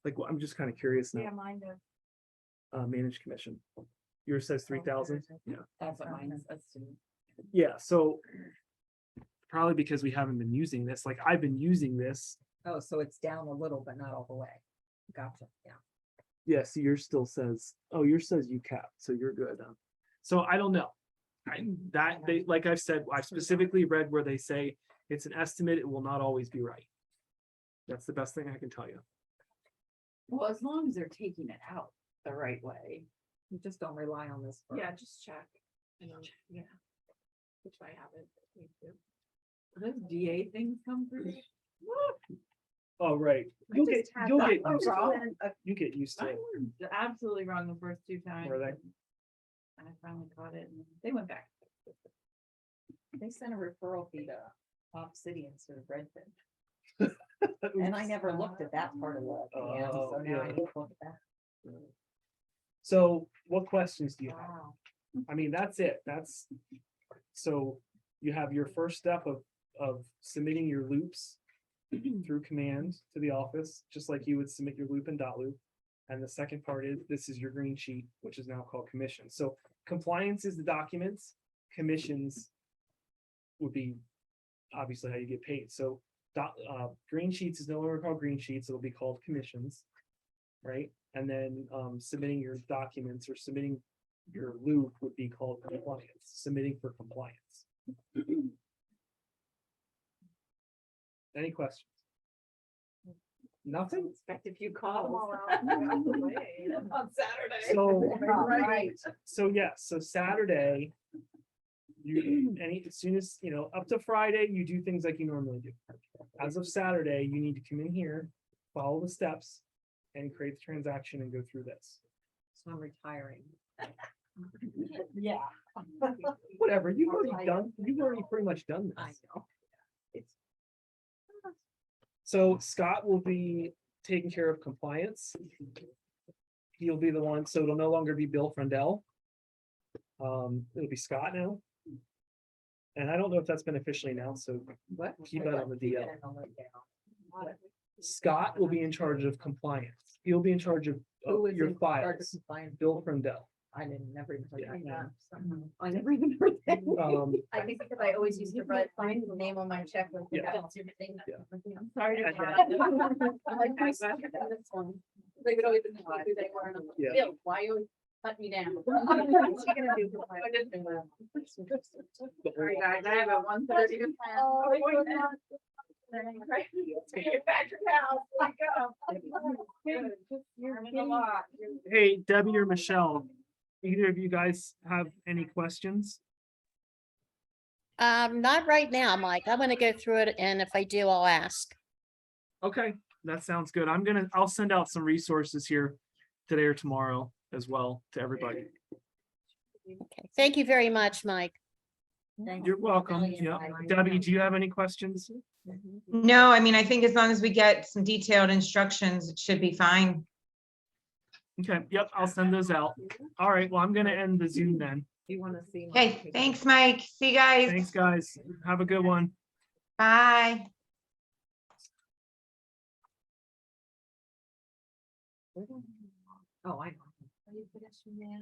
S1: Like, well, I'm just kind of curious now.
S6: mine does.
S1: Managed commission. Yours says 3,000? Yeah.
S7: That's what mine is.
S1: Yeah, so probably because we haven't been using this, like, I've been using this.
S2: Oh, so it's down a little, but not all the way. Gotcha, yeah.
S1: Yeah, so yours still says, oh, yours says you cap, so you're good. So I don't know. They, like I've said, I specifically read where they say it's an estimate, it will not always be right. That's the best thing I can tell you.
S7: Well, as long as they're taking it out the right way.
S2: You just don't rely on this. for-
S5: Yeah, just check. Yeah. Which I haven't. Me too.
S7: Those DA things come through.
S1: Oh, right.
S5: I
S1: You'll
S5: just
S1: get,
S5: had
S1: you'll
S5: that
S1: get
S5: one
S1: used to
S5: wrong.
S1: it. You get used to
S7: I
S1: it.
S7: was absolutely wrong the first two times.
S1: Were they?
S7: and I finally caught it and they went back.
S2: They sent a referral fee to Pop City instead of Redfin. And I never looked at that part of the, yeah, so
S1: Oh,
S2: now I
S1: yeah.
S2: need to look at that.
S1: So what questions do you have?
S2: Wow.
S1: I mean, that's it. That's, so you have your first step of submitting your loops through command to the office, just like you would submit your loop and dot loop. And the second part is, this is your green sheet, which is now called commission. So compliance is the documents, commissions would be obviously how you get paid. So green sheets is no longer called green sheets, it'll be called commissions, right? And then submitting your documents or submitting your loop would be called compliance, submitting for compliance. Any questions? Nothing?
S5: Expect a few calls.
S7: On Saturday.
S1: So,
S7: Right.
S1: so yeah, so Saturday, as soon as, up to Friday, you do things like you normally do. As of Saturday, you need to come in here, follow the steps, and create the transaction and go through this.
S2: So I'm retiring.
S8: Yeah.
S1: Whatever, you've already pretty much done this.
S2: I know.
S1: So Scott will be taking care of compliance. He'll be the one, so it'll no longer be Bill Frondell. It'll be Scott now. And I don't know if that's been officially announced, so
S2: What?
S1: keep that on the
S2: Keep it
S1: DL.
S2: in the lowdown.
S1: Scott will be in charge of compliance. He'll be in charge of
S2: Who is
S1: your
S2: in charge of
S1: files,
S2: compliance?
S1: Bill Frondell.
S2: I didn't, never even heard
S1: Yeah.
S2: that name. I never even heard that.
S6: I think because I always used to write, find the name on my check. with the
S1: Yeah.
S6: bills, everything.
S1: Yeah.
S6: I'm sorry to.
S1: And
S6: I'm like, my sister did this one. They would always ask me who they were, and I'm like,
S1: Yeah.
S6: Bill, why you cut me down? What's she gonna do? I didn't do that.
S7: Sorry, guys, I have a 1:30
S6: Oh,
S7: appointment. Take it back to your house, like, you're in a lot.
S1: Hey, Debbie or Michelle, either of you guys have any questions?
S3: Not right now, Mike. I'm gonna go through it, and if I do, I'll ask.
S1: Okay, that sounds good. I'll send out some resources here today or tomorrow as well to everybody.
S3: Okay, thank you very much, Mike.
S1: You're welcome. Yeah. Debbie, do you have any questions?
S4: No, I mean, I think as long as we get some detailed instructions, it should be fine.
S1: Okay, yep, I'll send those out. All right, well, I'm gonna end the Zoom then.
S2: You wanna see? my
S4: Okay,
S2: picture?
S4: thanks, Mike. See you guys.
S1: Thanks, guys. Have a good one.
S4: Bye.
S2: Oh, I know.
S6: Are you finished now?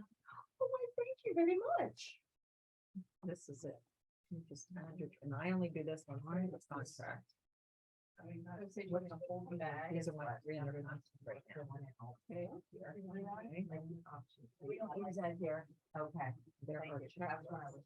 S2: Oh, why, thank you very much. This is it. You just manage, and I only do this one, right? It's contract.
S6: I would say you're gonna hold the bag.
S2: These are my 300 right now.
S6: Okay. We don't use that here.
S2: Okay. There
S6: Thank
S2: are
S6: you.
S2: chapters.